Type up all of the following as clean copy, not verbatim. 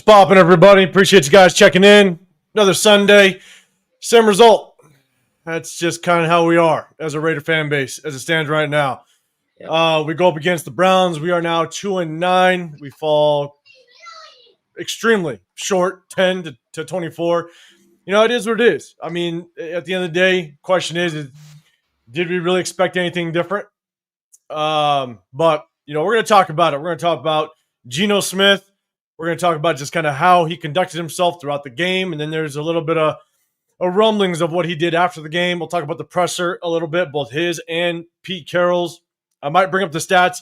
What's poppin', everybody? Appreciate you guys checking in. Another Sunday, same result. That's just kind of how we are as a Raider fan base as it stands right now. Yep. We go up against the Browns. We are now 2-9. We fall extremely short, 10 to 24. You know, it is what it is. I mean, at the end of the day, question is did we really expect anything different? But, you know, we're going to talk about it. We're going to talk about Gino Smith. We're going to talk about just kind of how he conducted himself throughout the game. And then there's a little bit of rumblings of what he did after the game. We'll talk about the presser a little bit, both his and Pete Carroll's. I might bring up the stats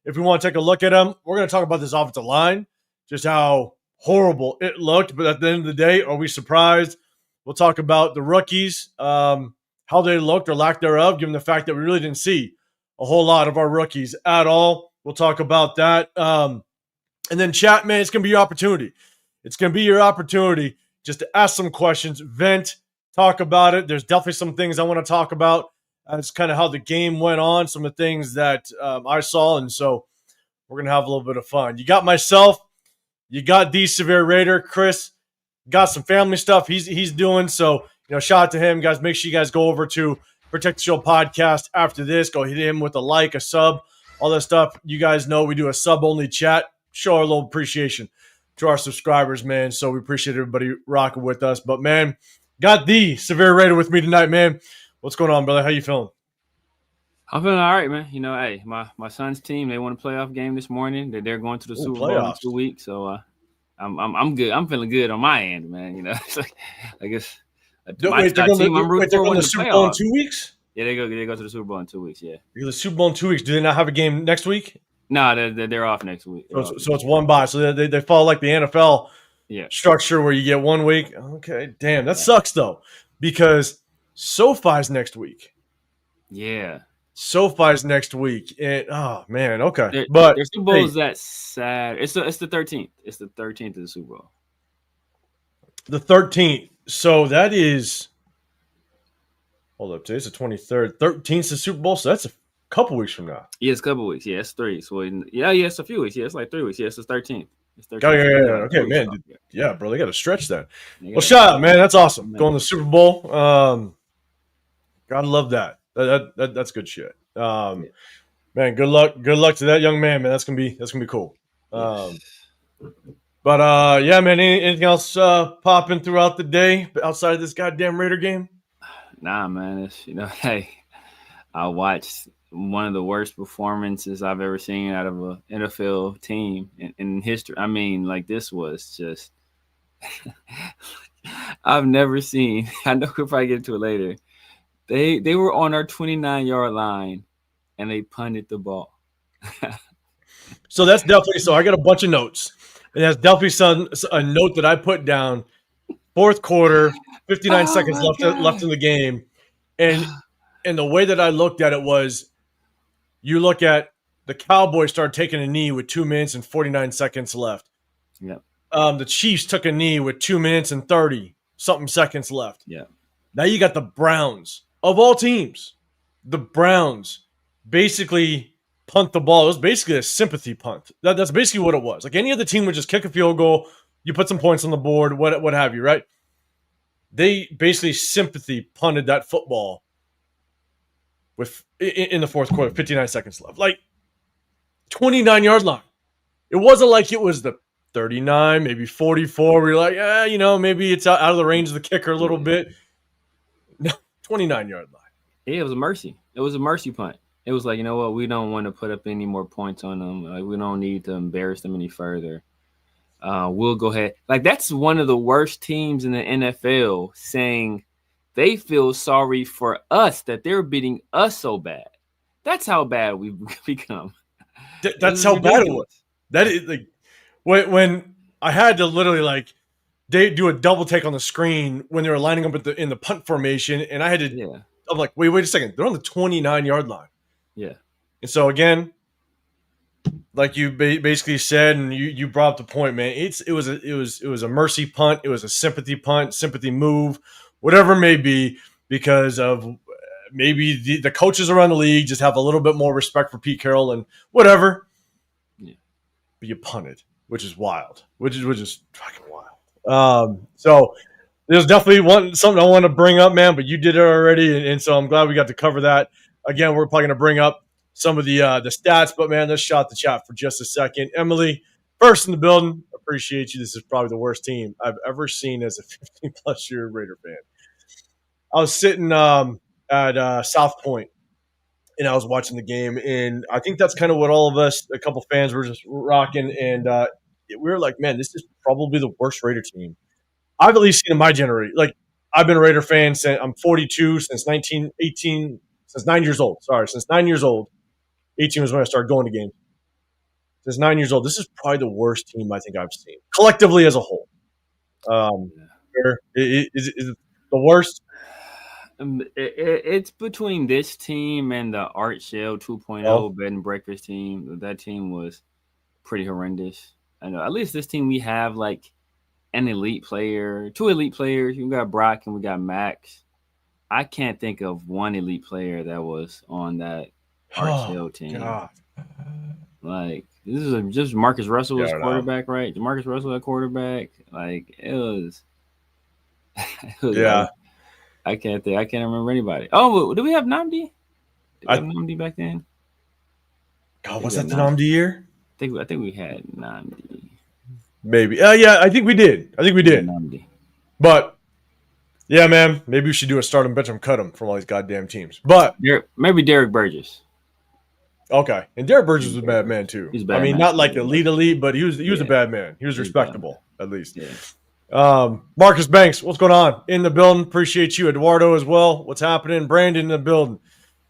if we want to take a look at them. We're going to talk about this offensive line, just how horrible it looked. But at the end of the day, are we surprised? We'll talk about the rookies, how they looked or lack thereof, given the fact that we really didn't see a whole lot of our rookies at all. We'll talk about that. And then chat, man, it's going to be your opportunity. It's going to be your opportunity just to ask some questions, vent, talk about it. There's definitely some things I want to talk about. It's kind of how the game went on, some of the things that I saw. And so we're going to have a little bit of fun. You got myself. You got the Severe Raider. Chris got some family stuff he's doing. So, you know, shout out to him. Guys, make sure you guys go over to Protect the Show podcast after this. Go hit him with a like, a sub, all that stuff. You guys know we do a sub-only chat. Show our little appreciation to our subscribers, man. So we appreciate everybody rocking with us. But, man, got the Severe Raider with me tonight, man. What's going on, brother? How you feeling? I'm feeling all right, man. You know, hey, my son's team, they won a playoff game this morning. They're going to the Super Bowl in 2 weeks. So I'm good. I'm feeling good on my end, man. You know, it's like, I guess they're going to the Super Bowl in 2 weeks? Yeah, they go to the Super Bowl in 2 weeks, yeah. They go to the Super Bowl in 2 weeks. Do they not have a game next week? No, they're off next week. So it's one bye. So they follow like the NFL structure where you get 1 week. Okay, damn. That sucks, though, because SoFi's next week. Yeah. SoFi's next week. And, oh, man, okay. Their Super Bowl is that sad. It's the 13th. It's the 13th of the Super Bowl. The 13th. So that is – hold up. Today's the 23rd. 13th is the Super Bowl, so that's a couple weeks from now. Yeah, it's a couple weeks. Yeah, it's 3. So it's a few weeks. Yeah, it's like 3 weeks. Yeah, it's the 13th. It's 13th. Oh, yeah. Okay, man. Yeah, bro, they got to stretch that. Well, shout out, man. That's awesome. Going to the Super Bowl. Gotta love that. That's good shit. Man, good luck to that young man. That's gonna be cool. But yeah, man. Anything else popping throughout the day outside of this goddamn Raider game? Nah, man. It's, hey, I watched one of the worst performances I've ever seen out of an NFL team in history. I mean, like, this was just I've never seen. I know we'll probably get into it later. They were on our 29-yard line, and they punted the ball. So that's definitely – so I got a bunch of notes. And that's definitely a note that I put down. Fourth quarter, 59 seconds left in the game. And the way that I looked at it was you look at the Cowboys started taking a knee with 2 minutes and 49 seconds left. Yep. The Chiefs took a knee with 2 minutes and 30-something seconds left. Yeah. Now you got the Browns. Of all teams, the Browns basically punt the ball. It was basically a sympathy punt. That's basically what it was. Like any other team would just kick a field goal, you put some points on the board, what have you, right? They basically sympathy punted that football in the fourth quarter, 59 seconds left. Like 29-yard line. It wasn't like it was the 39, maybe 44. Where you're like, maybe it's out of the range of the kicker a little bit. No. 29-yard line. Yeah, it was a mercy. It was a mercy punt. It was like, you know what? We don't want to put up any more points on them. Like, we don't need to embarrass them any further. We'll go ahead. Like, that's one of the worst teams in the NFL saying they feel sorry for us that they're beating us so bad. That's how bad we've become. That's how bad it was. That is like when I had to literally they do a double take on the screen when they were lining up in the punt formation, and I had to. Yeah. I'm like, wait a second. They're on the 29-yard line. Yeah. And so again, like you basically said, and you brought up the point, man. It was a mercy punt. It was a sympathy punt, sympathy move, whatever it may be, because of maybe the coaches around the league just have a little bit more respect for Pete Carroll and whatever. Yeah. But you punted. which is wild, which is fucking wild. So there's definitely something I want to bring up, man, but you did it already, and so I'm glad we got to cover that. Again, we're probably going to bring up some of the stats, but man, let's shot the chat for just a second. Emily, first in the building, appreciate you. This is probably the worst team I've ever seen as a 15-plus year Raider fan. I was sitting at South Point, and I was watching the game, and I think that's kind of what all of us, a couple fans, were just rocking, and we were like, man, this is probably the worst Raider team I've at least seen in my generation. Like, I've been a Raider fan since I'm 42, since 1918, since 9 years old. Sorry, since 9 years old. 18 was when I started going to games. Since 9 years old, this is probably the worst team I think I've seen, collectively as a whole. Is it the worst? It's between this team and the Art Shell 2.0 bed and breakfast team. That team was pretty horrendous. I know. At least this team, we have like an elite player, 2 elite players. We got Brock and we got Max. I can't think of one elite player that was on that Art Shell team. God. Like, this is just Marcus Russell was quarterback, right? Marcus Russell at quarterback. Like, it was yeah. Like, I can't remember anybody. Oh, do we have Namdi? Did we have Namdi back then? God, was that the Namdi year? I think we had Namdi. Maybe. Yeah, I think we did. Namdi. But yeah, man, maybe we should do a start and bench them, cut them from all these goddamn teams. But maybe Derek Burgess. Okay, and Derek Burgess was a bad man too. He's a bad I mean, man, not like elite, but he was a bad man. He was respectable, at least. Yeah. Marcus Banks, what's going on in the building? Appreciate you, Eduardo, as well. What's happening? Brandon in the building.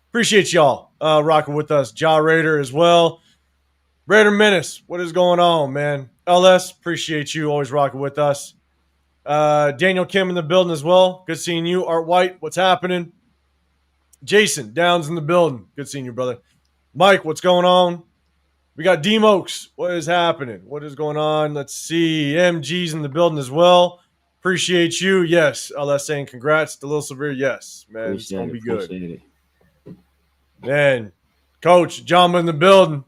Appreciate y'all rocking with us. Ja Raider as well. Raider Menace, what is going on, man? LS, appreciate you always rocking with us. Daniel Kim in the building as well. Good seeing you. Art White, what's happening? Jason Downs in the building. Good seeing you, brother. Mike, what's going on? We got D-Mokes. What is happening? What is going on? Let's see. MG's in the building as well. Appreciate you. Yes. LS saying congrats to Lil Severe. Yes, man. It's going to be good. Man, Coach, John in the building.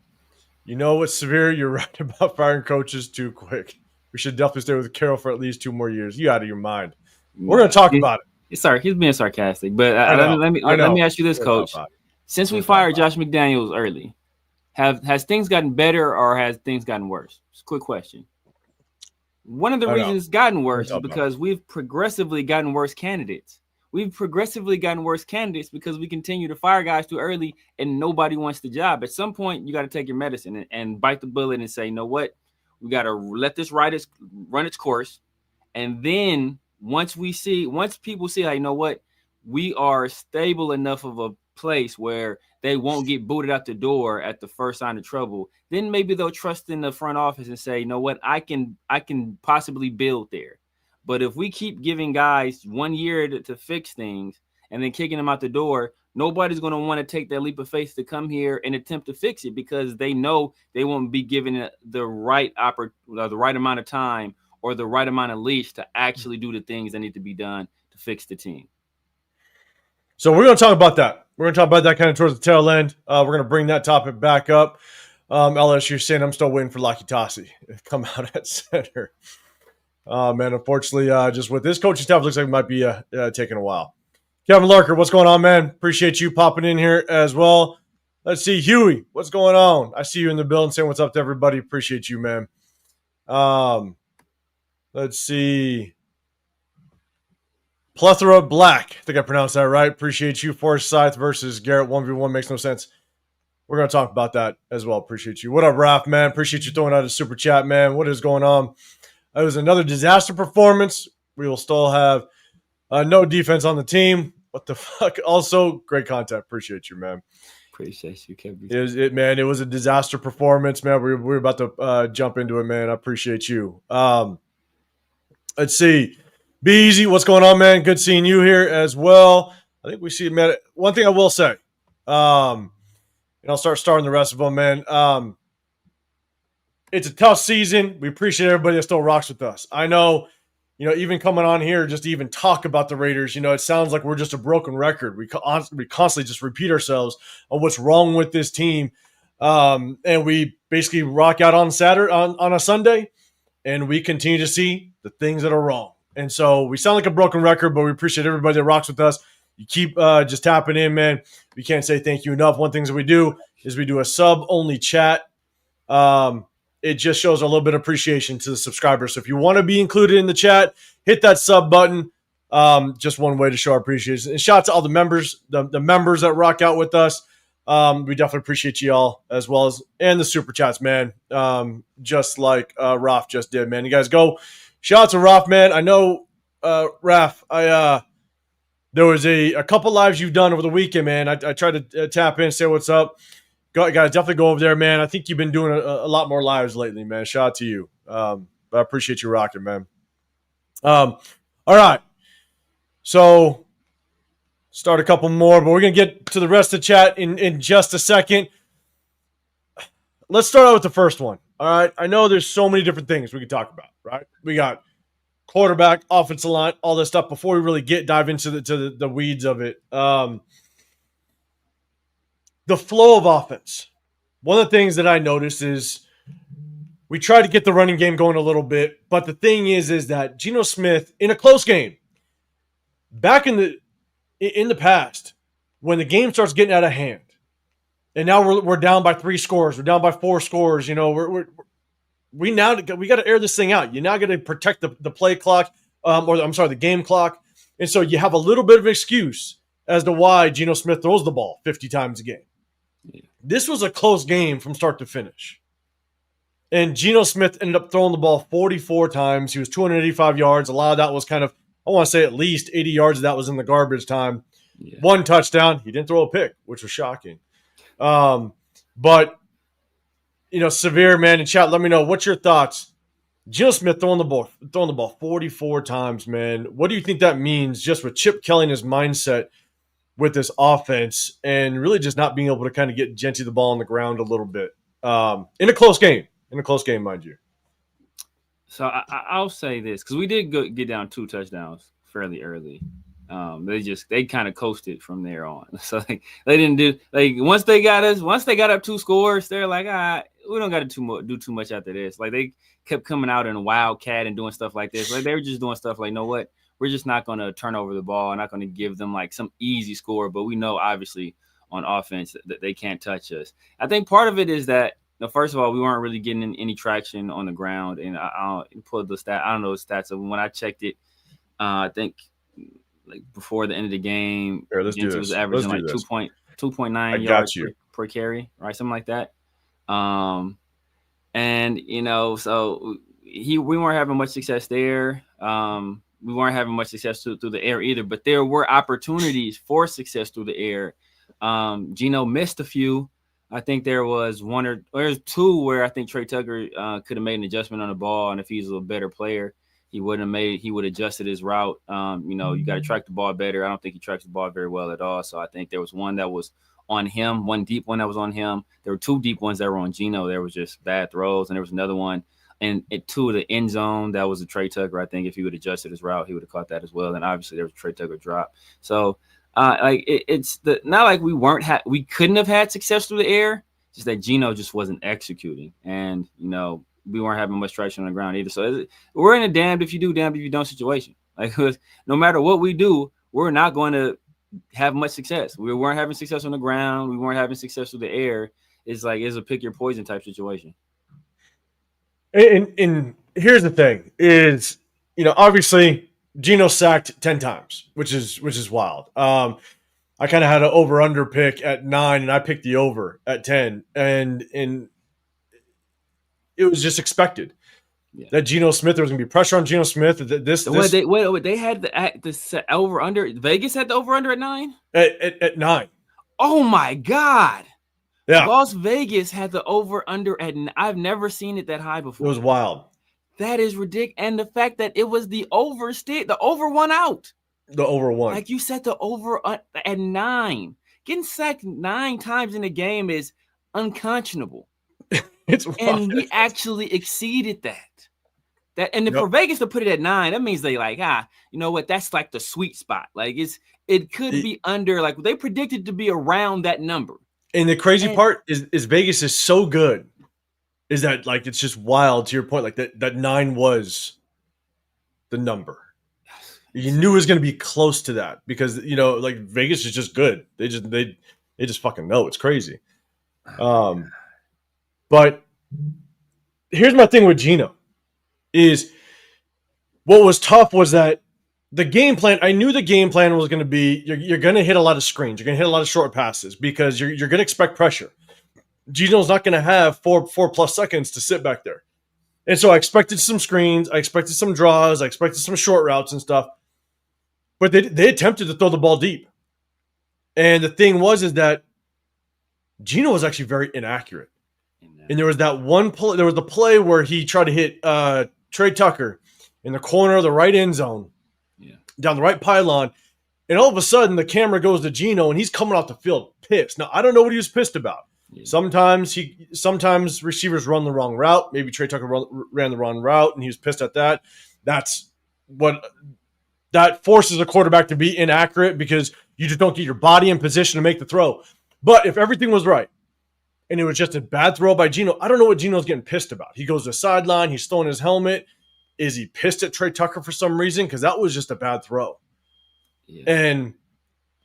You know what, Severe? You're right about firing coaches too quick. We should definitely stay with Carroll for at least 2 more years. You out of your mind. We're going to talk about it. Sorry, he's being sarcastic. But let me ask you this, Coach. Since we fired Josh McDaniels early, has things gotten better or has things gotten worse? It's a quick question. One of the reasons it's gotten worse is because we've progressively gotten worse candidates. We've progressively gotten worse candidates because we continue to fire guys too early and nobody wants the job. At some point, you got to take your medicine and bite the bullet and say, you know what? We got to let this run its course. And then once people see, like, you know what? We are stable enough of a place where they won't get booted out the door at the first sign of trouble, then maybe they'll trust in the front office and say, you know what, I can possibly build there. But if we keep giving guys 1 year to fix things and then kicking them out the door, nobody's going to want to take that leap of faith to come here and attempt to fix it because they know they won't be given the right amount of time or the right amount of leash to actually do the things that need to be done to fix the team. So we're going to talk about that. We're going to talk about that kind of towards the tail end. We're going to bring that topic back up. LS, you're saying I'm still waiting for Laki Tassi to come out at center. Man, unfortunately, just with this coaching staff, looks like it might be taking a while. Kevin Larker, what's going on, man? Appreciate you popping in here as well. Let's see. Huey, what's going on? I see you in the building saying what's up to everybody. Appreciate you, man. Let's see. Plethora Black. I think I pronounced that right. Appreciate you. Forsyth versus Garrett 1v1 makes no sense. We're going to talk about that as well. Appreciate you. What up, Raph, man? Appreciate you throwing out a super chat, man. What is going on? It was another disaster performance. We will still have no defense on the team. What the fuck? Also, great content. Appreciate you, man. Appreciate you, Kevin. It was a disaster performance, man. We're about to jump into it, man. I appreciate you. Let's see. Be easy. What's going on, man? Good seeing you here as well. I think we see, man. One thing I will say, and I'll start starting the rest of them, man. It's a tough season. We appreciate everybody that still rocks with us. I know, even coming on here just to even talk about the Raiders, it sounds like we're just a broken record. We constantly just repeat ourselves on what's wrong with this team. And we basically rock out on Saturday on a Sunday, and we continue to see the things that are wrong. And so we sound like a broken record, but we appreciate everybody that rocks with us. You keep just tapping in, man. We can't say thank you enough. One thing that we do is we do a sub-only chat. It just shows a little bit of appreciation to the subscribers. So if you want to be included in the chat, hit that sub button. Just one way to show our appreciation. And shout out to all the members, the members that rock out with us. We definitely appreciate you all, as well as and the super chats, man. Just like Raf just did, man. You guys go. Shout out to Raf, man. I know, Raf. There was a couple lives you've done over the weekend, man. I tried to tap in, say what's up. Got to definitely go over there, man. I think you've been doing a lot more lives lately, man. Shout out to you. But I appreciate you rocking, man. All right. So start a couple more, but we're going to get to the rest of the chat in just a second. Let's start out with the first one. All right. I know there's so many different things we could talk about, right? We got quarterback, offensive line, all this stuff before we really dive into the weeds of it. The flow of offense. One of the things that I noticed is we tried to get the running game going a little bit, but the thing is that Gino Smith, in a close game, back in the past, when the game starts getting out of hand, and now we're down by 3 scores, we're down by 4 scores, you know, we got to air this thing out. You now got to protect the play clock, the game clock, and so you have a little bit of an excuse as to why Gino Smith throws the ball 50 times a game. Yeah. This was a close game from start to finish. And Gino Smith ended up throwing the ball 44 times. He was 285 yards. A lot of that was kind of, I want to say at least 80 yards of that was in the garbage time. Yeah. 1 touchdown. He didn't throw a pick, which was shocking. But, you know, Severe, man, in chat, let me know. What's your thoughts? Gino Smith throwing the ball 44 times, man. What do you think that means just with Chip Kelly and his mindset with this offense and really just not being able to kind of get Jeanty the ball on the ground a little bit in a close game? In a close game, mind you. So I'll say this, because we did get down 2 touchdowns fairly early. They kind of coasted from there on. So they didn't do once they got up 2 scores, they're like, we don't got to do too much after this. Like they kept coming out in a wildcat and doing stuff like this. Like they were just doing stuff like, you know what? We're just not going to turn over the ball. Not going to give them like some easy score, but we know obviously on offense that they can't touch us. I think part of it is that, first of all, we weren't really getting any traction on the ground, and I pulled the stat. I don't know the stats. So when I checked it, I think like before the end of the game, it was averaging like 2.9 yards per carry, right? Something like that. And so we weren't having much success there. We weren't having much success through the air either, but there were opportunities for success through the air. Gino missed a few. I think there was 2 where I think Trey Tucker could have made an adjustment on the ball, and if he's a better player, he would have adjusted his route. You got to track the ball better. I don't think he tracks the ball very well at all. So I think there was one that was on him, one deep one that was on him. There were 2 deep ones that were on Gino. There was just bad throws, and there was another one and to the end zone that was a Trey Tucker. I think if he would have adjusted his route, he would have caught that as well. And obviously there was a Trey Tucker drop. So it's not like we couldn't have had success through the air, just that Gino just wasn't executing, and we weren't having much traction on the ground either. So we're in a damned if you do, damned if you don't situation. Like no matter what we do, we're not going to have much success. We weren't having success on the ground. We weren't having success through the air. It's a pick your poison type situation. And here's the thing: is obviously Gino sacked 10 times, which is wild. I kind of had an over/under pick at 9, and I picked the over at 10, and it was just expected that Gino Smith, there was going to be pressure on Gino Smith. They had the over/under. Vegas had the over/under at 9. At 9. Oh my God! Yeah, Las Vegas had the over/under at. I've never seen it that high before. It was wild. That is ridiculous, and the fact that it was the over won out. The over one. Like you said, the over at 9. Getting sacked 9 times in a game is unconscionable. It's wild. And we actually exceeded that. For Vegas to put it at 9, that means they you know what? That's like the sweet spot. Like it could be under. Like they predicted to be around that number. And the crazy part is Vegas is so good. Is that like it's just wild to your point? Like that 9 was the number. You knew it was going to be close to that because like Vegas is just good. They just fucking know. It's crazy. But here's my thing with Gino is what was tough was that the game plan. I knew the game plan was going to be you're going to hit a lot of screens. You're going to hit a lot of short passes because you're going to expect pressure. Gino's not going to have 4+ seconds to sit back there. And so I expected some screens. I expected some draws. I expected some short routes and stuff. But they attempted to throw the ball deep. And the thing is that Gino was actually very inaccurate. And there was that one play. There was the play where he tried to hit Trey Tucker in the corner of the right end zone, down the right pylon. And all of a sudden, the camera goes to Gino, and he's coming off the field pissed. Now, I don't know what he was pissed about. Yeah. Sometimes receivers run the wrong route. Maybe Trey Tucker ran the wrong route, and he was pissed at that. That forces a quarterback to be inaccurate because you just don't get your body in position to make the throw. But if everything was right and it was just a bad throw by Gino, I don't know what Gino's getting pissed about. He goes to the sideline. He's throwing his helmet. Is he pissed at Trey Tucker for some reason? Because that was just a bad throw. Yeah. And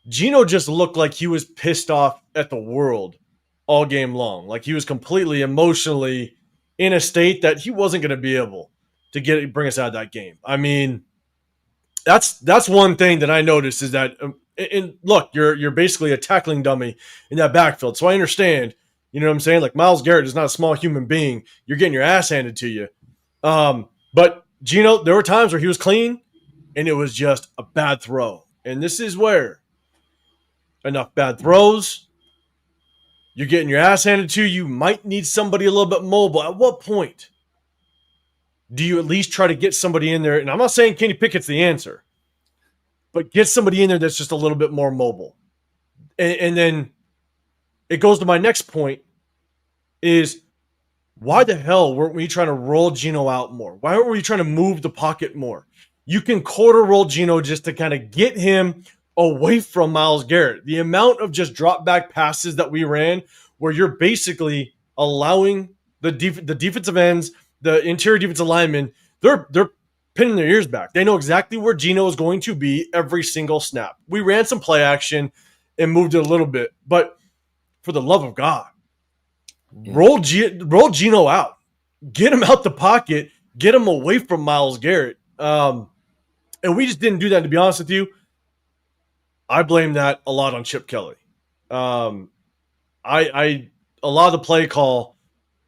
Gino just looked like he was pissed off at the world all game long. Like he was completely emotionally in a state that he wasn't going to be able to bring us out of that game. I mean, that's one thing that I noticed is that, and look, you're basically a tackling dummy in that backfield. So I understand, you know what I'm saying? Like Myles Garrett is not a small human being. You're getting your ass handed to you. But Gino, there were times where he was clean and it was just a bad throw. And this is where enough bad throws, you're getting your ass handed to you. You might need somebody a little bit mobile. At what point do you at least try to get somebody in there? And I'm not saying Kenny Pickett's the answer, but get somebody in there that's just a little bit more mobile. And then it goes to my next point is why the hell weren't we trying to roll Gino out more? Why weren't we trying to move the pocket more? You can quarter roll Gino just to kind of get him away from Myles Garrett. The amount of just drop back passes that we ran where you're basically allowing the defensive ends, the interior defensive linemen, they're pinning their ears back. They know exactly where Gino is going to be every single snap. We ran some play action and moved it a little bit, but for the love of God, roll Gino out. Get him out the pocket. Get him away from Myles Garrett. And we just didn't do that, to be honest with you. I blame that a lot on Chip Kelly. A lot of the play call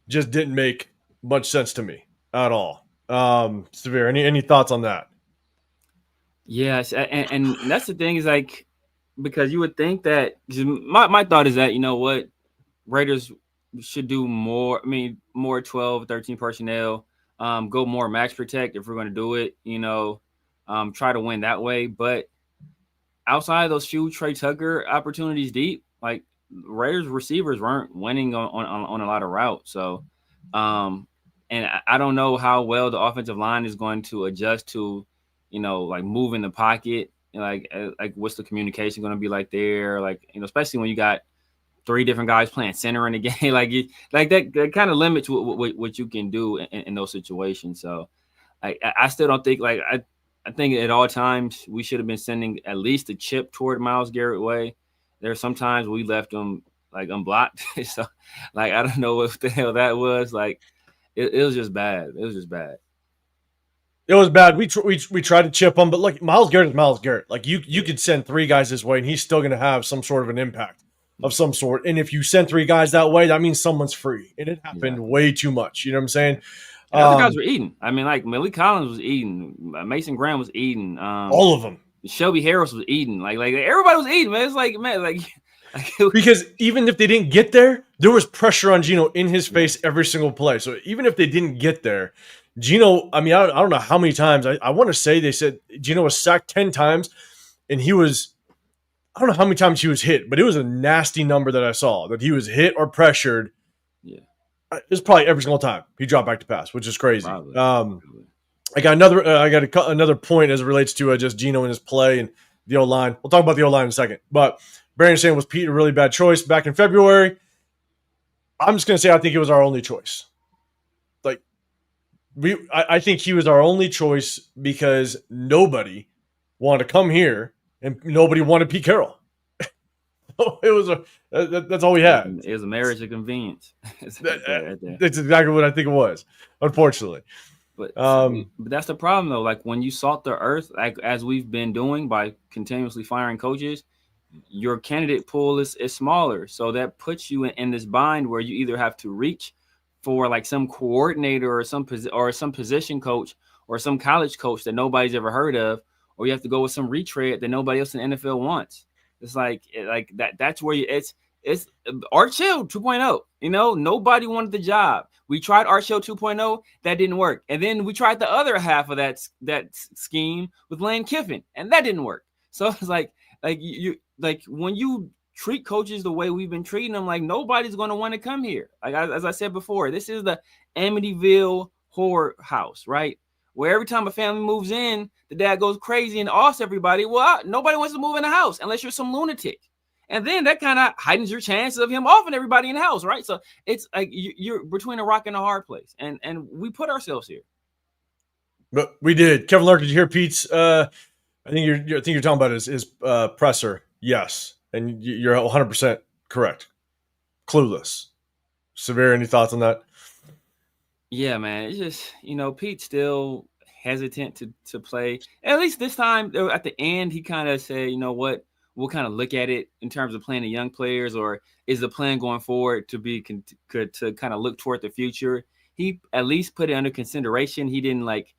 just didn't make much sense to me at all. Severe, any thoughts on that? Yes, and that's the thing is like because you would think that my thought is that you know what Raiders should do more. I mean, more 12, 13 personnel. Go more max protect if we're going to do it. You know, try to win that way, but. Outside of those few Trey Tucker opportunities deep, like Raiders receivers weren't winning on a lot of routes. So, and I don't know how well the offensive line is going to adjust to, you know, like moving the pocket. Like what's the communication going to be like there? Like, you know, especially when you got 3 different guys playing center in the game, like that kind of limits what you can do in those situations. So, I still don't think I think at all times we should have been sending at least a chip toward Myles Garrett way. There's sometimes we left him like unblocked. So like I don't know what the hell that was. Like it was just bad. It was just bad. It was bad. We tried to chip him, but like Myles Garrett is Myles Garrett. Like you could send 3 guys this way, and he's still going to have some sort of an impact of some sort. And if you send 3 guys that way, that means someone's free, and it happened way too much. You know what I'm saying? And other guys were eating. I mean, like Malik Collins was eating. Mason Graham was eating. All of them. Shelby Harris was eating. Like everybody was eating, man. It's like, man, like because even if they didn't get there was pressure on Gino in his face every single play. So even if they didn't get there, Gino, I mean, I don't know how many times. I want to say they said Gino was sacked 10 times, and I don't know how many times he was hit, but it was a nasty number that I saw, that he was hit or pressured. Yeah. It's probably every single time he dropped back to pass, which is crazy. Probably. I got another point as it relates to just Gino and his play and the O-line. We'll talk about the O-line in a second. But Brandon saying, was Pete a really bad choice back in February? I'm just going to say I think it was our only choice. Like, I think he was our only choice because nobody wanted to come here and nobody wanted Pete Carroll. That's all we had. It was a marriage of convenience. That's exactly what I think it was, unfortunately. But that's the problem, though. Like, when you salt the earth, like as we've been doing by continuously firing coaches, your candidate pool is smaller. So that puts you in this bind where you either have to reach for like some coordinator or some position coach or some college coach that nobody's ever heard of, or you have to go with some retread that nobody else in the NFL wants. It's like that. That's where it's Art Shell 2.0. You know, nobody wanted the job. We tried Art Shell 2.0, that didn't work, and then we tried the other half of that scheme with Lane Kiffin, and that didn't work. So it's like you when you treat coaches the way we've been treating them, like nobody's going to want to come here. Like as I said before, this is the Amityville horror house, right? Where every time a family moves in, the dad goes crazy and asks everybody, well, nobody wants to move in the house unless you're some lunatic. And then that kind of heightens your chances of him offing everybody in the house, right? So it's like you're between a rock and a hard place. And we put ourselves here. But we did. Kevin Lark, did you hear Pete's? I think you're talking about his presser. Yes. And you're 100% correct. Clueless. Severe, any thoughts on that? Yeah, man. It's just, Pete's still hesitant to play. At least this time, at the end, he kind of said, you know what, we'll kind of look at it in terms of playing the young players, or is the plan going forward to be to kind of look toward the future? He at least put it under consideration. He didn't like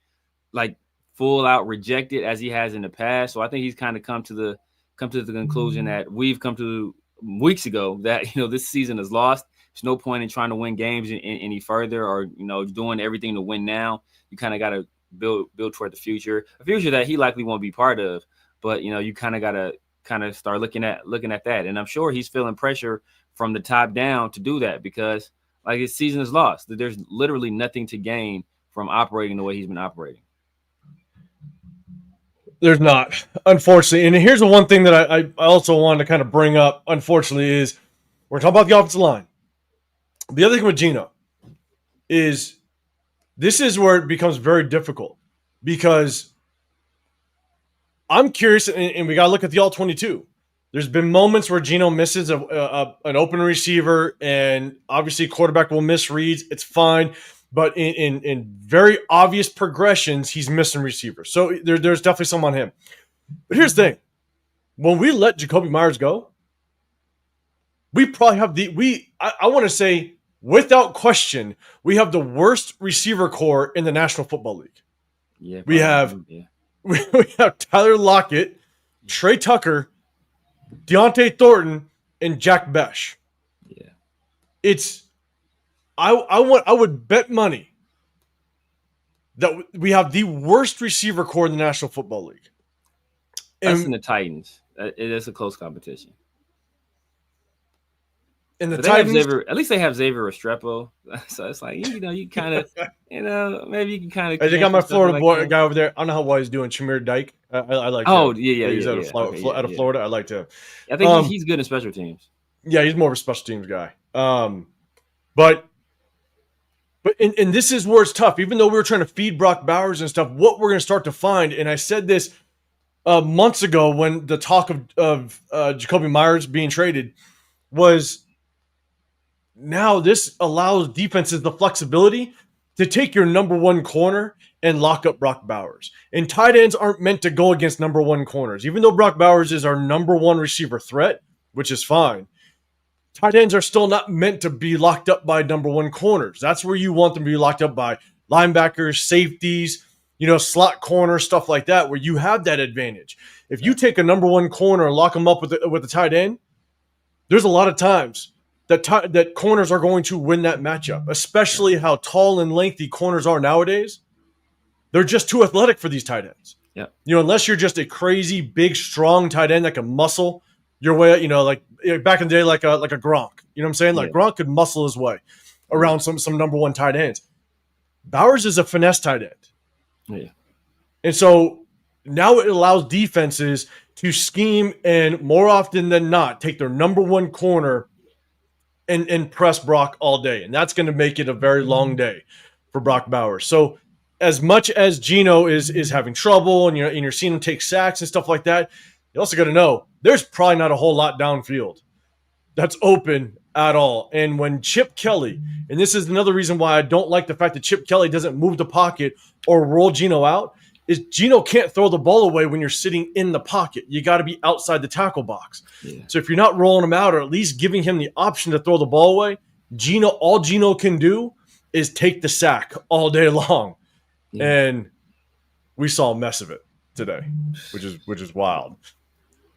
full out reject it as he has in the past. So I think he's kind of come to the conclusion that we've come to weeks ago that, this season is lost. There's no point in trying to win games any further, or, doing everything to win now. You kind of got to build toward the future, a future that he likely won't be part of. But, you kind of got to start looking at that. And I'm sure he's feeling pressure from the top down to do that, because like his season is lost. There's literally nothing to gain from operating the way he's been operating. There's not, unfortunately. And here's the one thing that I also wanted to kind of bring up, unfortunately, is we're talking about the offensive line. The other thing with Gino is this is where it becomes very difficult, because I'm curious, and we got to look at the all-22. There's been moments where Gino misses an open receiver, and obviously quarterback will miss reads. It's fine. But in very obvious progressions, he's missing receivers. So there's definitely some on him. But here's the thing. When we let Jakobi Meyers go, we probably have I want to say, without question, we have the worst receiver core in the National Football League. Yeah, we have Tyler Lockett, Trey Tucker, Deontay Thornton, and Jack Besh. Yeah. I would bet money that we have the worst receiver core in the National Football League. Us and the Titans. It is a close competition. And the Titans, at least they have Xavier Restrepo. So it's like, you kind of, maybe you can kind of. I think I'm my Florida guy over there. I don't know how well he's doing. Shamir Dyke. I like him. Oh, yeah. He's out of Florida. I liked him. I think he's good in special teams. Yeah, he's more of a special teams guy. But this is where it's tough. Even though we were trying to feed Brock Bowers and stuff, what we're going to start to find, and I said this months ago when the talk of Jakobi Meyers being traded was, now this allows defenses the flexibility to take your number one corner and lock up Brock Bowers. And tight ends aren't meant to go against number one corners. Even though Brock Bowers is our number one receiver threat, which is fine, tight ends are still not meant to be locked up by number one corners. That's where you want them to be locked up by linebackers, safeties, slot corners, stuff like that, where you have that advantage. If you take a number one corner and lock them up with the tight end, there's a lot of times that corners are going to win that matchup, especially how tall and lengthy corners are nowadays. They're just too athletic for these tight ends. Yeah. Unless you're just a crazy, big, strong tight end that can muscle your way, like back in the day, like a Gronk. You know what I'm saying? Like Gronk could muscle his way around some number one tight ends. Bowers is a finesse tight end. Yeah. And so now it allows defenses to scheme and more often than not take their number one corner and press Brock all day. And that's going to make it a very long day for Brock Bowers. So as much as Gino is having trouble and you're seeing him take sacks and stuff like that, you also got to know there's probably not a whole lot downfield that's open at all. And when Chip Kelly, and this is another reason why I don't like the fact that Chip Kelly doesn't move the pocket or roll Gino out, is Gino can't throw the ball away when you're sitting in the pocket. You got to be outside the tackle box. Yeah. So if you're not rolling him out or at least giving him the option to throw the ball away, all Gino can do is take the sack all day long. Yeah. And we saw a mess of it today, which is wild.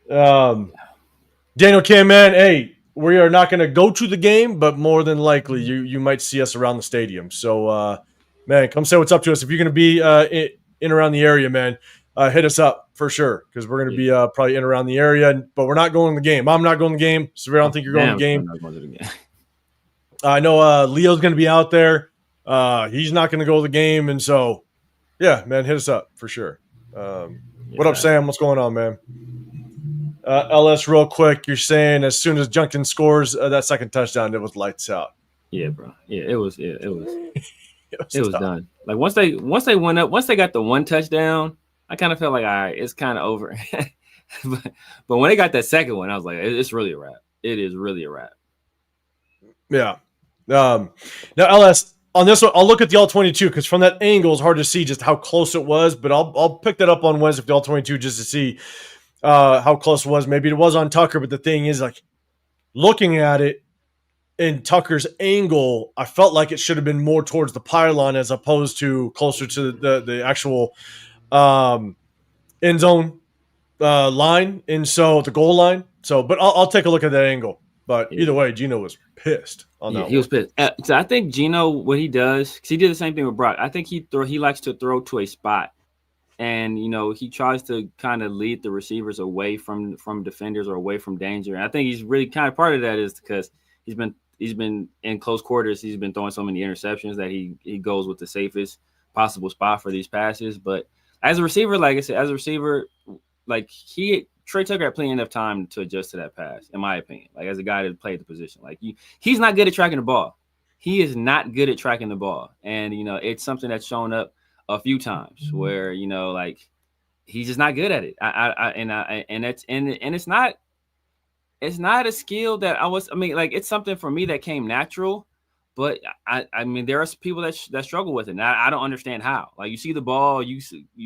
Daniel Kim, man, hey, we are not going to go to the game, but more than likely you might see us around the stadium. So, man, come say what's up to us. If you're going to be in around the area, man, hit us up for sure because we're going to be probably in around the area, but we're not going to the game. I'm not going to the game. So I don't think you're going to the game. I know Leo's going to be out there. He's not going to go to the game. And so, yeah, man, hit us up for sure. What up, Sam? What's going on, man? LS, real quick, you're saying as soon as Junkin scores that second touchdown, it was lights out. Yeah, bro. Yeah, it was it was done. Like once they went up, once they got the one touchdown, I kind of felt like, all right, it's kind of over. but when they got that second one, I was like, it's really a wrap. It is really a wrap. Yeah. Now, LS, on this one, I'll look at the all-22 because from that angle, it's hard to see just how close it was. But I'll pick that up on Wednesday for the all-22 just to see how close it was. Maybe it was on Tucker, but the thing is, like, looking at it in Tucker's angle, I felt like it should have been more towards the pylon as opposed to closer to the actual end zone line, and so the goal line. So, but I'll take a look at that angle. But either way, Gino was pissed on that. He was pissed. So I think Gino, what he does, because he did the same thing with Brock. I think he likes to throw to a spot. And, he tries to kind of lead the receivers away from defenders or away from danger. And I think he's really kind of part of that is because he's been in close quarters. He's been throwing so many interceptions that he goes with the safest possible spot for these passes. But as a receiver, like I said, Trey Tucker had plenty enough time to adjust to that pass, in my opinion. Like as a guy that played the position, he's not good at tracking the ball. He is not good at tracking the ball. And, it's something that's shown up a few times where he's just not good at it. It's not a skill that it's something for me that came natural, but there are people that struggle with it. And I don't understand how. Like you see the ball, you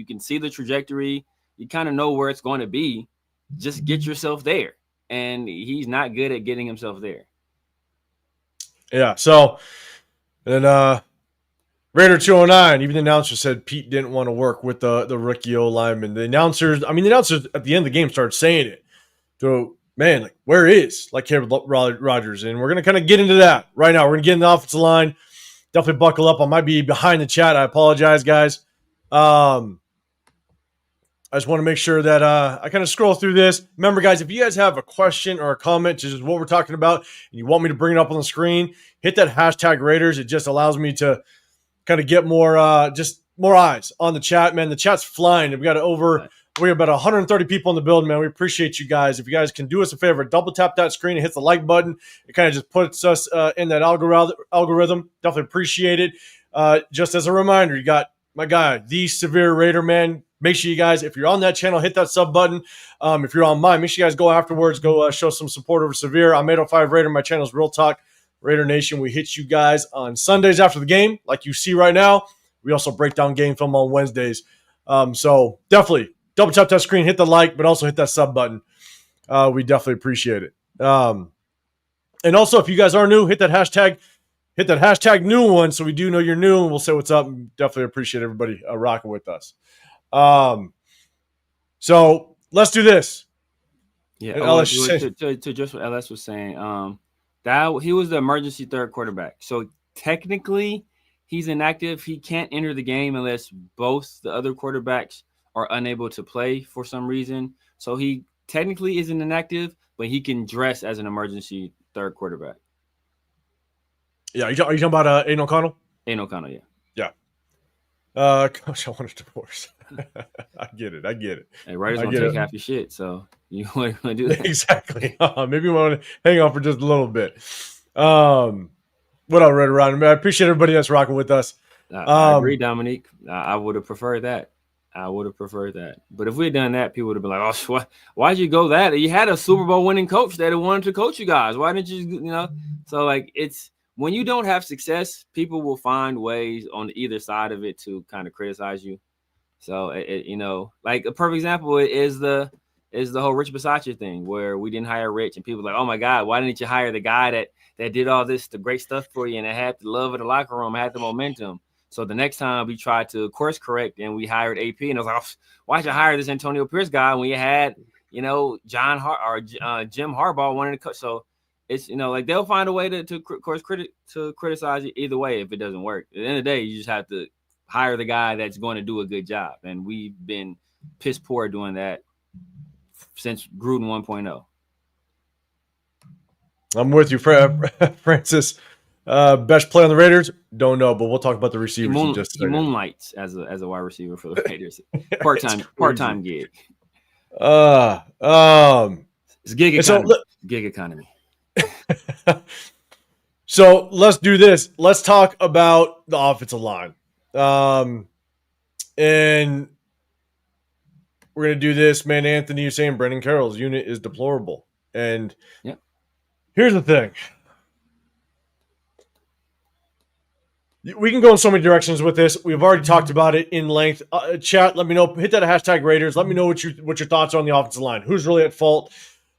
can see the trajectory, you kind of know where it's going to be. Just get yourself there, and he's not good at getting himself there. Yeah. So then. Raider 209, even the announcer said Pete didn't want to work with the rookie O-lineman. The announcers at the end of the game started saying it. So, man, where is Caleb Rogers? And we're going to kind of get into that right now. We're going to get in the offensive line. Definitely buckle up. I might be behind the chat. I apologize, guys. I just want to make sure that I kind of scroll through this. Remember, guys, if you guys have a question or a comment, just what we're talking about, and you want me to bring it up on the screen, hit that hashtag Raiders. It just allows me to kind of get more eyes on the chat, man. The chat's flying. We got about 130 people in the building, man. We appreciate you guys. If you guys can do us a favor, double tap that screen and hit the like button. It kind of just puts us in that algorithm. Definitely appreciate it. Just as a reminder, you got my guy, the Severe Raider, man. Make sure you guys, if you're on that channel, hit that sub button. If you're on mine, make sure you guys go afterwards. Go show some support over Severe. I'm 805 Raider. My channel is Real Talk Raider Nation. We hit you guys on Sundays after the game, like you see right now. We also break down game film on Wednesdays. So definitely double tap that screen, hit the like, but also hit that sub button. We definitely appreciate it. And also, if you guys are new, hit that hashtag new one so we do know you're new and we'll say what's up. Definitely appreciate everybody rocking with us. So let's do this. Yeah, to just what LS was saying, that he was the emergency third quarterback. So technically, he's inactive. He can't enter the game unless both the other quarterbacks are unable to play for some reason. So he technically isn't inactive, but he can dress as an emergency third quarterback. Yeah, are you talking about Aiden O'Connell? Aiden O'Connell, yeah. Yeah. Coach, I want a divorce. I get it. Hey, Raiders gonna take half your shit, so you want to do that? Exactly. Maybe we want to hang on for just a little bit. What up, Red Around? I appreciate everybody that's rocking with us. I agree, Dominique. I would have preferred that. But if we had done that, people would have been like, "Oh, why'd you go that? You had a Super Bowl winning coach that wanted to coach you guys. Why didn't you, So, like, it's when you don't have success, people will find ways on either side of it to kind of criticize you. So, like a perfect example is the whole Rich Bisaccia thing where we didn't hire Rich and people were like, oh my God, why didn't you hire the guy that did all the great stuff for you and that had the love of the locker room, had the momentum. So the next time we tried to course correct and we hired AP and I was like, oh, why'd you hire this Antonio Pierce guy when you had, Jim Harbaugh wanting to coach? So it's, like they'll find a way to criticize you either way if it doesn't work. At the end of the day, you just have to hire the guy that's going to do a good job. And we've been piss poor doing that since Gruden 1.0. I'm with you, Francis. Best play on the Raiders? Don't know, but we'll talk about the receivers in just a second. He moonlights as a wide receiver for the Raiders. Part-time gig. It's gig economy. Gig economy. So let's do this. Let's talk about the offensive line. And we're going to do this. Man, Anthony, you're saying Brendan Carroll's unit is deplorable. And here's the thing. We can go in so many directions with this. We've already talked about it in length. Chat, let me know. Hit that hashtag Raiders. Let me know what your thoughts are on the offensive line. Who's really at fault?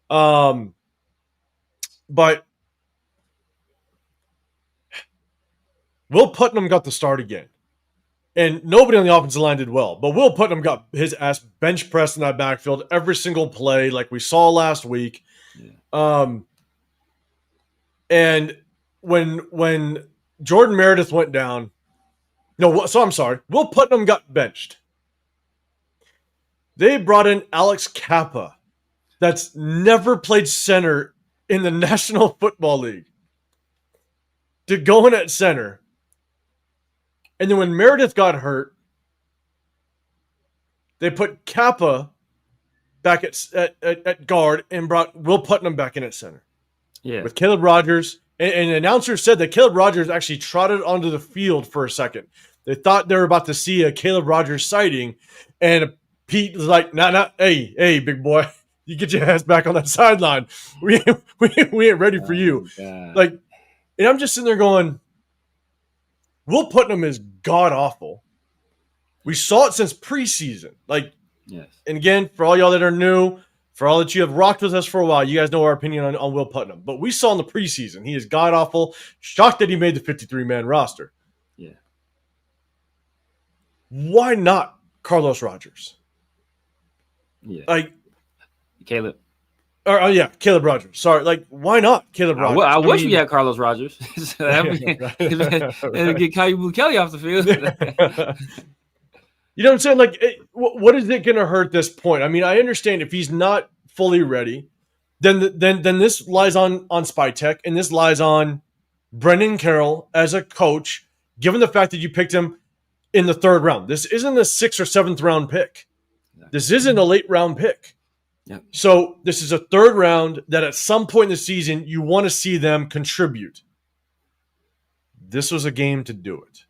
But Will Putnam got the start again. And nobody on the offensive line did well. But Will Putnam got his ass bench pressed in that backfield every single play like we saw last week. Yeah. And when Jordan Meredith went down. I'm sorry. Will Putnam got benched. They brought in Alex Kappa, that's never played center in the National Football League, to go in at center. And then when Meredith got hurt, they put Kappa back at guard and brought Will Putnam back in at center. Yeah. With Caleb Rogers. And the announcer said that Caleb Rogers actually trotted onto the field for a second. They thought they were about to see a Caleb Rogers sighting. And Pete was like, nah, hey, big boy, you get your ass back on that sideline. We ain't ready for you. God. And I'm just sitting there going, Will Putnam is god-awful. We saw it since preseason. Yes. And again, for all y'all that are new, for all that you have rocked with us for a while, you guys know our opinion on Will Putnam. But we saw in the preseason, he is god-awful. Shocked that he made the 53-man roster. Yeah. Why not Carlos Rogers? Yeah. Caleb. Caleb Rogers. Sorry. Why not Caleb Rogers? I wish we had Carlos Rogers. Get Kyle Blue Kelly off the field. You know what I'm saying? What is it going to hurt this point? I mean, I understand if he's not fully ready, then this lies on Spytek, and this lies on Brendan Carroll as a coach, given the fact that you picked him in the 3rd round. This isn't a 6th or 7th round pick. This isn't a late round pick. Yeah. So this is a 3rd round that at some point in the season, you want to see them contribute. This was a game to do it.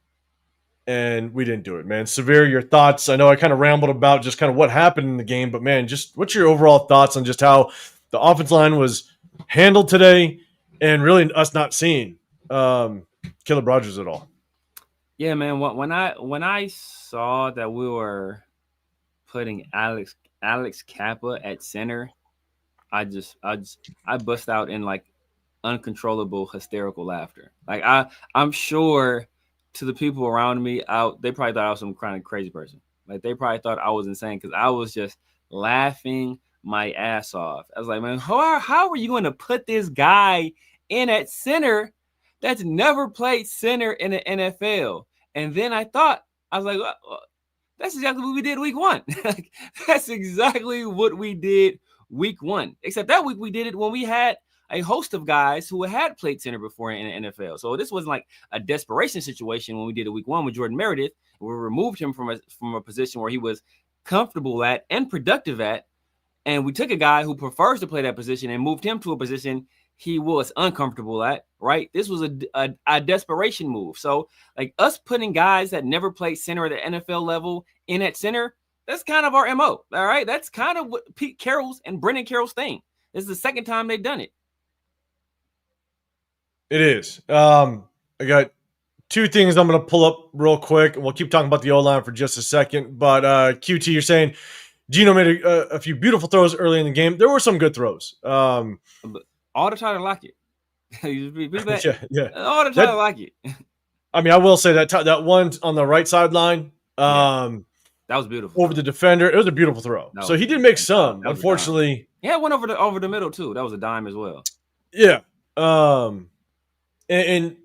And we didn't do it, man. Severe, your thoughts? I know I kind of rambled about just kind of what happened in the game, but, man, just what's your overall thoughts on just how the offensive line was handled today and really us not seeing Caleb Rogers at all? Yeah, man. When I saw that we were putting Alex Kappa at center, I bust out in uncontrollable hysterical laughter. I'm sure – to the people around me, they probably thought I was some kind of crazy person. They probably thought I was insane because I was just laughing my ass off. I was like, man, how are you going to put this guy in at center that's never played center in the NFL? And then I was like, well, that's exactly what we did week 1. That's exactly what we did week 1. Except that week we did it when we had a host of guys who had played center before in the NFL. So this wasn't like a desperation situation when we did a week 1 with Jordan Meredith. We removed him from a position where he was comfortable at and productive at. And we took a guy who prefers to play that position and moved him to a position he was uncomfortable at, right? This was a desperation move. So like us putting guys that never played center at the NFL level in at center, that's kind of our MO, all right? That's kind of what Pete Carroll's and Brendan Carroll's thing. This is the second time they've done it. It is. I got 2 things I'm going to pull up real quick, and we'll keep talking about the O-line for just a second. But QT, you're saying Gino made a few beautiful throws early in the game. There were some good throws. All the time I like it. Yeah. All the time I like it. I mean, I will say that one on the right sideline, that was beautiful. Over the defender, it was a beautiful throw. So he did make some. Unfortunately, yeah, one over the middle too. That was a dime as well. Yeah. And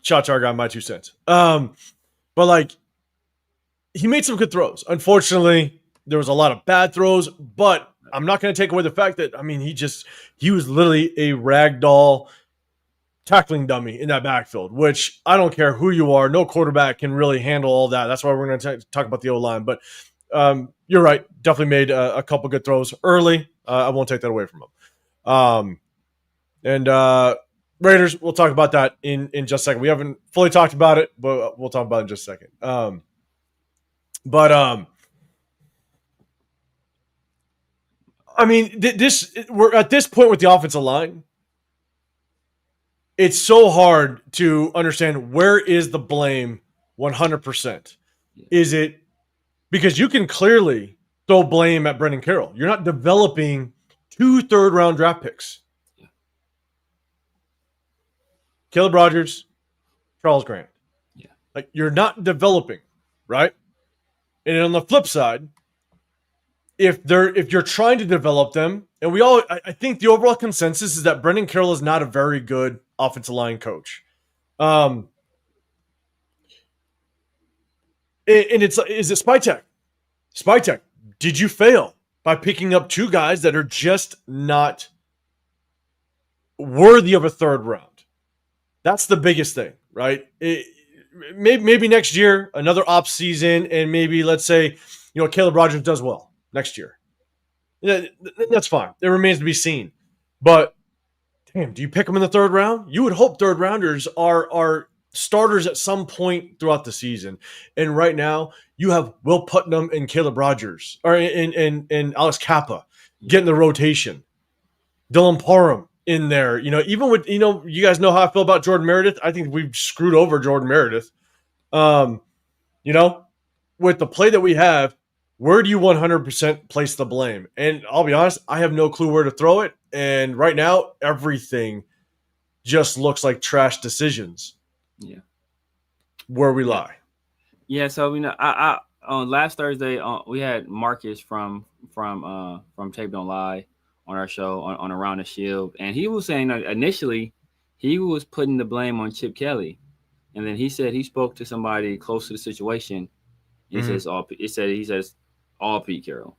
shout to our guy, my 2 cents. But like, he made some good throws. Unfortunately, there was a lot of bad throws, but I'm not going to take away the fact that, I mean, he was literally a ragdoll tackling dummy in that backfield, which I don't care who you are. No quarterback can really handle all that. That's why we're going to talk about the O-line. But you're right. Definitely made a couple good throws early. I won't take that away from him. And Raiders, we'll talk about that in just a second. We haven't fully talked about it, but we'll talk about it in just a second. I mean, we're at this point with the offensive line. It's so hard to understand where is the blame 100%. Is it because you can clearly throw blame at Brendan Carroll? You're not developing 2 third-round draft picks. Caleb Rogers, Charles Grant. Yeah. Like, you're not developing, right? And on the flip side, if you're trying to develop them, and I think the overall consensus is that Brendan Carroll is not a very good offensive line coach. And is it Spytech? Spytech, did you fail by picking up 2 guys that are just not worthy of a third round? That's the biggest thing, right? Maybe next year, another off season, and maybe let's say, Caleb Rogers does well next year. That's fine. It remains to be seen. But damn, do you pick them in the 3rd round? You would hope 3rd rounders are starters at some point throughout the season. And right now, you have Will Putnam and Caleb Rogers, or and Alex Kappa getting the rotation. Dylan Parham in there. Even with, you guys know how I feel about Jordan Meredith. I think we've screwed over Jordan Meredith. With the play that we have, where do you 100% place the blame? And I'll be honest, I have no clue where to throw it. And right now, everything just looks like trash decisions. Yeah. Where we lie. Yeah. So, I on last Thursday, we had Marcus from Tape Don't Lie on our show on Around the Shield. And he was saying that initially he was putting the blame on Chip Kelly. And then he said he spoke to somebody close to the situation. He says all Pete Carroll.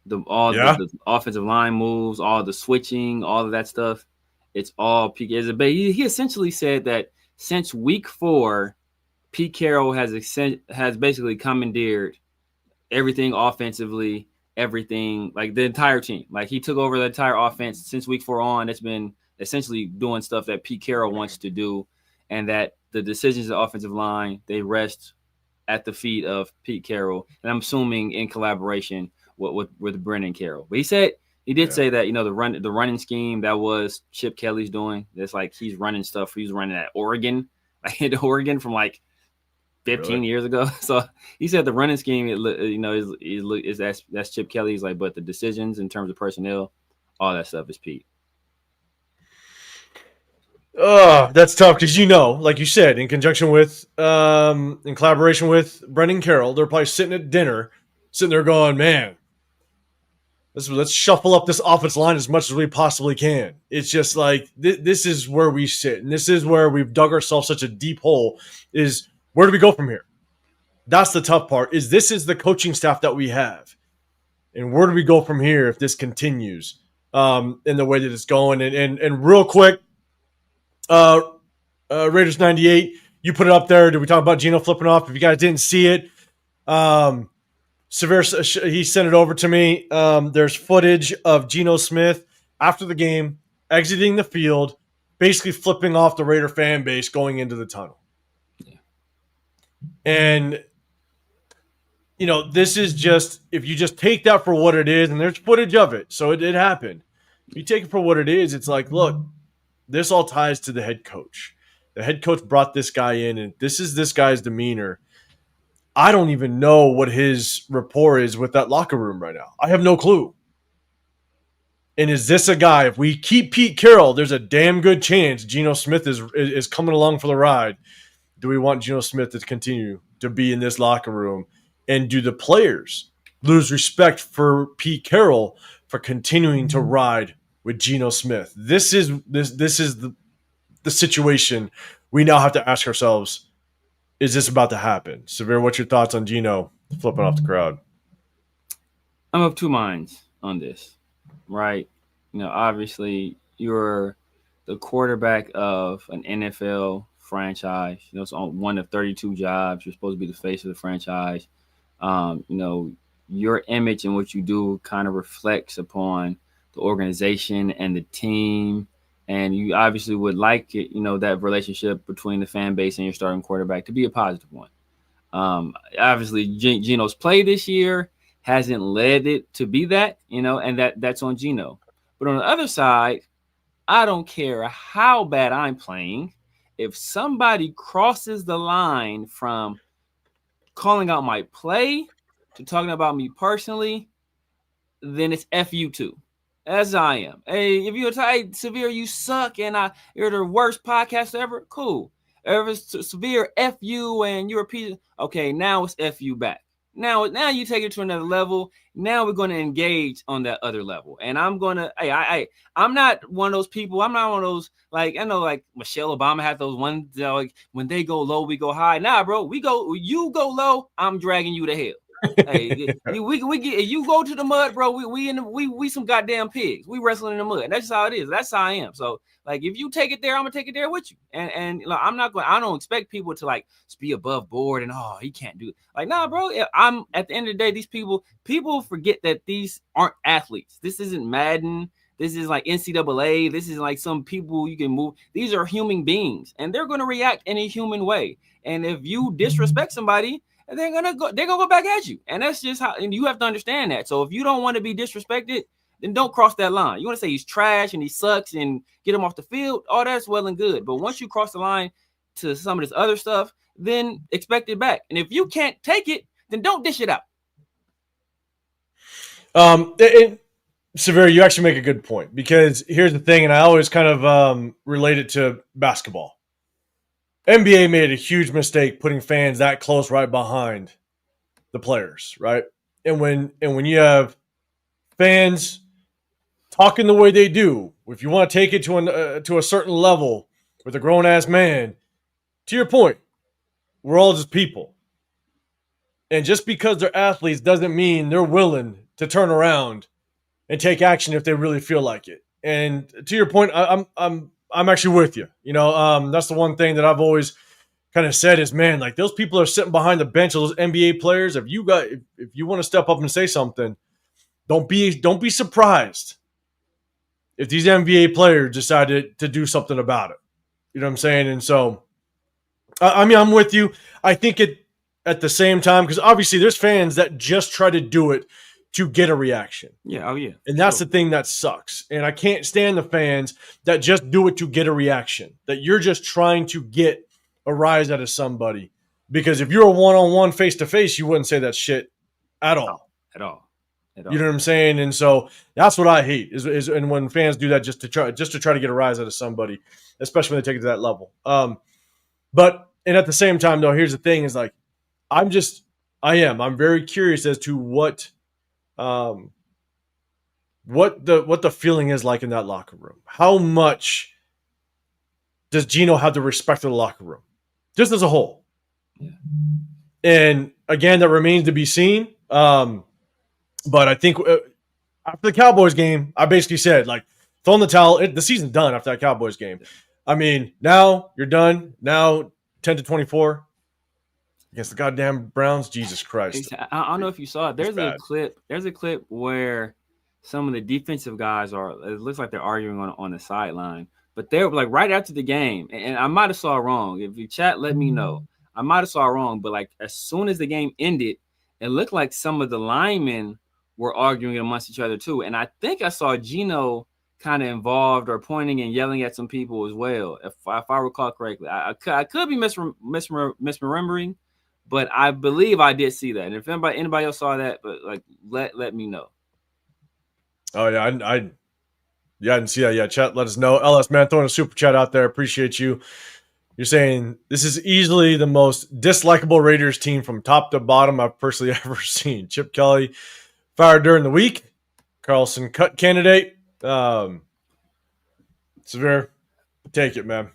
The offensive line moves, all the switching, all of that stuff. It's all Pete. He essentially said that since week 4, Pete Carroll has basically commandeered everything offensively, everything, like the entire team. Like he took over the entire offense since week 4 on. It's been essentially doing stuff that Pete Carroll wants to do, and that the decisions of the offensive line, they rest at the feet of Pete Carroll, and I'm assuming in collaboration with Brendan Carroll. But he did say that the running scheme that was Chip Kelly's doing. It's like he's running stuff. He's running at Oregon, from like 15 years ago. So he said the running scheme, is that's Chip Kelly's, like, but the decisions in terms of personnel, all that stuff is Pete. Oh, that's tough because, like you said, in conjunction with, in collaboration with Brendan Carroll, they're probably sitting at dinner, sitting there going, man, let's shuffle up this offensive line as much as we possibly can. It's just like, this is where we sit, and this is where we've dug ourselves such a deep hole, is where do we go from here? That's the tough part, this is the coaching staff that we have. And where do we go from here if this continues? in the way that it's going. And real quick, Raiders 98, you put it up there. Did we talk about Gino flipping off? If you guys didn't see it, Severe, he sent it over to me. There's footage of Gino Smith after the game exiting the field, basically flipping off the Raider fan base going into the tunnel. Yeah. And, you know, this is just, if you just take that for what it is, and there's footage of it, so it did happen. If you take it for what it is, it's like, look, this all ties to the head coach. The head coach brought this guy in, and this is this guy's demeanor. I don't even know what his rapport is with that locker room right now. I have no clue. And is this a guy, if we keep Pete Carroll, there's a damn good chance Gino Smith is coming along for the ride. Do we want Gino Smith to continue to be in this locker room? And do the players lose respect for Pete Carroll for continuing to ride with Gino Smith? This is the situation we now have to ask ourselves. Is this about to happen? Severe, what's your thoughts on Gino flipping off the crowd? I'm of two minds on this, right? You know, obviously you're the quarterback of an NFL franchise. You know, it's on one of 32 jobs. You're supposed to be the face of the franchise. You know, your image and what you do kind of reflects upon the organization and the team. And you obviously would like it, you know, that relationship between the fan base and your starting quarterback to be a positive one. Obviously, Gino's play this year hasn't led it to be that, you know, and that's on Gino. But on the other side, I don't care how bad I'm playing. If somebody crosses the line from calling out my play to talking about me personally, then it's F you too. As I am. Hey, if you're hey, Severe, you suck, and you're the worst podcast ever, cool. Ever Severe, F you, and you're a piece. Okay, now it's F you back. Now you take it to another level. Now we're going to engage on that other level. And I'm going to, I'm not one of those people. I'm not one of those, like, I know, like, Michelle Obama had those ones, you know, like, when they go low, we go high. Nah, bro, you go low, I'm dragging you to hell. Hey, you go to the mud, bro. We some goddamn pigs. We wrestling in the mud. That's just how it is. That's how I am. So, like, if you take it there, I'm gonna take it there with you. And like, I don't expect people to like be above board and he can't do it. Like, nah, bro. I'm at the end of the day, these people forget that these aren't athletes. This isn't Madden. This is like NCAA. This is like some people you can move. These are human beings, and they're gonna react in a human way. And if you disrespect somebody, they're gonna go back at you, and that's just how. And you have to understand that. So if you don't want to be disrespected, then don't cross that line. You want to say he's trash and he sucks and get him off the field. All that's well and good, but once you cross the line to some of this other stuff, then expect it back. And if you can't take it, then don't dish it out. Severe, you actually make a good point, because here's the thing, and I always kind of relate it to basketball. NBA made a huge mistake putting fans that close right behind the players, right? And when you have fans talking the way they do, if you want to take it to a certain level with a grown ass man, to your point, we're all just people, and just because they're athletes doesn't mean they're willing to turn around and take action if they really feel like it. And to your point, I'm actually with you. You know, that's the one thing that I've always kind of said is, man, like, those people are sitting behind the bench of those NBA players. If you want to step up and say something, don't be surprised if these NBA players decided to do something about it. You know what I'm saying? And so, I mean, I'm with you. I think at the same time, because obviously there's fans that just try to do it to get a reaction. Yeah, oh yeah. And that's the thing that sucks. And I can't stand the fans that just do it to get a reaction, that you're just trying to get a rise out of somebody. Because if you're a one-on-one face-to-face, you wouldn't say that shit at all. At all. You know what I'm saying? And so that's what I hate is and when fans do that just to try to get a rise out of somebody, especially when they take it to that level. But at the same time, though, here's the thing: is like I'm very curious as to what the feeling is like in that locker room. How much does Gino have the respect of the locker room, just as a whole? Yeah. And again, that remains to be seen. But I think after the Cowboys game, I basically said, like, throw in the towel. The season's done after that Cowboys game. I mean, now you're done. Now 10-24 against the goddamn Browns. Jesus Christ. I don't know if you saw it. There's a bad. clip. There's a clip where some of the defensive guys are. It looks like they're arguing on the sideline, but they're like right after the game. And I might have saw wrong. If you chat, let me know. I might have saw wrong, but like as soon as the game ended, it looked like some of the linemen were arguing amongst each other too. And I think I saw Gino kind of involved or pointing and yelling at some people as well, if I recall correctly. I could be misremembering, but I believe I did see that. And if anybody else saw that, but like let me know. Oh yeah, I didn't see that yet. Chat, let us know. LS man, throwing a super chat out there. Appreciate you. You're saying this is easily the most dislikable Raiders team from top to bottom I've personally ever seen. Chip Kelly fired during the week. Carlson cut candidate. Severe, take it, man.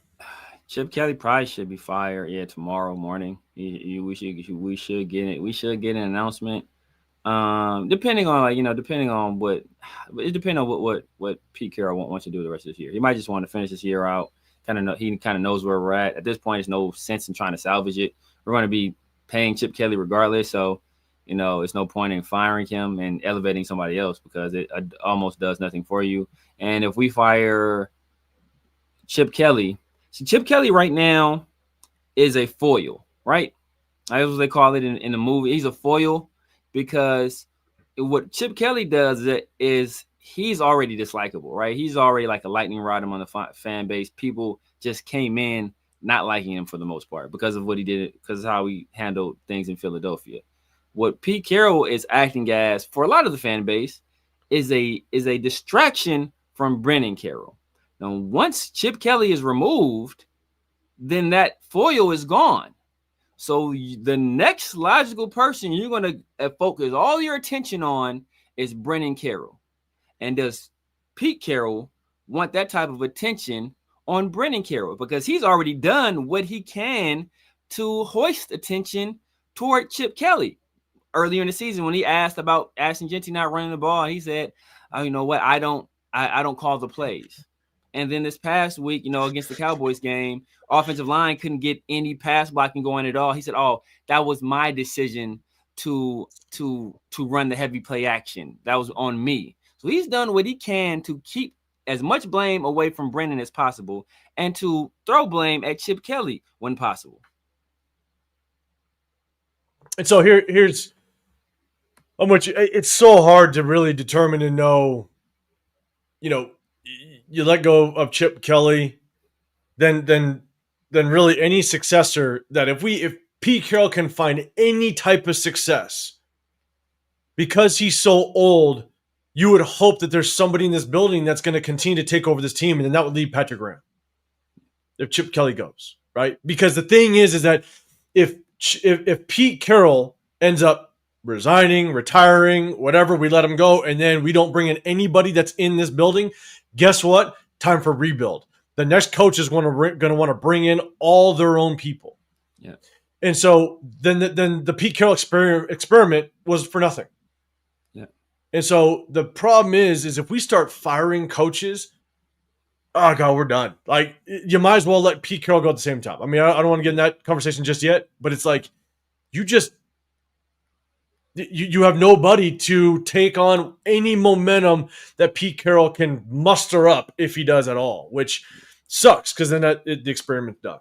Chip Kelly probably should be fired. Yeah, tomorrow morning. We should get it. We should get an announcement. Depending on what Pete Carroll wants to do the rest of this year. He might just want to finish this year out. He kind of knows where we're at. At this point, there's no sense in trying to salvage it. We're going to be paying Chip Kelly regardless. So, it's no point in firing him and elevating somebody else because it almost does nothing for you. And if we fire Chip Kelly, Chip Kelly right now is a foil, right? That's what they call it in the movie. He's a foil because what Chip Kelly does is he's already dislikable, right? He's already like a lightning rod among the fan base. People just came in not liking him for the most part because of what he did, because of how he handled things in Philadelphia. What Pete Carroll is acting as for a lot of the fan base is a distraction from Brennan Carroll. Now, once Chip Kelly is removed, then that foil is gone. So the next logical person you're going to focus all your attention on is Brennan Carroll. And does Pete Carroll want that type of attention on Brennan Carroll? Because he's already done what he can to hoist attention toward Chip Kelly. Earlier in the season, when he asked about Ashton Jeanty not running the ball, he said, "Oh, you know what? I don't call the plays." And then this past week, against the Cowboys game, offensive line couldn't get any pass blocking going at all. He said, "Oh, that was my decision to run the heavy play action. That was on me." So he's done what he can to keep as much blame away from Brennan as possible and to throw blame at Chip Kelly when possible. And so here's how much it's so hard to really determine and know, you let go of Chip Kelly, then really any successor that if Pete Carroll can find any type of success, because he's so old, you would hope that there's somebody in this building that's going to continue to take over this team, and then that would leave Patrick Graham if Chip Kelly goes, right? Because the thing is that if Pete Carroll ends up resigning, retiring, whatever, we let him go, and then we don't bring in anybody that's in this building, guess what? Time for rebuild. The next coach is going to want to bring in all their own people. Yeah. And so then the Pete Carroll experiment was for nothing. Yeah. And so the problem is if we start firing coaches, oh God, we're done. Like, you might as well let Pete Carroll go at the same time. I mean, I don't want to get in that conversation just yet, but it's like you have nobody to take on any momentum that Pete Carroll can muster up if he does at all, which sucks because then the experiment's done.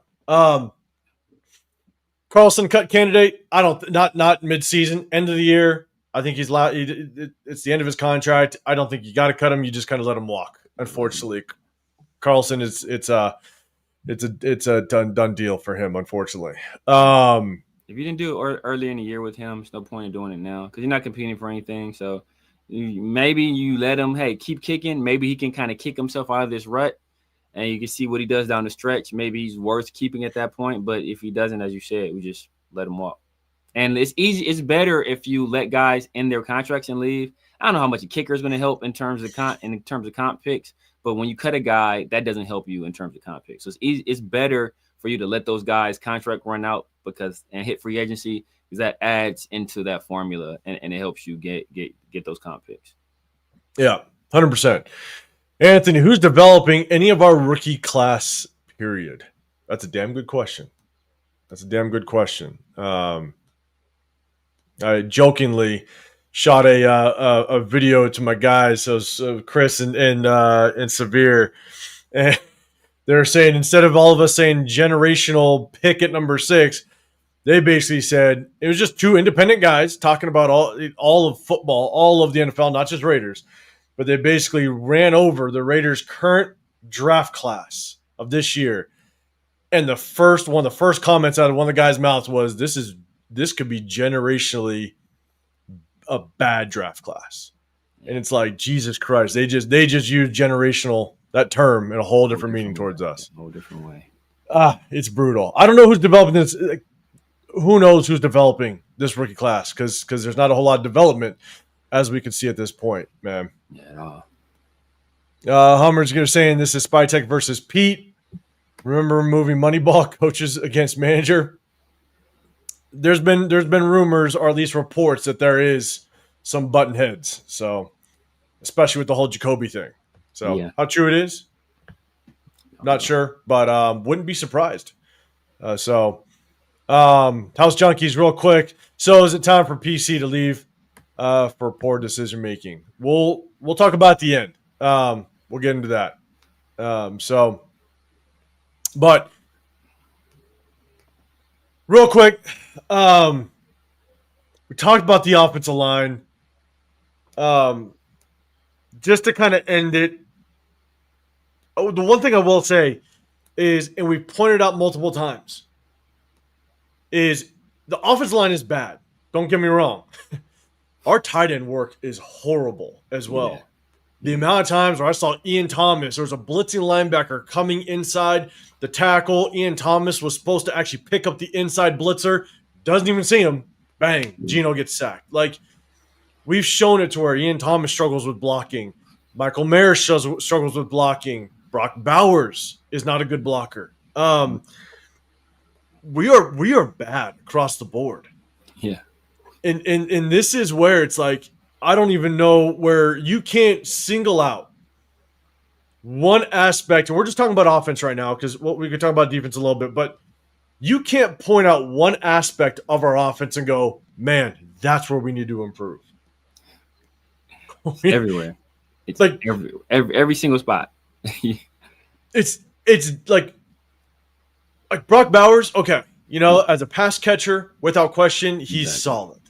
Carlson cut candidate. Not mid-season, end of the year. I think it's the end of his contract. I don't think you got to cut him. You just kind of let him walk. Unfortunately, Carlson it's a done deal for him. Unfortunately. If you didn't do it early in the year with him, there's no point in doing it now because you're not competing for anything. So maybe you let him, keep kicking. Maybe he can kind of kick himself out of this rut, and you can see what he does down the stretch. Maybe he's worth keeping at that point. But if he doesn't, as you said, we just let him walk. And it's easy. It's better if you let guys end their contracts and leave. I don't know how much a kicker is going to help in terms of comp picks, but when you cut a guy, that doesn't help you in terms of comp picks. So it's easy. It's better for you to let those guys' contract run out and hit free agency because that adds into that formula and it helps you get those comp picks. Yeah, 100%. Anthony, who's developing any of our rookie class, period? That's a damn good question. I jokingly shot a video to my guys, so Chris and Severe, and they're saying instead of all of us saying generational pick at number 6, they basically said it was just two independent guys talking about all of football, all of the NFL, not just Raiders, but they basically ran over the Raiders' current draft class of this year. And the first comments out of one of the guys' mouths was, "This could be generationally a bad draft class." And it's like, Jesus Christ, they just use generational, that term, in a whole different meaning towards us. A whole different way. It's brutal. I don't know who's developing this. Who knows who's developing this rookie class? Because there's not a whole lot of development as we can see at this point, man. Yeah, at all. Hummer's going to saying this is Spytech versus Pete. Remember movie Moneyball, coaches against manager? There's been rumors, or at least reports, that there is some button heads. So, especially with the whole Jacoby thing. So, Yeah. How true it is, not sure, but wouldn't be surprised. House Junkies, real quick. So, is it time for PC to leave for poor decision making? We'll talk about at the end. We'll get into that. But real quick, we talked about the offensive line. Just to kind of end it, the one thing I will say is, and we pointed out multiple times, is the offensive line is bad. Don't get me wrong. Our tight end work is horrible as well. Yeah. The amount of times where I saw Ian Thomas, there was a blitzing linebacker coming inside the tackle. Ian Thomas was supposed to actually pick up the inside blitzer. Doesn't even see him. Bang. Gino gets sacked. Like, we've shown it to where Ian Thomas struggles with blocking. Michael Mayer struggles with blocking. Brock Bowers is not a good blocker. We are bad across the board. Yeah. And this is where it's like, I don't even know where you can't single out one aspect. And we're just talking about offense right now, because we could talk about defense a little bit, but you can't point out one aspect of our offense and go, man, that's where we need to improve. Everywhere. It's like every single spot. It's like Brock Bowers, okay, as a pass catcher, without question, he's solid.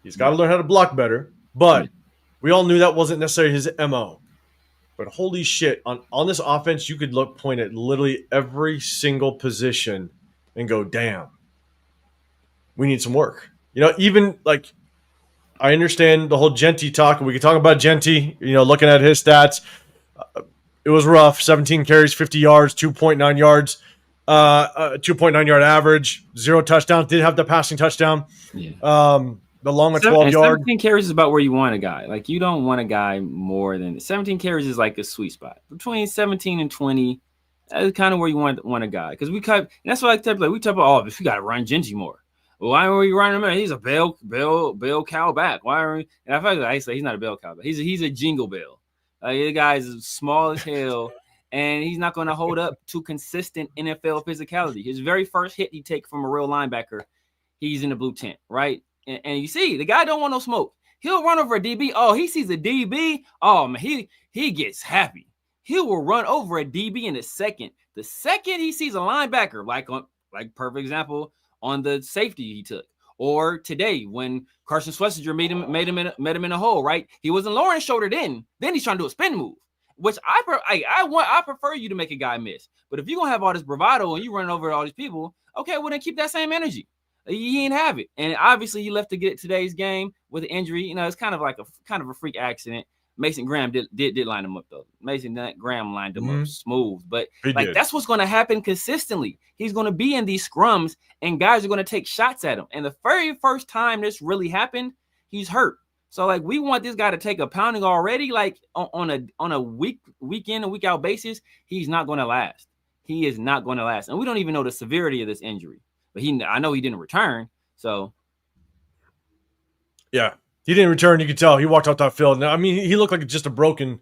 He's got to learn how to block better, but we all knew that wasn't necessarily his MO. But holy shit, on this offense, you could point at literally every single position and go, damn, we need some work. Even like, I understand the whole Jeanty talk, and we could talk about Jeanty, looking at his stats. It was rough. 17 carries, 50 yards, 2.9 yards, 2.9 yard average, 0 touchdowns. Did have the passing touchdown. Yeah. The long 12 yards. 17 carries is about where you want a guy. Like, you don't want a guy more than 17 carries is like a sweet spot. Between 17 and 20, that's kind of where you want a guy. Because we cut, and that's why we talk about, if you got to run Jeanty more. Well, why are we running him? He's a bell cow back. Why are we? And I say he's not a bell cow back. He's a jingle bell. The guy's small as hell, and he's not going to hold up to consistent NFL physicality. His very first hit he take from a real linebacker, he's in the blue tent, right? And you see, the guy don't want no smoke. He'll run over a DB. Oh, he sees a DB. Oh, man, he gets happy. He will run over a DB in a second. The second he sees a linebacker, like perfect example on the safety he took. Or today when Carson Schlesinger met him in a hole, right? He wasn't lowering his shoulder then. Then he's trying to do a spin move, which I prefer you to make a guy miss. But if you're going to have all this bravado and you running over all these people, okay, well, then keep that same energy. He didn't have it. And obviously he left to get today's game with an injury. It's kind of like a freak accident. Mason Graham did line him up, though. Mason Graham lined him up smooth. But that's what's going to happen consistently. He's going to be in these scrums, and guys are going to take shots at him. And the very first time this really happened, he's hurt. So, we want this guy to take a pounding already, on a week in and week out basis. He's not going to last. He is not going to last. And we don't even know the severity of this injury. But I know he didn't return. So, yeah. He didn't return. You could tell he walked off that field. Now, I mean, he looked like just a broken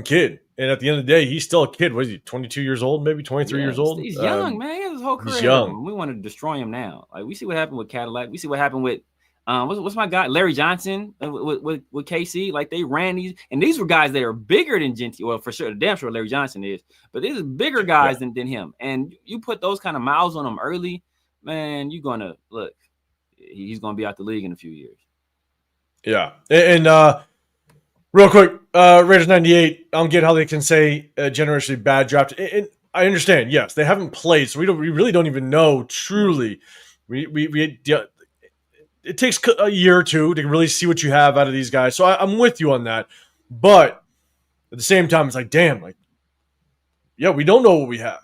kid. And at the end of the day, he's still a kid. What is he? 22 years old, maybe 23 years old. He's young, man. He has his whole career. He's young. We want to destroy him now. Like we see what happened with Cadillac. We see what happened with what's my guy Larry Johnson with KC. Like they ran these, and these were guys that are bigger than Jeanty. Well, for sure, damn sure Larry Johnson is, but these are bigger guys than him. And you put those kind of miles on him early, man. You're gonna look. He's gonna be out the league in a few years. Yeah, and real quick, Raiders 98. I don't get how they can say generationally bad draft. And I understand. Yes, they haven't played, so we really don't even know truly. It takes a year or two to really see what you have out of these guys. So I'm with you on that, but at the same time, it's like, damn, like, yeah, we don't know what we have,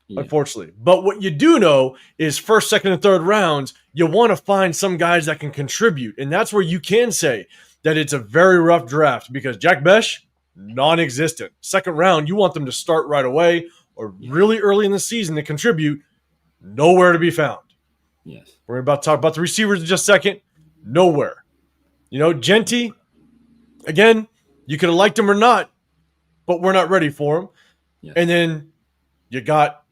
unfortunately. But what you do know is first, second, and third rounds, you want to find some guys that can contribute, and that's where you can say that it's a very rough draft because Jack Besh, non-existent. Second round, you want them to start right away or really early in the season to contribute. Nowhere to be found. Yes. We're about to talk about the receivers in just a second. Nowhere. You know, Jeanty, again, you could have liked him or not, but we're not ready for him. Yes. And then you got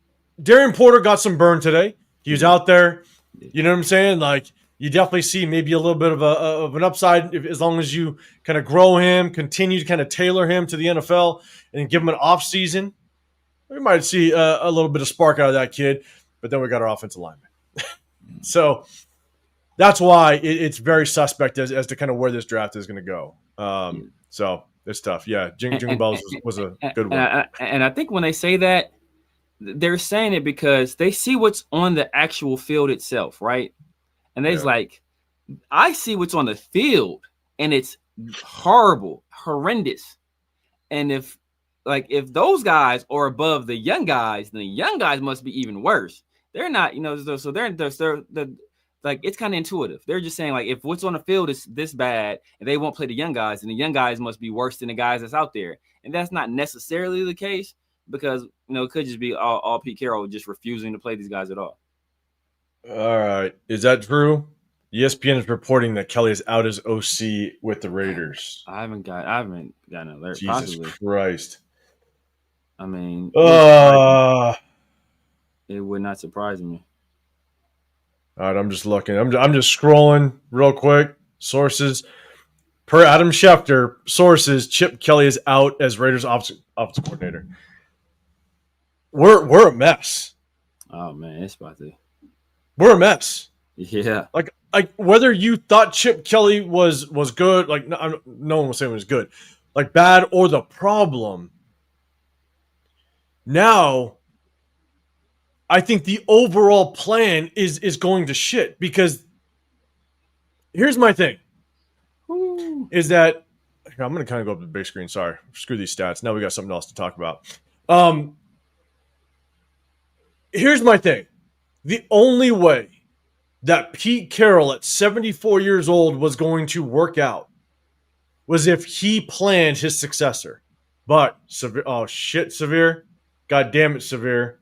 Darian Porter got some burn today. He was out there. You know what I'm saying? Like, you definitely see maybe a little bit of an upside as long as you kind of grow him, continue to kind of tailor him to the NFL, and give him an off season. We might see a little bit of spark out of that kid, but then we got our offensive lineman. So that's why it's very suspect as to kind of where this draft is going to go. So it's tough. Yeah, Jingle Bells was a good one. And I think when they say that, they're saying it because they see what's on the actual field itself, right? And they're like, I see what's on the field, and it's horrible, horrendous. And if those guys are above the young guys, then the young guys must be even worse. They're not, so they're like, it's kind of intuitive. They're just saying, like, if what's on the field is this bad and they won't play the young guys, then the young guys must be worse than the guys that's out there. And that's not necessarily the case because, it could just be all Pete Carroll just refusing to play these guys at all. All right. Is that true? ESPN is reporting that Kelly is out as OC with the Raiders. I haven't gotten an alert. Jesus possibly. Christ. I mean, it would not surprise me. All right, I'm just looking. I'm just scrolling real quick. Sources. Per Adam Schefter, sources, Chip Kelly is out as Raiders offensive coordinator. We're a mess. Oh, man, it's about to. We're a mess. Yeah. Like whether you thought Chip Kelly was good, like no one was saying it was good, like bad or the problem. Now, I think the overall plan is going to shit because here's my thing. Is that I'm going to kind of go up to the big screen. Sorry. Screw these stats. Now we got something else to talk about. Here's my thing. The only way that Pete Carroll at 74 years old was going to work out was if he planned his successor. But, Severe. God damn it, Severe.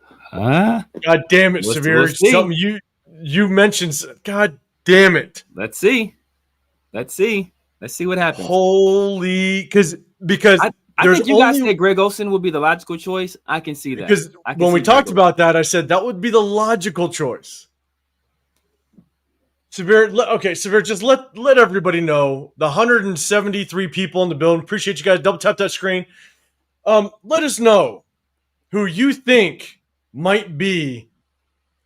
Huh? God damn it, Severe. Something you mentioned. God damn it. Let's see what happens. Holy, because I think you guys said Greg Olsen would be the logical choice. I can see that. Because when we talked about that, I said that would be the logical choice. Severe, just let everybody know, the 173 people in the building, appreciate you guys. Double tap that screen. Let us know who you think might be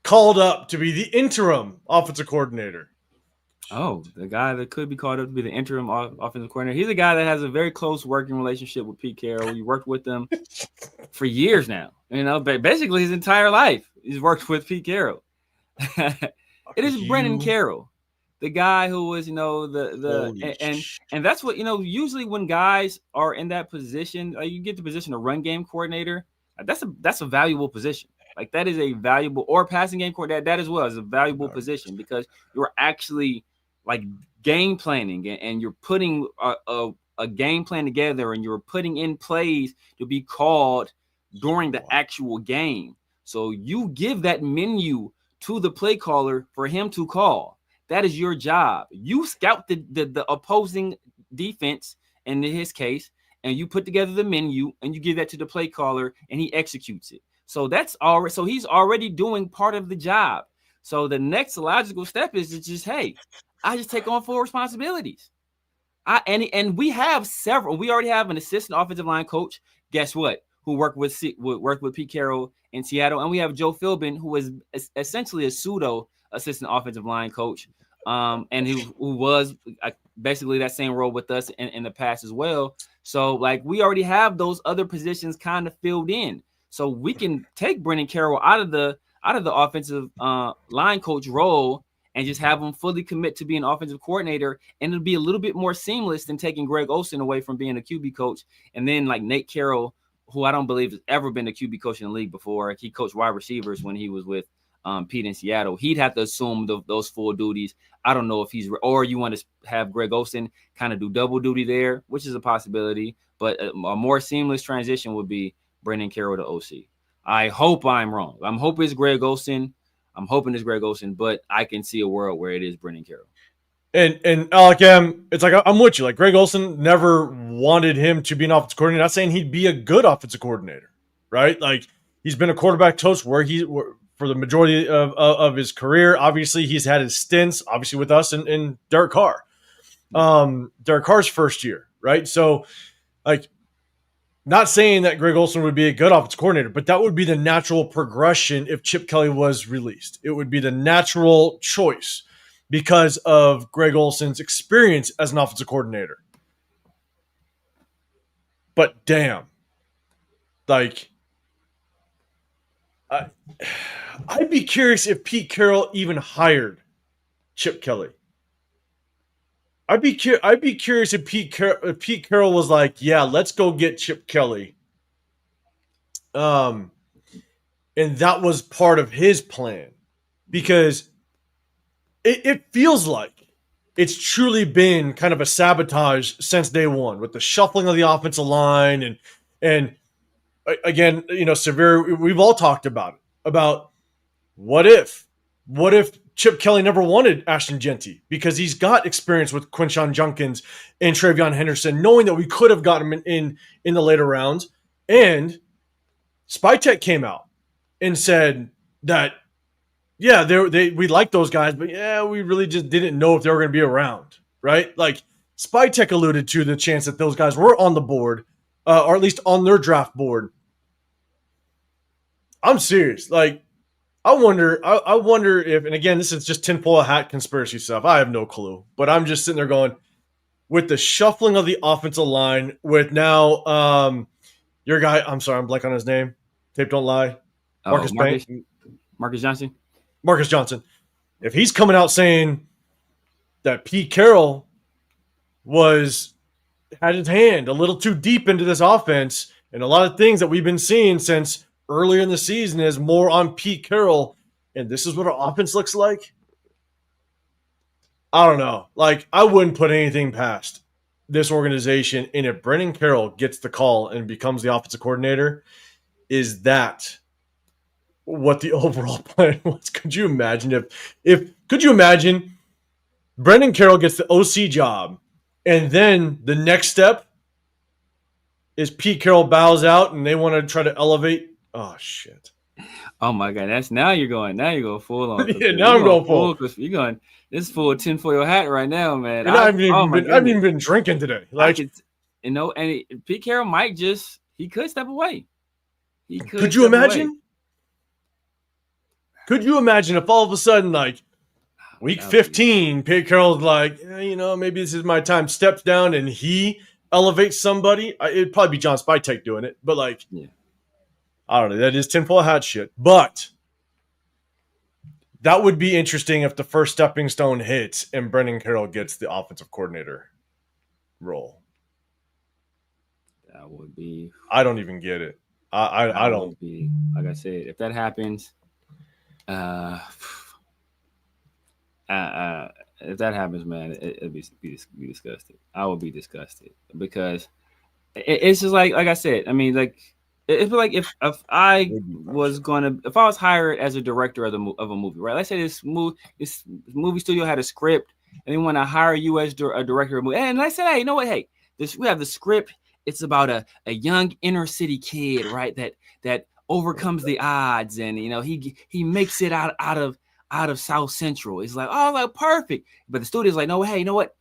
called up to be the interim offensive coordinator. Oh, the guy that could be called up to be the interim offensive coordinator. He's a guy that has a very close working relationship with Pete Carroll. He worked with them for years now. Basically his entire life. He's worked with Pete Carroll. It is Brennan Carroll, the guy who was, and that's what, usually when guys are in that position, you get the position of run game coordinator. That's a valuable position. Like that is a valuable, or passing game coordinator. That as well is a valuable position because you're actually like game planning and you're putting a game plan together and you're putting in plays to be called during the actual game. So you give that menu to the play caller for him to call. That is your job. You scout the opposing defense in his case, and you put together the menu and you give that to the play caller and he executes it. So that's already, so he's already doing part of the job. So the next logical step is to just, hey, I just take on full responsibilities. And we have several. We already have an assistant offensive line coach. Guess what? Who worked with Pete Carroll in Seattle, and we have Joe Philbin, who is essentially a pseudo assistant offensive line coach, and who was basically that same role with us in the past as well. So like we already have those other positions kind of filled in, so we can take Brendan Carroll out of the offensive line coach role and just have him fully commit to being an offensive coordinator. And it'll be a little bit more seamless than taking Greg Olsen away from being a QB coach. And then like Nate Carroll, who I don't believe has ever been a QB coach in the league before. He coached wide receivers when he was with Pete in Seattle. He'd have to assume those full duties. I don't know if he's, or you want to have Greg Olsen kind of do double duty there, which is a possibility. But a more seamless transition would be Brendan Carroll to OC. I hope I'm wrong. I'm hoping it's Greg Olsen. But I can see a world where it is Brendan Carroll. And Alec M, it's like I'm with you. Like Greg Olsen never wanted him to be an offensive coordinator. Not saying he'd be a good offensive coordinator, right? Like he's been a quarterback coach for the majority of his career. Obviously, he's had his stints, obviously with us and Derek Carr. Derek Carr's first year, right? So, like, not saying that Greg Olsen would be a good offensive coordinator, but that would be the natural progression if Chip Kelly was released. It would be the natural choice because of Greg Olsen's experience as an offensive coordinator. But damn, like, I'd be curious if Pete Carroll even hired Chip Kelly. I'd be curious if Pete Carroll was like, yeah, let's go get Chip Kelly. And that was part of his plan. Because it feels like it's truly been kind of a sabotage since day one with the shuffling of the offensive line and again, severe. We've all talked about it. About what if Chip Kelly never wanted Ashton Jeanty because he's got experience with Quinshon Junkins and Travion Henderson, knowing that we could have gotten him in the later rounds. And Spytech came out and said that, yeah, we like those guys, but yeah, we really just didn't know if they were going to be around, right? Like Spytech alluded to the chance that those guys were on the board, or at least on their draft board. I'm serious. Like, I wonder if, and again, this is just tinfoil hat conspiracy stuff. I have no clue, but I'm just sitting there going, with the shuffling of the offensive line, with now your guy, I'm sorry, I'm blank on his name. Tape don't lie. Marcus Johnson. Marcus Johnson. If he's coming out saying that Pete Carroll had his hand a little too deep into this offense, and a lot of things that we've been seeing since earlier in the season is more on Pete Carroll, and this is what our offense looks like. I don't know. Like, I wouldn't put anything past this organization. And if Brendan Carroll gets the call and becomes the offensive coordinator, is that what the overall plan was? Could you imagine could you imagine Brendan Carroll gets the OC job and then the next step is Pete Carroll bows out and they want to try to elevate? Oh shit! Oh my god! Now you're going full on. Yeah, now I'm going full. You're going. This full tinfoil hat right now, man. I haven't even been drinking today. Like, and Pete Carroll he could step away. Could you imagine? Could you imagine if all of a sudden, like week 15, Pete Carroll's like, maybe this is my time, steps down and he elevates somebody? It'd probably be John Spytek doing it, but like. Yeah. I don't know. That is tinfoil hat shit. But that would be interesting if the first stepping stone hits and Brendan Carroll gets the offensive coordinator role. That would be. I don't even get it. I don't. Be, like I said, if that happens, if that happens, man, it'd be disgusted. I would be disgusted because it's just like I said. I mean, like. It's like if I if I was hired as a director of a movie, right? Let's say this movie studio had a script and they want to hire you as a director of a movie. And I said, hey, you know what? Hey, we have the script. It's about a young inner city kid, right? That overcomes the odds, and he makes it out of South Central. It's like, oh, like perfect. But the studio's like, no, hey, you know what?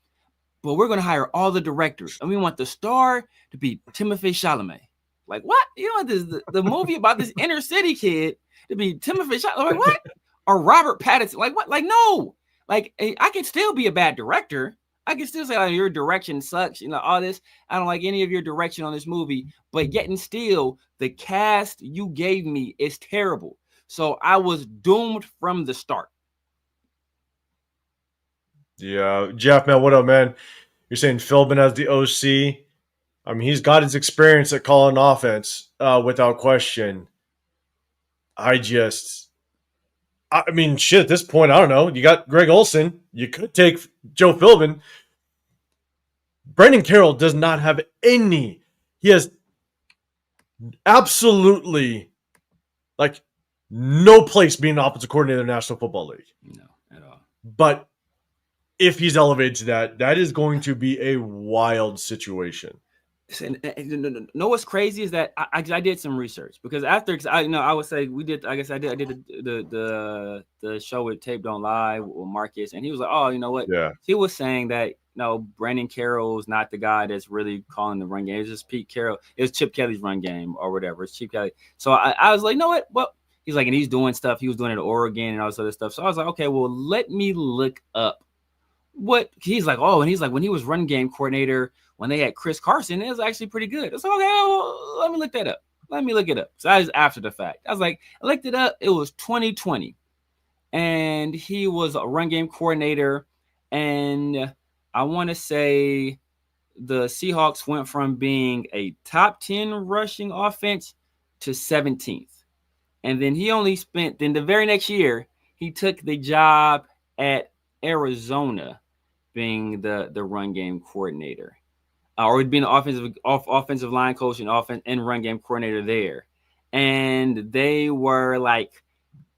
But we're gonna hire all the directors, and we want the star to be Timothée Chalamet. Like, what? You know, the movie about this inner city kid to be Timothée Chalamet. Like, what? Or Robert Pattinson. Like, what? Like, no. Like, I can still be a bad director. I can still say, oh, your direction sucks. All this. I don't like any of your direction on this movie. But yet and still, the cast you gave me is terrible. So I was doomed from the start. Yeah. Jeff, man, what up, man? You're saying Philbin as the OC. I mean, he's got his experience at calling offense without question. I mean, shit, at this point, I don't know. You got Greg Olson. You could take Joe Philbin. Brandon Carroll does not have any. He has absolutely, like, no place being an offensive coordinator in the National Football League. No, at all. But if he's elevated to that is going to be a wild situation. And what's crazy is that I did some research because because I would say we did. I guess I did the show with Tape Don't Lie with Marcus, and he was like, oh, you know what? Yeah. He was saying that Brandon Carroll is not the guy that's really calling the run game. It's just Pete Carroll. It was Chip Kelly's run game or whatever. It's Chip Kelly. So I was like, you know what? Well, he's like, and he's doing stuff. He was doing it at Oregon and all this other stuff. So I was like, okay, well, let me look up what he's like. Oh, and he's like, when he was run game coordinator, when they had Chris Carson, it was actually pretty good. I was like, okay, well, let me look that up. Let me look it up. So I was after the fact. I was like, I looked it up. It was 2020. And he was a run game coordinator. And I want to say the Seahawks went from being a top 10 rushing offense to 17th. And then he only spent, then the very next year, he took the job at Arizona being the run game coordinator. Or he'd been the offensive line coach and run game coordinator there. And they were like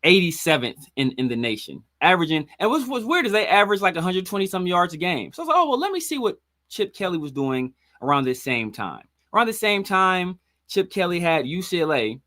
87th in the nation, averaging. And what's weird is they averaged like 120 some yards a game. So I was like, oh, well, let me see what Chip Kelly was doing around this same time. Around the same time, Chip Kelly had UCLA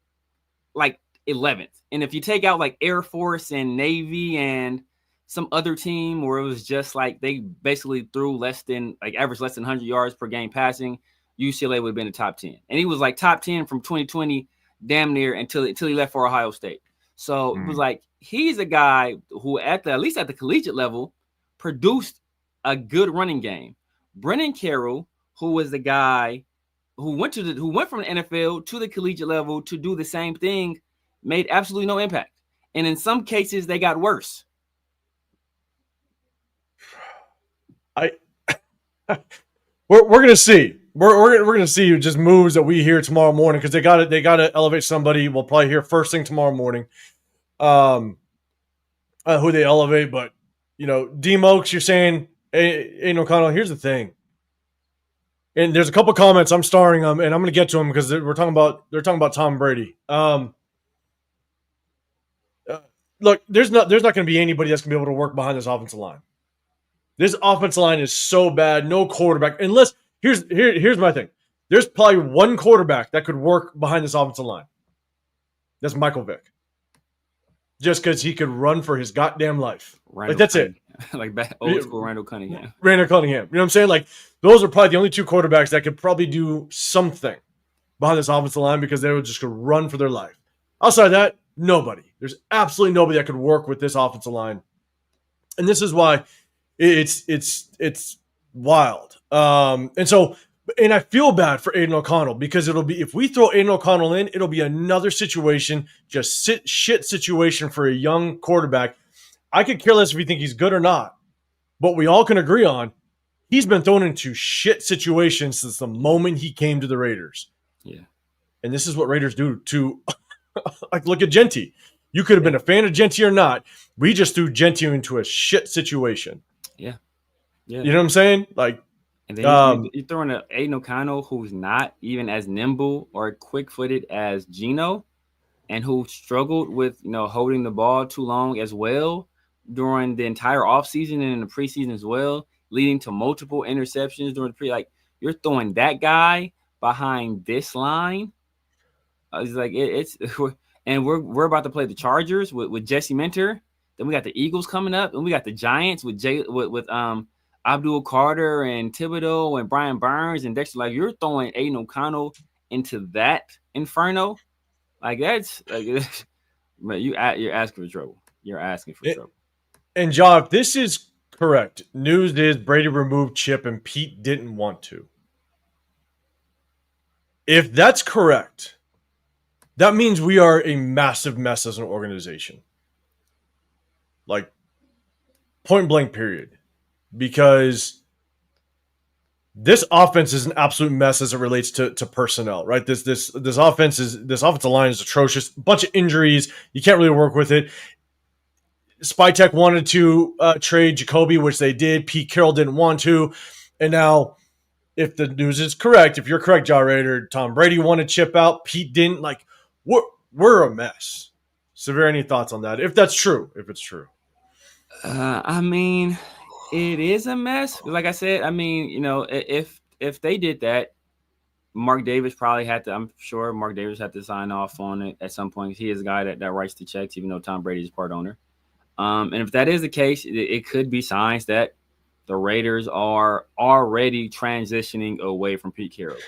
like 11th. And if you take out like Air Force and Navy and some other team where it was just like they basically threw average less than 100 yards per game passing, UCLA would have been the top 10. And he was like top 10 from 2020 damn near until he left for Ohio State. So it was like he's a guy who at least at the collegiate level produced a good running game. Brennan Carroll, who was the guy who went from the NFL to the collegiate level to do the same thing, made absolutely no impact. And in some cases they got worse. We're gonna see. We're gonna see just moves that we hear tomorrow morning because they gotta elevate somebody. We'll probably hear first thing tomorrow morning. Who they elevate, but D-Mokes, you're saying Aiden O'Connell. Here's the thing, and there's a couple comments I'm starring them, and I'm gonna get to them because they're talking about Tom Brady. Look, there's not gonna be anybody that's gonna be able to work behind this offensive line. This offensive line is so bad. No quarterback. Unless here's my thing. There's probably one quarterback that could work behind this offensive line. That's Michael Vick. Just because he could run for his goddamn life. That's it. Like old school Randall Cunningham. Randall Cunningham. You know what I'm saying? Like those are probably the only two quarterbacks that could probably do something behind this offensive line because they would just could run for their life. Outside of that, nobody. There's absolutely nobody that could work with this offensive line. And this is why it's wild. And I feel bad for Aiden O'Connell because if we throw Aiden O'Connell in, it'll be another situation, just shit situation for a young quarterback. I could care less if we think he's good or not, but we all can agree on he's been thrown into shit situations since the moment he came to the Raiders. Yeah. And this is what Raiders do to like look at Jeanty. You could have been a fan of Jeanty or not. We just threw Jeanty into a shit situation. Yeah. Yeah. You know what I'm saying? Like, And then you're throwing a Aiden O'Connell who's not even as nimble or quick-footed as Gino, and who struggled with holding the ball too long as well during the entire offseason and in the preseason as well, leading to multiple interceptions during the like you're throwing that guy behind this line. It's like and we're about to play the Chargers with Jesse Minter. Then we got the Eagles coming up, and we got the Giants with Abdul Carter and Thibodeau and Brian Burns and Dexter. Like, you're throwing Aiden O'Connell into that inferno. Like, that's like, you're asking for trouble. You're asking for trouble. And John, if this is correct, news is Brady removed Chip and Pete didn't want to. If that's correct, that means we are a massive mess as an organization. Like, point blank, period. Because this offense is an absolute mess as it relates to personnel, right? This offensive line is atrocious. A bunch of injuries. You can't really work with it. Spytech wanted to trade Jacoby, which they did. Pete Carroll didn't want to. And now, if the news is correct, if you're correct, Jaw Raider, Tom Brady wanted Chip out. Pete didn't. Like, we're a mess. Severe, any thoughts on that? If that's true, if it's true. I mean, it is a mess. Like I said, I mean, if they did that, Mark Davis probably had to. I'm sure Mark Davis had to sign off on it at some point. He is a guy that writes the checks, even though Tom Brady is part owner. And if that is the case, it could be signs that the Raiders are already transitioning away from Pete Carroll,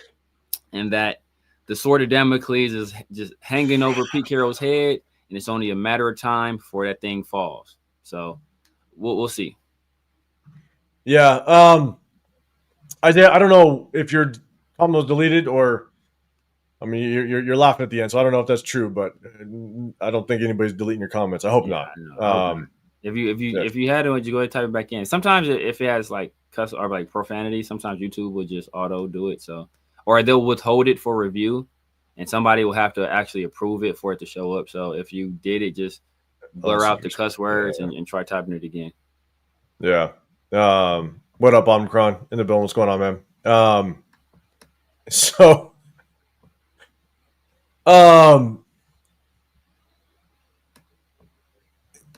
and that the sword of Damocles is just hanging over Pete Carroll's head, and it's only a matter of time before that thing falls. So we'll see. Yeah. I don't know if your comment was deleted or, I mean, you're laughing at the end, so I don't know if that's true, but I don't think anybody's deleting your comments. I hope not. If you had to, would you go ahead and type it back in? Sometimes if it has like cuss or like profanity, sometimes YouTube will just auto do it. So, or they'll withhold it for review, and somebody will have to actually approve it for it to show up. So if you did it, just blur out the cuss words and try typing it again. Yeah. What up, Omicron in the building? What's going on, man?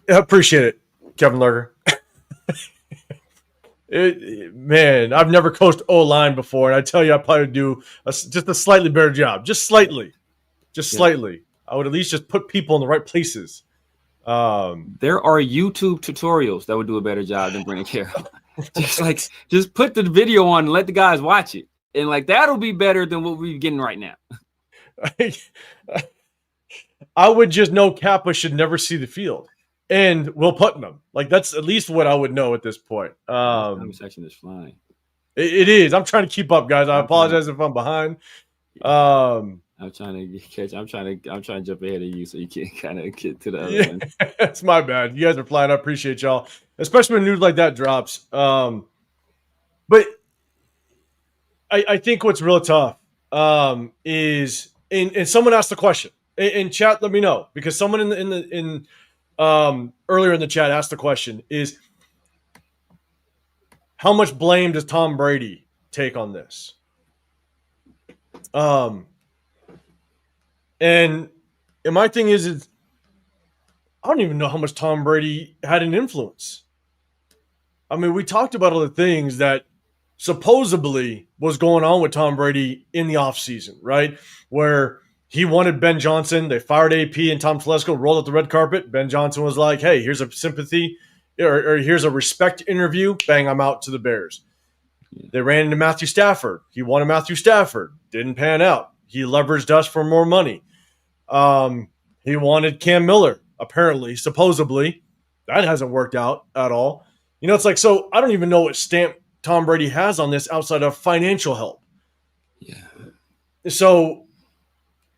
I appreciate it, Kevin Lurker. Man, I've never coached O-line before, and I tell you, I probably do just a slightly better job. Just slightly. I would at least just put people in the right places. There are YouTube tutorials that would do a better job than Brady Carroll. just put the video on and let the guys watch it. And like, that'll be better than what we're getting right now. I would just know Kappa should never see the field. And Will Putnam. Like, that's at least what I would know at this point. The conversation is flying. It is. I'm trying to keep up, guys. I apologize if I'm behind. I'm trying to catch. I'm trying to jump ahead of you so you can kind of get to the other one. That's my bad. You guys are flying. I appreciate y'all, especially when news like that drops. But I think what's real tough is, and someone asked the question in chat. Let me know, because someone in earlier in the chat asked the question: is how much blame does Tom Brady take on this? And my thing is I don't even know how much Tom Brady had an influence. I mean, we talked about all the things that supposedly was going on with Tom Brady in the offseason, right? Where he wanted Ben Johnson. They fired AP and Tom Telesco, rolled out the red carpet. Ben Johnson was like, hey, here's a sympathy or here's a respect interview. Bang, I'm out to the Bears. They ran into Matthew Stafford. He wanted Matthew Stafford. Didn't pan out. He leveraged us for more money. He wanted Cam Miller, apparently, supposedly. That hasn't worked out at all. It's like, so I don't even know what stamp Tom Brady has on this outside of financial help. Yeah. So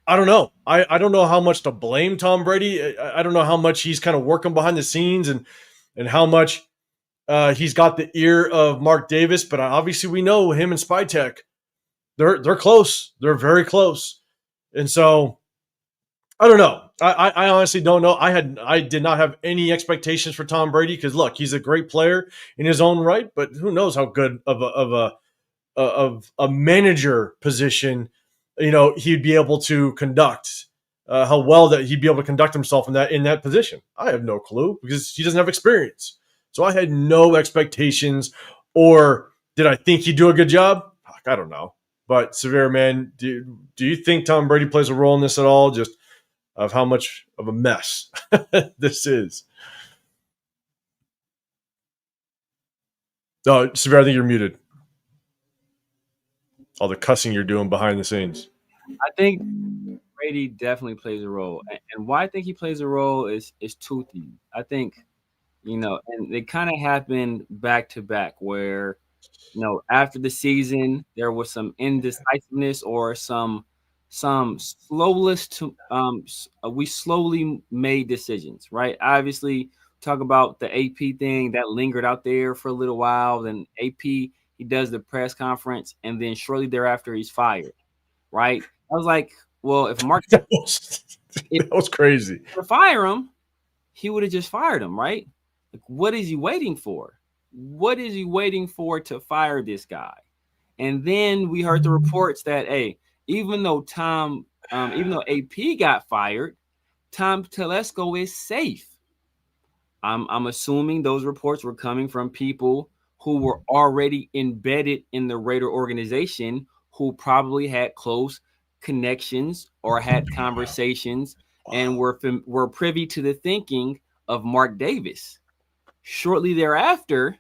I don't know. I don't know how much to blame Tom Brady. I don't know how much he's kind of working behind the scenes and how much he's got the ear of Mark Davis. But obviously we know him and Spytech, they're close. They're very close. And so I don't know. I honestly don't know. I did not have any expectations for Tom Brady because, look, he's a great player in his own right, but who knows how good of a manager position, he'd be able to conduct. How well that he'd be able to conduct himself in that position. I have no clue because he doesn't have experience. So I had no expectations, or did I think he'd do a good job? I don't know. But Severe, man, do you think Tom Brady plays a role in this at all? Just of how much of a mess this is. Oh, Severe, I think you're muted. All the cussing you're doing behind the scenes. I think Brady definitely plays a role. And why I think he plays a role is two things. I think, and it kind of happened back to back where, after the season, there was some indecisiveness or some slowness to we slowly made decisions, right? Obviously, talk about the AP thing that lingered out there for a little while. Then AP, he does the press conference, and then shortly thereafter, he's fired, right? I was like, well, if Mark that was crazy. To fire him, he would have just fired him, right? Like, what is he waiting for? What is he waiting for to fire this guy? And then we heard the reports that, hey, even though AP got fired, Tom Telesco is safe. I'm assuming those reports were coming from people who were already embedded in the Raider organization, who probably had close connections or had conversations and were privy to the thinking of Mark Davis. Shortly thereafter,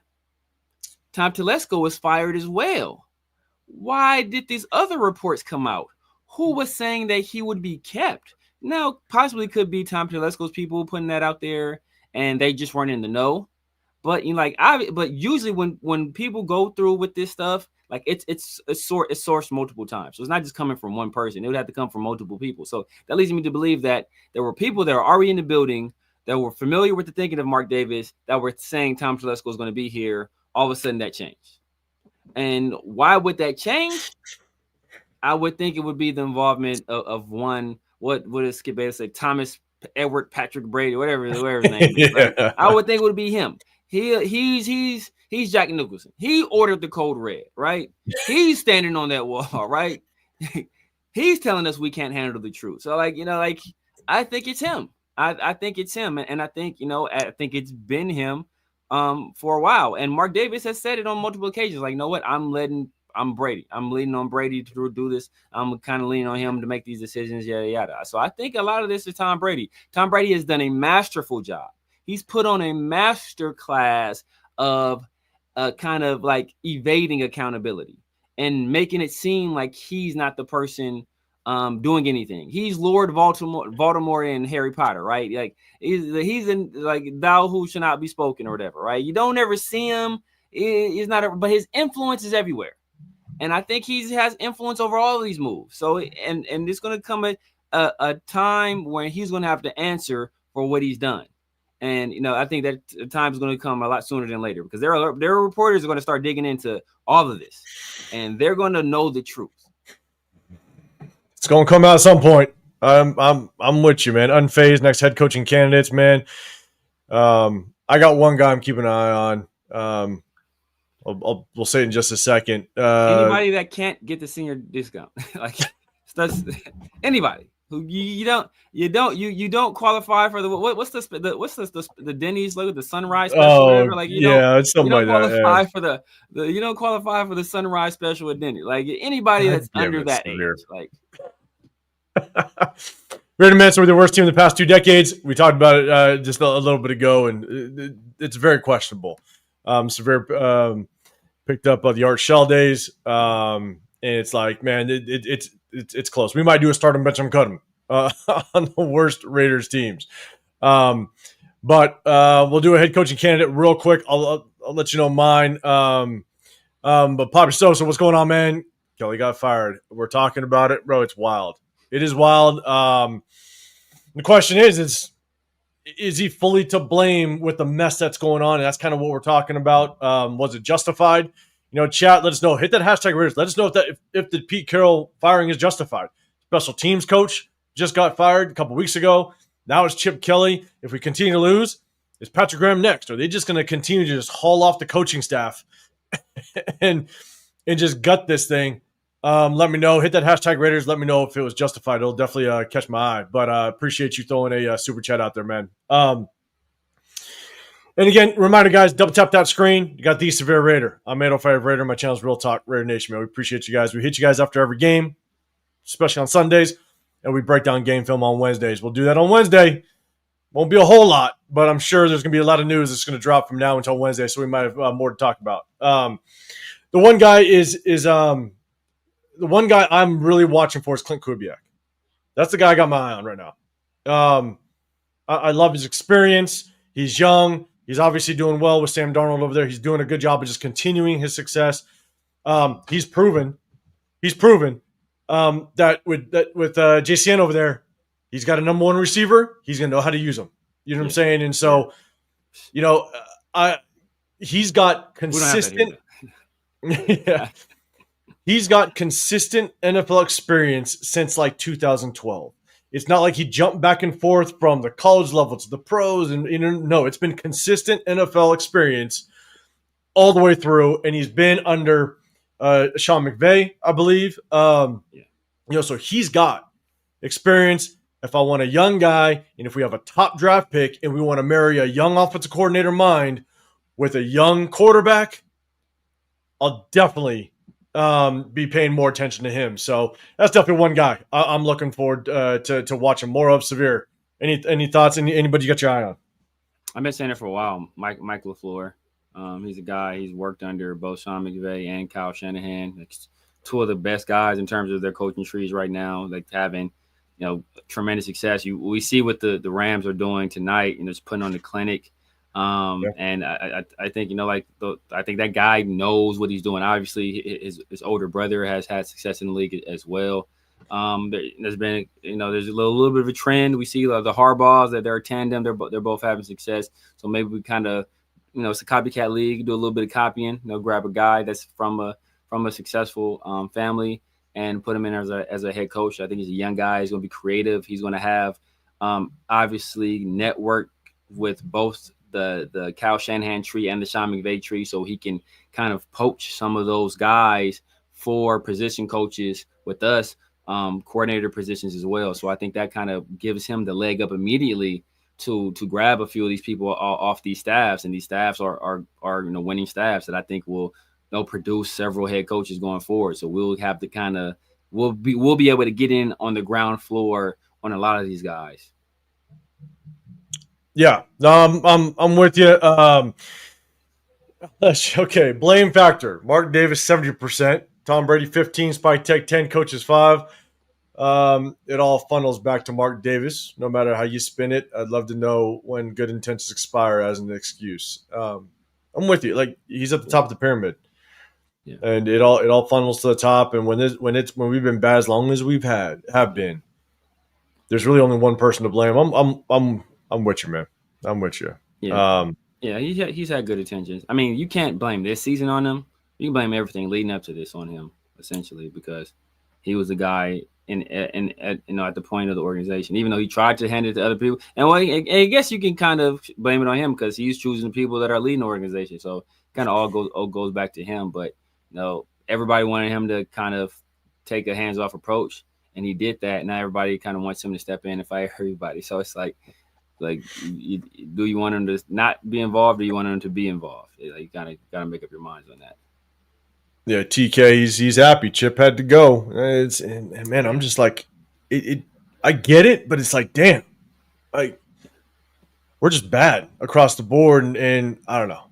Tom Telesco was fired as well. Why did these other reports come out? Who was saying that he would be kept? Now, possibly could be Tom Telesco's people putting that out there, and they just weren't in the know. But but usually when people go through with this stuff, like it's sourced multiple times. So it's not just coming from one person. It would have to come from multiple people. So that leads me to believe that there were people that were already in the building that were familiar with the thinking of Mark Davis that were saying Tom Telesco is going to be here. All of a sudden that changed. And why would that change? I would think it would be the involvement of one. What does Skip Bayless say? Thomas Edward Patrick Brady, whatever his name is. Right? Yeah. I would think it would be him. He's Jack Nicholson. He ordered the code red, right? He's standing on that wall, right? He's telling us we can't handle the truth. So, I think it's him. I think it's him, and I think I think it's been him for a while. And Mark Davis has said it on multiple occasions. Like, you know what? I'm Brady. I'm leaning on Brady to do this. I'm kind of leaning on him to make these decisions, yada, yada. So I think a lot of this is Tom Brady. Tom Brady has done a masterful job. He's put on a master class of kind of like evading accountability and making it seem like he's not the person doing anything. He's Lord Voldemort in Harry Potter, right? Like he's in like thou who should not be spoken or whatever, right? You don't ever see him. He's not, but his influence is everywhere. And I think he has influence over all of these moves. So, and it's going to come at a time when he's going to have to answer for what he's done. And, I think that time is going to come a lot sooner than later because there are reporters who are going to start digging into all of this and they're going to know the truth. It's going to come out at some point. I'm with you, man. Unfazed next head coaching candidates, man. I got one guy I'm keeping an eye on. We'll say it in just a second. Anybody that can't get the senior discount, like that's anybody who you don't qualify for the what's the Denny's like the Sunrise special, whatever. Like you don't qualify for the you don't qualify for the Sunrise special at Denny's. Like anybody that's under that age, like. Raider Mets were the worst team in the past 2 decades. We talked about it just a little bit ago, and it's very questionable. Severe picked up the Art Shell days, and it's like, man, it's close. We might do a start and bench and cut him on the worst Raiders teams. But we'll do a head coaching candidate real quick. I'll let you know mine. But Papa Sosa, what's going on, man? Kelly got fired. We're talking about it, bro. It's wild. It is wild. The question is he fully to blame with the mess that's going on? And that's kind of what we're talking about. Was it justified? Chat, let us know. Hit that hashtag Raiders. Let us know if the Pete Carroll firing is justified. Special teams coach just got fired a couple weeks ago. Now it's Chip Kelly. If we continue to lose, is Patrick Graham next? Are they just going to continue to just haul off the coaching staff? And and just gut this thing, let me know. Hit that hashtag Raiders. Let me know if it was justified. It'll definitely catch my eye. But appreciate you throwing a super chat out there, man. And again, reminder, guys, double tap that screen. You got the Severe Raider. I'm 805 Raider. My channel's Real Talk Raider Nation, man. We appreciate you guys. We hit you guys after every game, especially on Sundays, and we break down game film on Wednesdays. We'll do that on Wednesday. Won't be a whole lot, but I'm sure there's going to be a lot of news that's going to drop from now until Wednesday, so we might have more to talk about. The one guy the one guy I'm really watching for is Clint Kubiak. That's the guy I got my eye on right now. I love his experience. He's young. He's obviously doing well with Sam Darnold over there. He's doing a good job of just continuing his success. He's proven that with JCN over there, he's got a number one receiver. He's going to know how to use him. You know what I'm saying? And so, he's got consistent. Yeah, he's got consistent NFL experience since like 2012. It's not like he jumped back and forth from the college level to the pros, and no, it's been consistent NFL experience all the way through, and he's been under Sean McVay, I believe. So he's got experience. If I want a young guy, and if we have a top draft pick, and we want to marry a young offensive coordinator mind with a young quarterback, I'll definitely be paying more attention to him. So that's definitely one guy I'm looking forward to watching more of. Severe. Any thoughts? Anybody you got your eye on? I've been saying it for a while. Mike LaFleur. He's a guy. He's worked under both Sean McVay and Kyle Shanahan. It's two of the best guys in terms of their coaching trees right now. Like having, tremendous success. We see what the Rams are doing tonight. Just putting on the clinic. And I think, I think that guy knows what he's doing. Obviously, his older brother has had success in the league as well. There's been, there's a little bit of a trend. We see the Harbaughs that they're a tandem. They're both having success. So maybe we kind of, it's a copycat league. Do a little bit of copying. Grab a guy that's from a successful family and put him in as a head coach. I think he's a young guy. He's going to be creative. He's going to have obviously network with both the Kyle Shanahan tree and the Sean McVay tree, so he can kind of poach some of those guys for position coaches with us, coordinator positions as well. So I think that kind of gives him the leg up immediately to grab a few of these people off these staffs, and these staffs are winning staffs that I think will produce several head coaches going forward. So we'll have to kind of we'll be able to get in on the ground floor on a lot of these guys. Yeah, I'm with you. Okay, blame factor. Mark Davis 70%, Tom Brady 15, Spike Tech 10, coaches 5. It all funnels back to Mark Davis. No matter how you spin it, I'd love to know when good intentions expire as an excuse. I'm with you. Like, he's at the top of the pyramid, and it all funnels to the top. And when we've been bad as long as have been, there's really only one person to blame. I'm with you, man. I'm with you. Yeah. He's had good intentions. I mean, you can't blame this season on him. You can blame everything leading up to this on him, essentially, because he was the guy at the point of the organization, even though he tried to hand it to other people. And I guess you can kind of blame it on him because he's choosing the people that are leading the organization. So kind of all goes back to him. But everybody wanted him to kind of take a hands-off approach, and he did that. Now everybody kind of wants him to step in and fire everybody. So it's like do you want him to not be involved, or you want him to be involved? You kind of got to make up your minds on that. Yeah, TK, he's happy. Chip had to go. Man, I'm just like, I get it, but it's like, damn, like we're just bad across the board, and I don't know.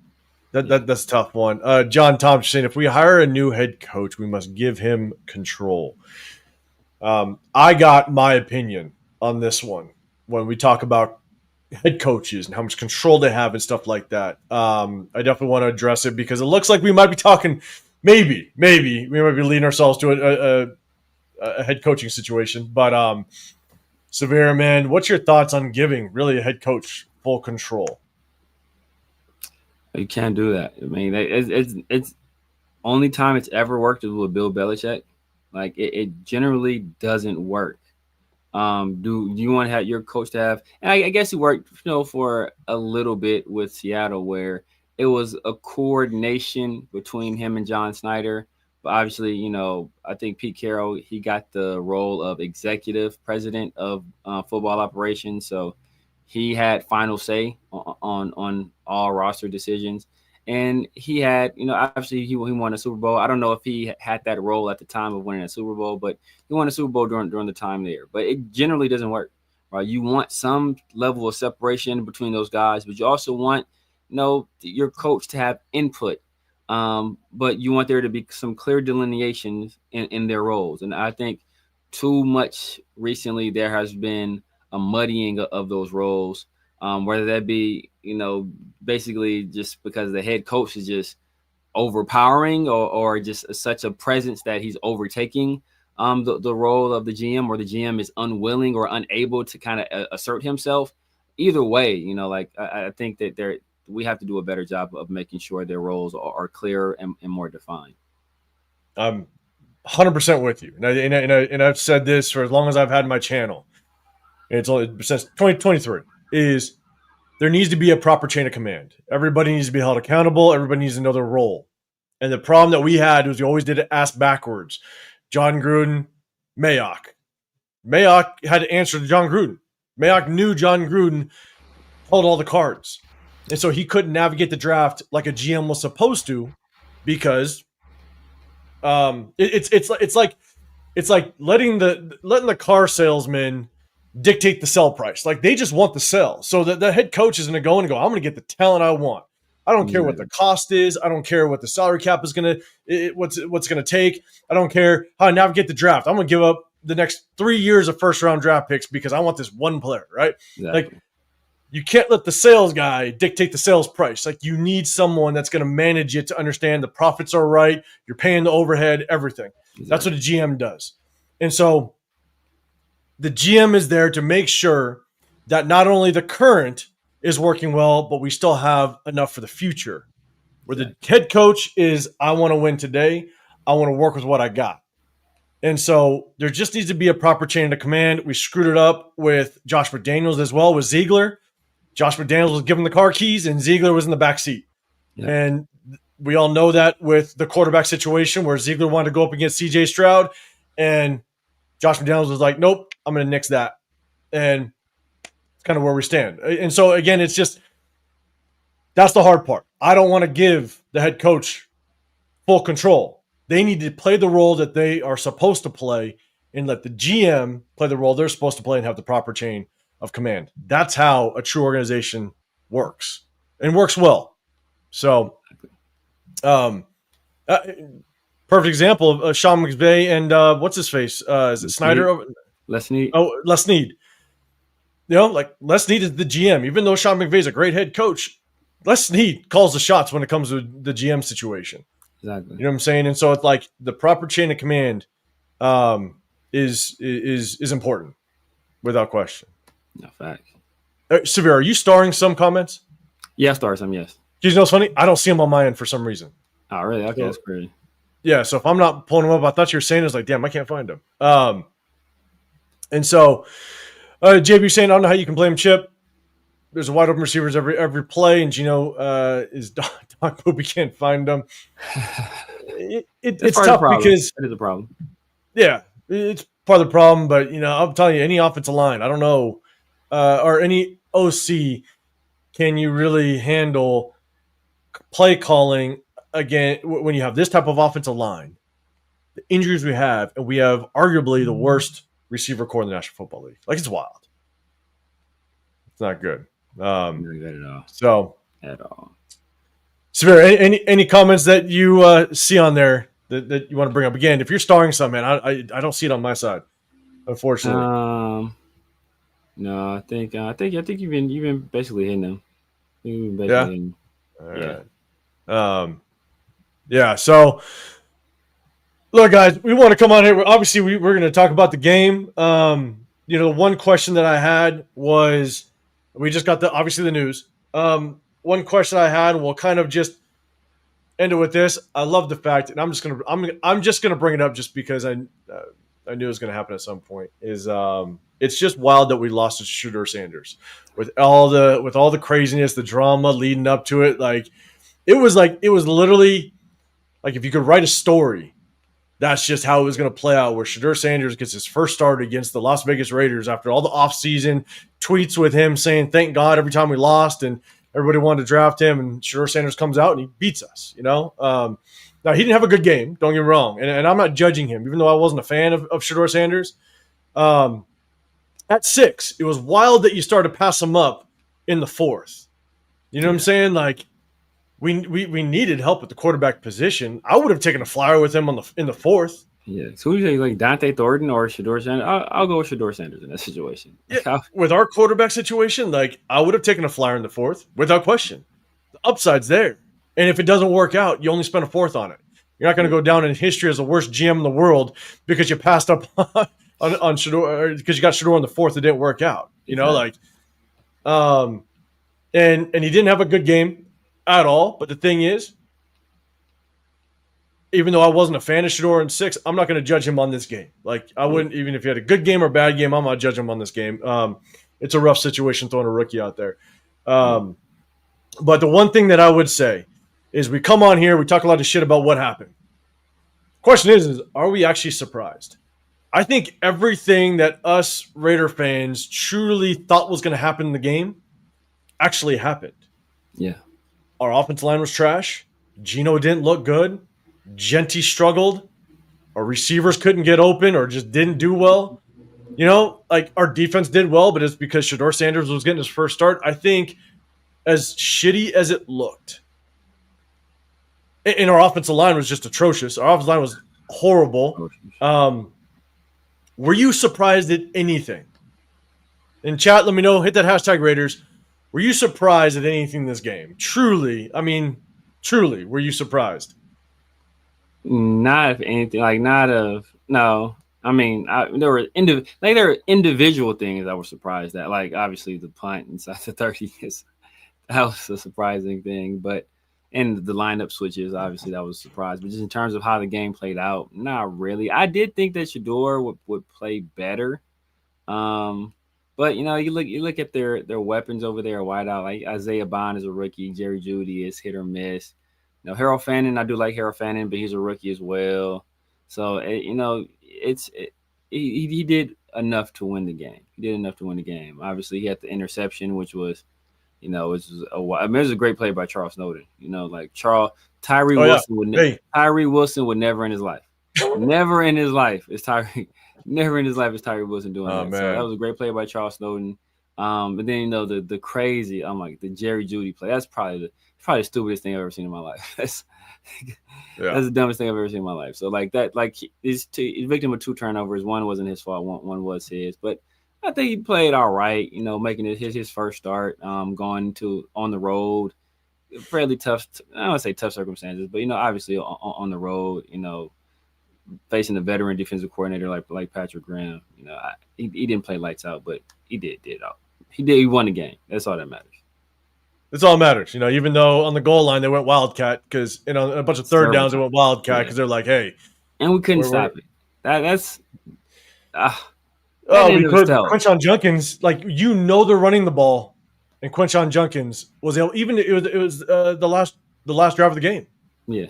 That's a tough one. John Thompson saying, if we hire a new head coach, we must give him control. I got my opinion on this one when we talk about head coaches and how much control they have and stuff like that. I definitely want to address it because it looks like we might be talking. Maybe we might be leading ourselves to a head coaching situation. But Severe, man, what's your thoughts on giving really a head coach full control? You can't do that. I mean, it's only time it's ever worked is with Bill Belichick. Like it generally doesn't work. Do you want to have your coach to have? And I guess he worked, for a little bit with Seattle, where it was a coordination between him and John Snyder, But obviously, I think Pete Carroll, he got the role of executive president of football operations, so he had final say on all roster decisions. And he had, obviously he won a Super Bowl. I don't know if he had that role at the time of winning a Super Bowl, but he won a Super Bowl during the time there. But it generally doesn't work, right? You want some level of separation between those guys, but you also want, your coach to have input. But you want there to be some clear delineations in their roles. And I think too much recently there has been a muddying of those roles, whether that be, basically just because the head coach is just overpowering or just such a presence that he's overtaking the role of the GM, or the GM is unwilling or unable to kind of assert himself. Either way, I think that we have to do a better job of making sure their roles are clear and more defined. I'm 100% with you. And I've said this for as long as I've had my channel. And it's only since 2023 is there needs to be a proper chain of command. Everybody needs to be held accountable. Everybody needs to know their role. And the problem that we had was we always did it ass backwards. John Gruden, Mayock. Mayock had to answer to John Gruden. Mayock knew John Gruden held all the cards. And so he couldn't navigate the draft like a GM was supposed to, because it's like letting the car salesman dictate the sell price. Like, they just want the sell. So the head coach is going to go and go, I'm going to get the talent I want. I don't care what the cost is. I don't care what the salary cap is what's going to take. I don't care how I navigate the draft. I'm going to give up the next 3 years of first round draft picks because I want this one player, right? Exactly. Like, you can't let the sales guy dictate the sales price. Like, you need someone that's going to manage it to understand the profits are right. You're paying the overhead, everything. Exactly. That's what a GM does. And so the GM is there to make sure that not only the current is working well, but we still have enough for the future. Where the head coach is, I want to win today. I want to work with what I got. And so there just needs to be a proper chain of command. We screwed it up with Josh McDaniels as well, with Ziegler. Josh McDaniels was given the car keys and Ziegler was in the back seat. Yeah. And we all know that with the quarterback situation where Ziegler wanted to go up against CJ Stroud and Josh McDaniels was like, nope, I'm going to nix that. And it's kind of where we stand. And so, again, it's just that's the hard part. I don't want to give the head coach full control. They need to play the role that they are supposed to play and let the GM play the role they're supposed to play and have the proper chain of command. That's how a true organization works and works well. So, perfect example of Sean McVay and what's his face? Is it Snyder? Les Snead. Oh, Les Snead. Les Snead is the GM. Even though Sean McVay is a great head coach, Les Snead calls the shots when it comes to the GM situation. Exactly. You know what I'm saying? And so it's like the proper chain of command is important, without question. No, fact. Severe, are you starring some comments? Yeah, I star some, yes. You know what's funny? I don't see them on my end for some reason. Oh, really? Okay, that's crazy. Yeah, so if I'm not pulling them up, I thought you were saying it. I was like, damn, I can't find them. And so, JB saying, I don't know how you can blame Chip. There's a wide open receivers every play, and Gino is dog poop. We can't find them. It's tough because it is a problem. Yeah, it's part of the problem. But I'm telling you, any offensive line, I don't know, or any OC, can you really handle play calling again when you have this type of offensive line? The injuries we have, and we have arguably the worst receiver core in the National Football League. Like, it's wild. It's not good. Not good at all. So at all. Severe, any comments that you see on there that you want to bring up? Again, if you're starring some, man, I don't see it on my side, unfortunately. No, I think you've been basically hitting them. Hitting them. All right. Yeah. So, look, guys, we want to come on here. Obviously, we're going to talk about the game. One question that I had was, we just got the news. One question I had, and we'll kind of just end it with this. I love the fact, and I'm just gonna bring it up just because I knew it was gonna happen at some point. Is it's just wild that we lost to Shooter Sanders with all the craziness, the drama leading up to it. It was literally like if you could write a story that's just how it was going to play out, where Shedeur Sanders gets his first start against the Las Vegas Raiders after all the offseason tweets with him saying, thank God every time we lost and everybody wanted to draft him, and Shedeur Sanders comes out and he beats us, Now, he didn't have a good game, don't get me wrong, and I'm not judging him, even though I wasn't a fan of Shedeur Sanders. At 6, it was wild that you started to pass him up in the 4th. You know what I'm saying? Like, we needed help at the quarterback position. I would have taken a flyer with him in the 4th. Yeah. So who do you think, like Dante Thornton or Shedeur Sanders? I'll go with Shedeur Sanders in that situation. Yeah, with our quarterback situation, like, I would have taken a flyer in the 4th without question. The upside's there. And if it doesn't work out, you only spend a 4th on it. You're not going to go down in history as the worst GM in the world because you passed up on Shedeur, because you got Shedeur in the 4th. It didn't work out. And he didn't have a good game at all. But the thing is, even though I wasn't a fan of Shedeur in 6, I'm not going to judge him on this game. Like, I wouldn't, even if he had a good game or bad game, I'm not judging him on this game. It's a rough situation throwing a rookie out there. But the one thing that I would say is, we come on here, we talk a lot of shit about what happened. Question is are we actually surprised? I think everything that us Raider fans truly thought was going to happen in the game actually happened. Yeah. Our offensive line was trash. Gino didn't look good. Jeanty struggled. Our receivers couldn't get open or just didn't do well. Like, our defense did well, but it's because Shedeur Sanders was getting his first start. I think, as shitty as it looked, and our offensive line was just atrocious. Our offensive line was horrible. Were you surprised at anything? In chat, let me know. Hit that hashtag Raiders. Were you surprised at anything in this game? Truly, were you surprised? Not of anything. Like, not of no. I mean, there were individual things I was surprised at. Like, obviously, the punt inside the 30 that was a surprising thing. But and the lineup switches, obviously, that was a surprise. But just in terms of how the game played out, not really. I did think that Shedeur would play better. But you look at their weapons over there, wideout. Like, Isaiah Bond is a rookie. Jerry Jeudy is hit or miss. Harold Fannin, I do like Harold Fannin, but he's a rookie as well. So he did enough to win the game. Obviously, he had the interception, which was, it was it was a great play by Charles Snowden. Tyree Wilson would never in his life. Never in his life is Tyree Wilson doing that. Man. So that was a great play by Charles Snowden. But then the crazy, the Jerry Jeudy play. That's probably the stupidest thing I've ever seen in my life. That's the dumbest thing I've ever seen in my life. So like that, he's victim of 2 turnovers. One wasn't his fault. One was his. But I think he played all right. Making it his first start. Going on the road, fairly tough. I don't want to say tough circumstances, but obviously on the road. Facing a veteran defensive coordinator like Patrick Graham. He didn't play lights out, but he did all. He won the game. That's all that matters. That's all that matters. Even though on the goal line they went Wildcat because a bunch of third downs they went Wildcat because they're like, hey, and we couldn't stop it. That's we could. Quinshon Junkins, they're running the ball, and Quinshon Junkins was able, it was the last drive of the game. Yeah.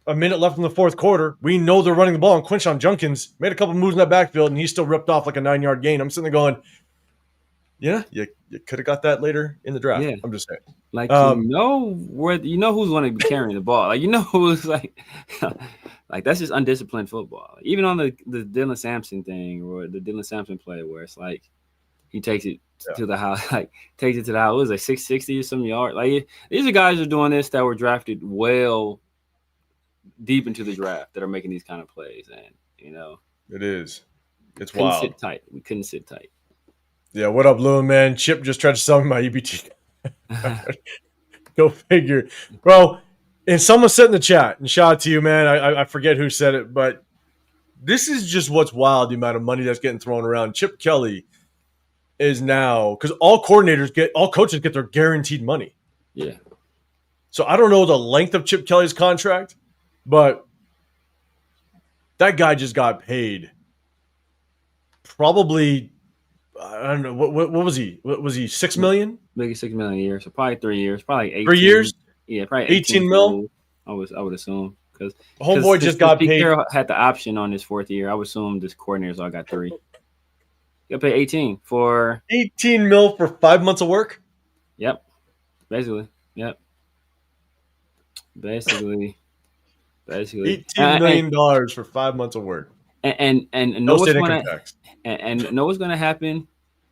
A minute left in the 4th quarter. We know they're running the ball, and Quinshon Junkins made a couple moves in that backfield, and he still ripped off like a 9-yard gain. I'm sitting there going, yeah, you could have got that later in the draft. Yeah. I'm just saying. Who's going to be carrying the ball. Who's that's just undisciplined football. Even on the Dylan Sampson thing or the Dylan Sampson play where it's like he takes it to the house, takes it to the house. It was like 660 or some yard. These are guys who are doing this that were drafted well deep into the draft that are making these kind of plays, and it is. It's wild. We couldn't sit tight. Yeah, what up, Lou, man? Chip just tried to sell me my EBT. Go figure, bro. And someone said in the chat, and shout out to you, man. I forget who said it, but this is just what's wild, the amount of money that's getting thrown around. Chip Kelly is now, because all coaches get their guaranteed money. Yeah. So I don't know the length of Chip Kelly's contract, but that guy just got paid probably, I don't know, what was he? What was he, $6 million? Maybe $6 million a year, so probably 3 years, probably 18. 3 years? Yeah, probably 18 mil. I would assume. because Homeboy just got Pete paid. Carroll had the option on his 4th year. I would assume this coordinator, so I got 3. Got paid 18 for 18 mil for 5 months of work. Yep, basically. Yep, basically. $18 million for 5 months of work. And no state income tax. And know what's going to happen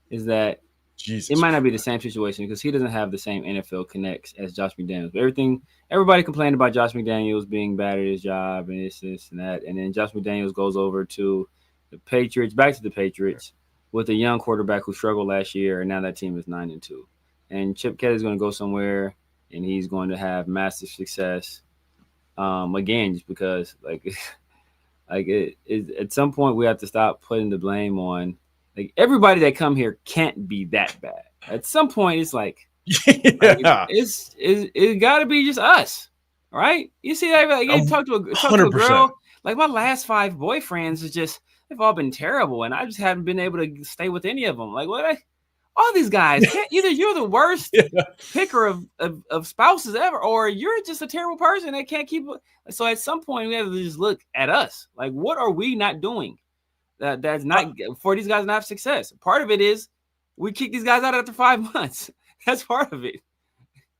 is that it might not be the same situation because he doesn't have the same NFL connects as Josh McDaniels. But everybody complained about Josh McDaniels being bad at his job and this and that. And then Josh McDaniels goes over to the Patriots, back to the Patriots, with a young quarterback who struggled last year, and now that team is 9-2. And Chip Kelly's going to go somewhere, and he's going to have massive success again, just because at some point we have to stop putting the blame on everybody that come here can't be that bad. At some point, it's it's got to be just us, right? You see that? You talk to a girl. Like my last 5 boyfriends is just they've all been terrible, and I just haven't been able to stay with any of them. Like what? All these guys, either you're the worst picker of spouses ever, or you're just a terrible person that can't keep. So at some point, we have to just look at us. Like, what are we not doing that's not for these guys to have success? Part of it is we kick these guys out after 5 months. That's part of it.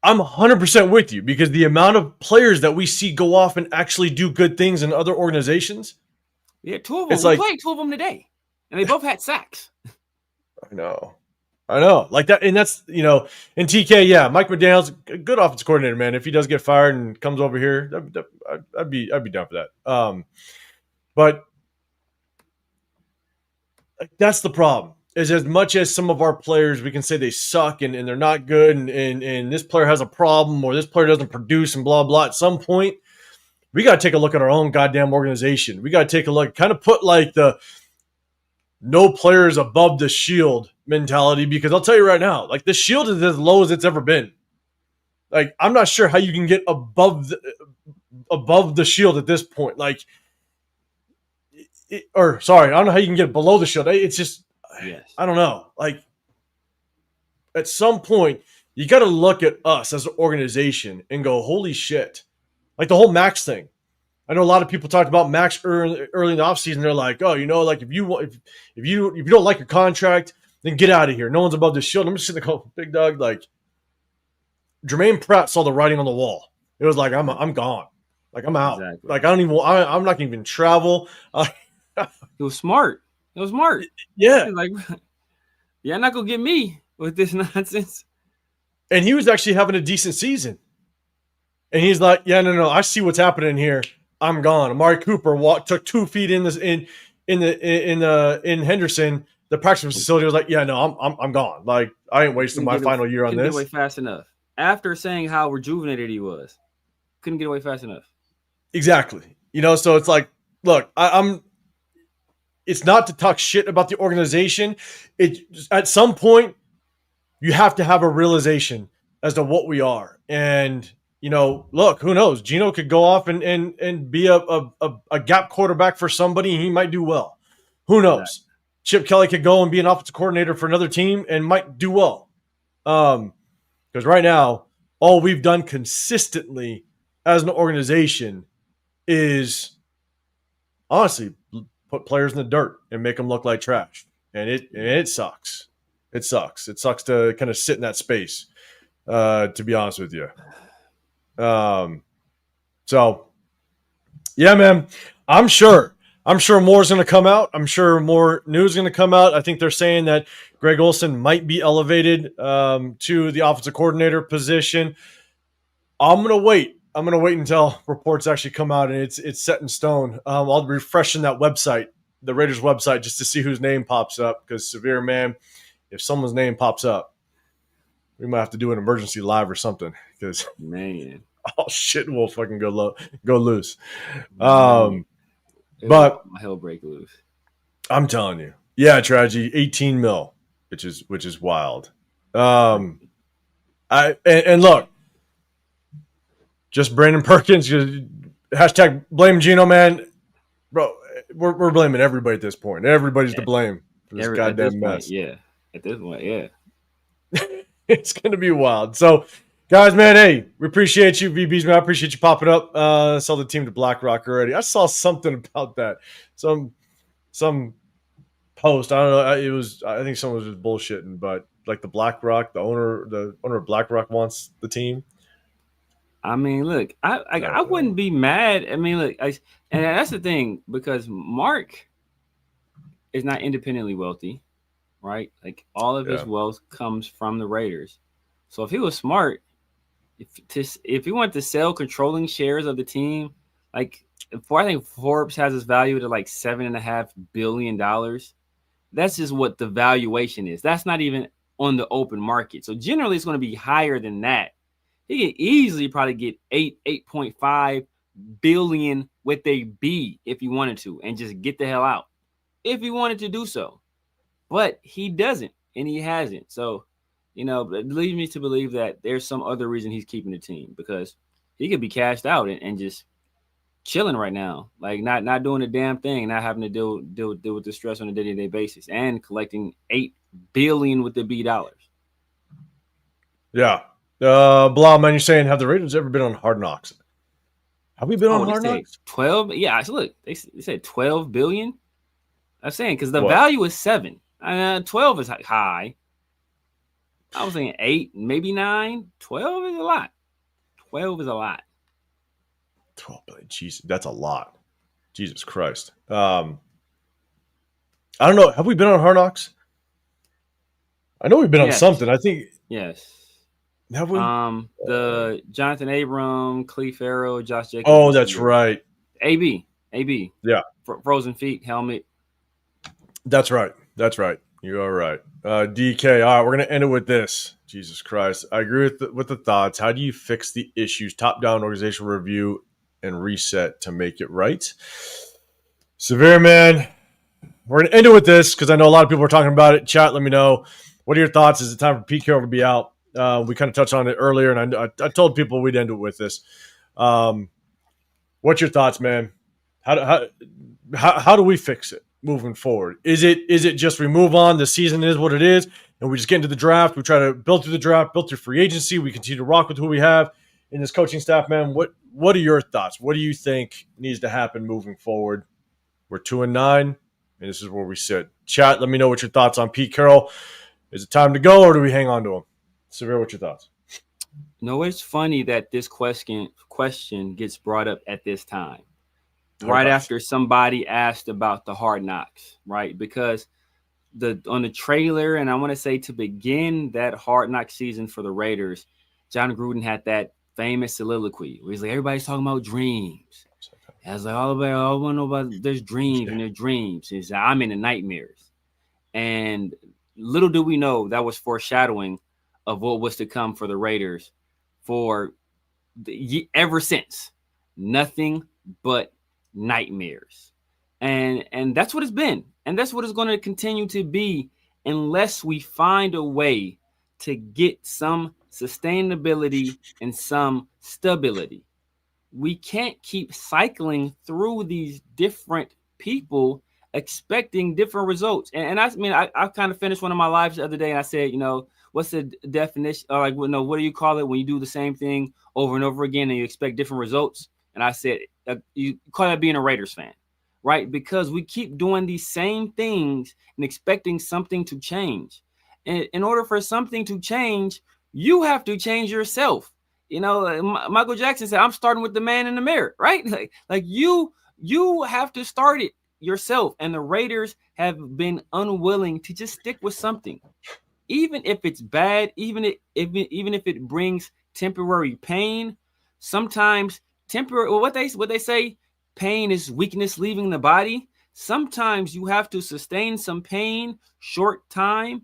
I'm 100% with you because the amount of players that we see go off and actually do good things in other organizations. Yeah, 2 of them. We played 2 of them today, and they both had sacks. I know. Like that, and that's in TK. Yeah, Mike McDaniel's a good offensive coordinator, man. If he does get fired and comes over here, I'd be down for that. But that's the problem. Is as much as some of our players, we can say they suck and they're not good, and this player has a problem or this player doesn't produce and blah blah. At some point, we got to take a look at our own goddamn organization. We got to take a look, kind of put like the no players above the shield mentality, because I'll tell you right now, like the shield is as low as it's ever been. Like I'm not sure how you can get above the shield at this point. Like, I don't know how you can get below the shield. It's just, I don't know. Like at some point, you got to look at us as an organization and go, holy shit! Like the whole Max thing. I know a lot of people talked about Max early in the offseason. They're like, oh, like if you don't like your contract, then get out of here. No one's above the shield. I'm just sitting there going, big dog, like Jermaine Pratt saw the writing on the wall. It was like, I'm gone. Like I'm out. Exactly. Like I'm not gonna even travel. It was smart. Yeah. Like, you're not gonna get me with this nonsense. And he was actually having a decent season. And he's like, yeah, no, I see what's happening here. I'm gone. Amari Cooper took 2 feet in Henderson, the practice facility. Was like, yeah, no, I'm gone. Like I ain't wasting my final year on this. Couldn't get away fast enough. After saying how rejuvenated he was, couldn't get away fast enough. Exactly. So it's like, look, it's not to talk shit about the organization. At some point, you have to have a realization as to what we are. And look, who knows? Gino could go off and be a gap quarterback for somebody, and he might do well. Who knows? Exactly. Chip Kelly could go and be an offensive coordinator for another team and might do well. Because right now, all we've done consistently as an organization is honestly put players in the dirt and make them look like trash. And it sucks. It sucks. It sucks to kind of sit in that space, to be honest with you. So yeah, man, I'm sure more is going to come out. I'm sure more news is going to come out. I think they're saying that Greg Olsen might be elevated to the offensive coordinator position. I'm going to wait until reports actually come out and it's set in stone. I'll be refreshing that website, the Raiders website, just to see whose name pops up, because Severe, man, if someone's name pops up, we might have to do an emergency live or something, because man, all shit will fucking go loose. But my hell break loose. I'm telling you, yeah, tragedy, 18 mil, which is wild. And look, just Brandon Perkins, hashtag blame Gino, man, bro. We're blaming everybody at this point. Everybody's to blame for this goddamn mess. At this point, yeah. It's going to be wild. So, Guys, man, hey, we appreciate you, VBs, man. I appreciate you popping up. I saw the team to BlackRock already. I saw something about that. Some post. I don't know. It was. I think someone was just bullshitting, but like the owner of BlackRock wants the team. I mean, look, I wouldn't be mad. I mean, look, and that's the thing because Mark is not independently wealthy, right? Like all of his wealth comes from the Raiders. So if he was smart, if he wanted to sell controlling shares of the team, like I think Forbes has his value to like $7.5 billion. That's just what the valuation is. That's not even on the open market. So generally, it's going to be higher than that. He could easily probably get 8.5 billion with a B if he wanted to, and just get the hell out if he wanted to do so. But he doesn't, and he hasn't. So, it leads me to believe that there's some other reason he's keeping the team, because he could be cashed out and just chilling right now, like not doing a damn thing, not having to deal with the stress on a day-to-day basis, and collecting $8 billion with the B dollars. Yeah. Blah, man, you're saying, have the Raiders ever been on Hard Knocks? Have we been on Hard Knocks? 12. Yeah, look, they said 12 billion. I'm saying because the value is 7. 12 is high. I was saying 8, maybe 9. 12 is a lot. 12 is a lot. 12 billion. Jesus, that's a lot. Jesus Christ. I don't know. Have we been on Hard Knocks? I know we've been on something. I think. Yes. Have we? The Jonathan Abram, Cleve Farrell, Josh Jacobs. Oh, that's right. AB. Yeah. Frozen feet, helmet. That's right. You are right. DK. All right, we're gonna end it with this. Jesus Christ. I agree with the thoughts. How do you fix the issues? Top-down organizational review and reset to make it right. Severe, man. We're gonna end it with this because I know a lot of people are talking about it. Chat, let me know. What are your thoughts? Is it time for Pete Carroll to be out? We kind of touched on it earlier, and I told people we'd end it with this. What's your thoughts, man? How do we fix it moving forward? Is it just we move on? The season is what it is, and we just get into the draft. We try to build through the draft, build through free agency. We continue to rock with who we have in this coaching staff, man. What are your thoughts? What do you think needs to happen moving forward? We're 2-9, and this is where we sit. Chat, let me know what your thoughts on Pete Carroll. Is it time to go, or do we hang on to him? Severe, what's your thoughts? No, it's funny that this question gets brought up at this time, right after somebody asked about the Hard Knocks, right? Because on the trailer, and I want to say to begin that Hard Knock season for the Raiders, John Gruden had that famous soliloquy where he's like, everybody's talking about dreams. I was like, all I want to know about there's dreams and their dreams. He's like, I'm in the nightmares. And little do we know that was foreshadowing of what was to come for the Raiders for ever since. Nothing but nightmares. And that's what it's been. And that's what it's going to continue to be unless we find a way to get some sustainability and some stability. We can't keep cycling through these different people expecting different results. And I mean, I kind of finished one of my lives the other day, and I said, what's the definition? Or what do you call it when you do the same thing over and over again and you expect different results? And I said, you call that being a Raiders fan, right? Because we keep doing these same things and expecting something to change. And in order for something to change, you have to change yourself. Michael Jackson said, I'm starting with the man in the mirror, right? Like you have to start it yourself. And the Raiders have been unwilling to just stick with something. Even if it's bad, even if it brings temporary pain, sometimes temporary, what they say, pain is weakness leaving the body. Sometimes you have to sustain some pain short time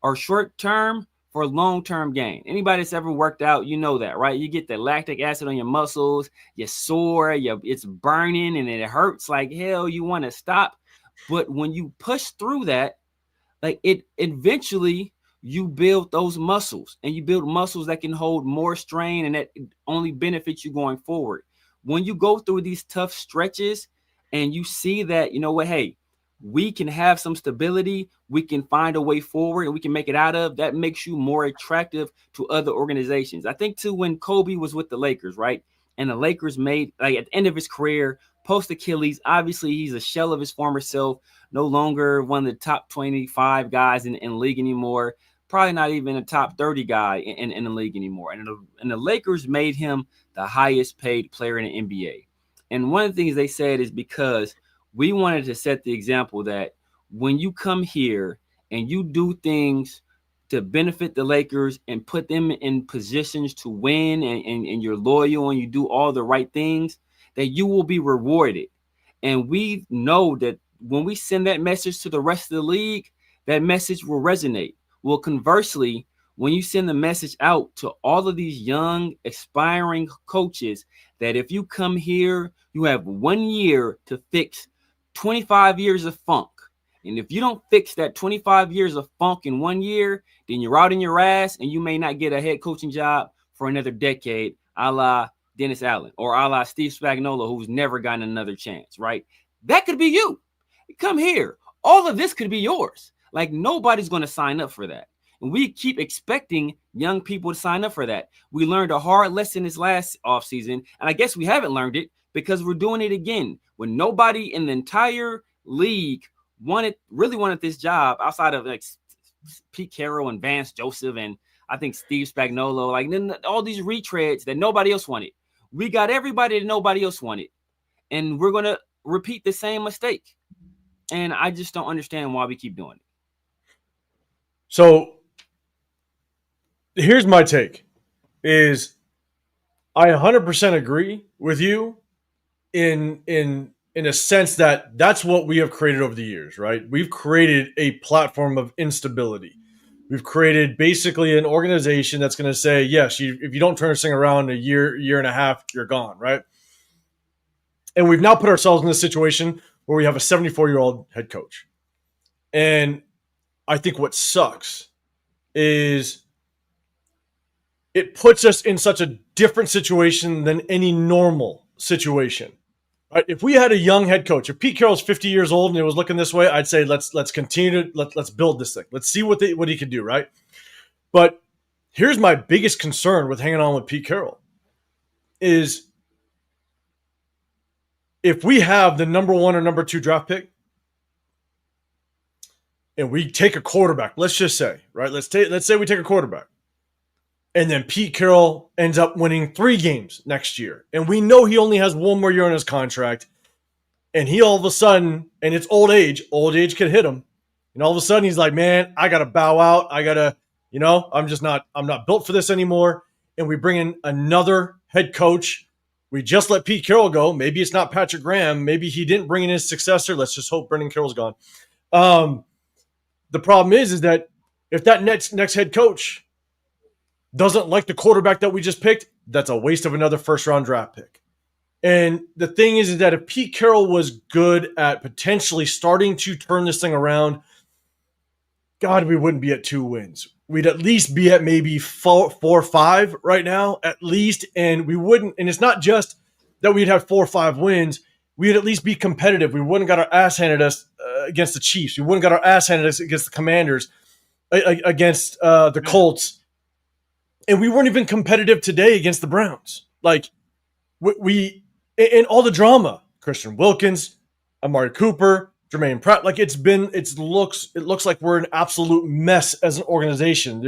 or short term for long-term gain. Anybody that's ever worked out, you know that, right? You get the lactic acid on your muscles, you're sore, it's burning, and it hurts like hell. You want to stop. But when you push through that, like it eventually you build those muscles, and you build muscles that can hold more strain, and that only benefits you going forward. When you go through these tough stretches and you see that, hey, we can have some stability, we can find a way forward, and we can make it out of, that makes you more attractive to other organizations. I think too, when Kobe was with the Lakers, right? And the Lakers made, like, at the end of his career, post Achilles, obviously he's a shell of his former self, no longer one of the top 25 guys in the league anymore, probably not even a top 30 guy in the league anymore. And the Lakers made him the highest paid player in the NBA. And one of the things they said is because we wanted to set the example that when you come here and you do things to benefit the Lakers and put them in positions to win, and you're loyal and you do all the right things, that you will be rewarded. And we know that when we send that message to the rest of the league, that message will resonate. Well, conversely, when you send the message out to all of these young, aspiring coaches that if you come here, you have 1 year to fix 25 years of funk. And if you don't fix that 25 years of funk in 1 year, then you're out in your ass and you may not get a head coaching job for another decade, a la Dennis Allen or a la Steve Spagnuolo, who's never gotten another chance, right? That could be you. Come here. All of this could be yours. Like, nobody's going to sign up for that. And we keep expecting young people to sign up for that. We learned a hard lesson this last offseason, and I guess we haven't learned it because we're doing it again. When nobody in the entire league really wanted this job outside of like Pete Carroll and Vance Joseph and I think Steve Spagnuolo, like then all these retreads that nobody else wanted. We got everybody that nobody else wanted, and we're going to repeat the same mistake. And I just don't understand why we keep doing it. So here's my take is I 100% agree with you in a sense that that's what we have created over the years, right? We've created a platform of instability. We've created basically an organization that's going to say, yes, if you don't turn this thing around in a year and a half, you're gone, right? And we've now put ourselves in this situation where we have a 74-year-old head coach. And I think what sucks is it puts us in such a different situation than any normal situation. Right? If we had a young head coach, if Pete Carroll's 50 years old and it was looking this way, I'd say let's continue to let's build this thing. Let's see what he can do, right? But here's my biggest concern with hanging on with Pete Carroll is if we have the number 1 or number 2 draft pick and we take a quarterback, let's just say, right? Let's say we take a quarterback. And then Pete Carroll ends up winning 3 games next year. And we know he only has 1 more year on his contract. And he all of a sudden, and it's old age can hit him. And all of a sudden he's like, man, I got to bow out. I got to, I'm not built for this anymore. And we bring in another head coach. We just let Pete Carroll go. Maybe it's not Patrick Graham. Maybe he didn't bring in his successor. Let's just hope Brendan Carroll's gone. The problem is that if that next head coach doesn't like the quarterback that we just picked, that's a waste of another first-round draft pick. And the thing is that if Pete Carroll was good at potentially starting to turn this thing around, God, we wouldn't be at 2 wins. We'd at least be at maybe 4 or 5 right now, at least. And we wouldn't, and it's not just that we'd have 4 or 5 wins. We'd at least be competitive. We wouldn't got our ass handed us against the Chiefs. We wouldn't got our ass handed us against the Commanders, against the Colts. And we weren't even competitive today against the Browns. Like, we in all the drama, Christian Wilkins, Amari Cooper, Jermaine Pratt, like it looks like we're an absolute mess as an organization.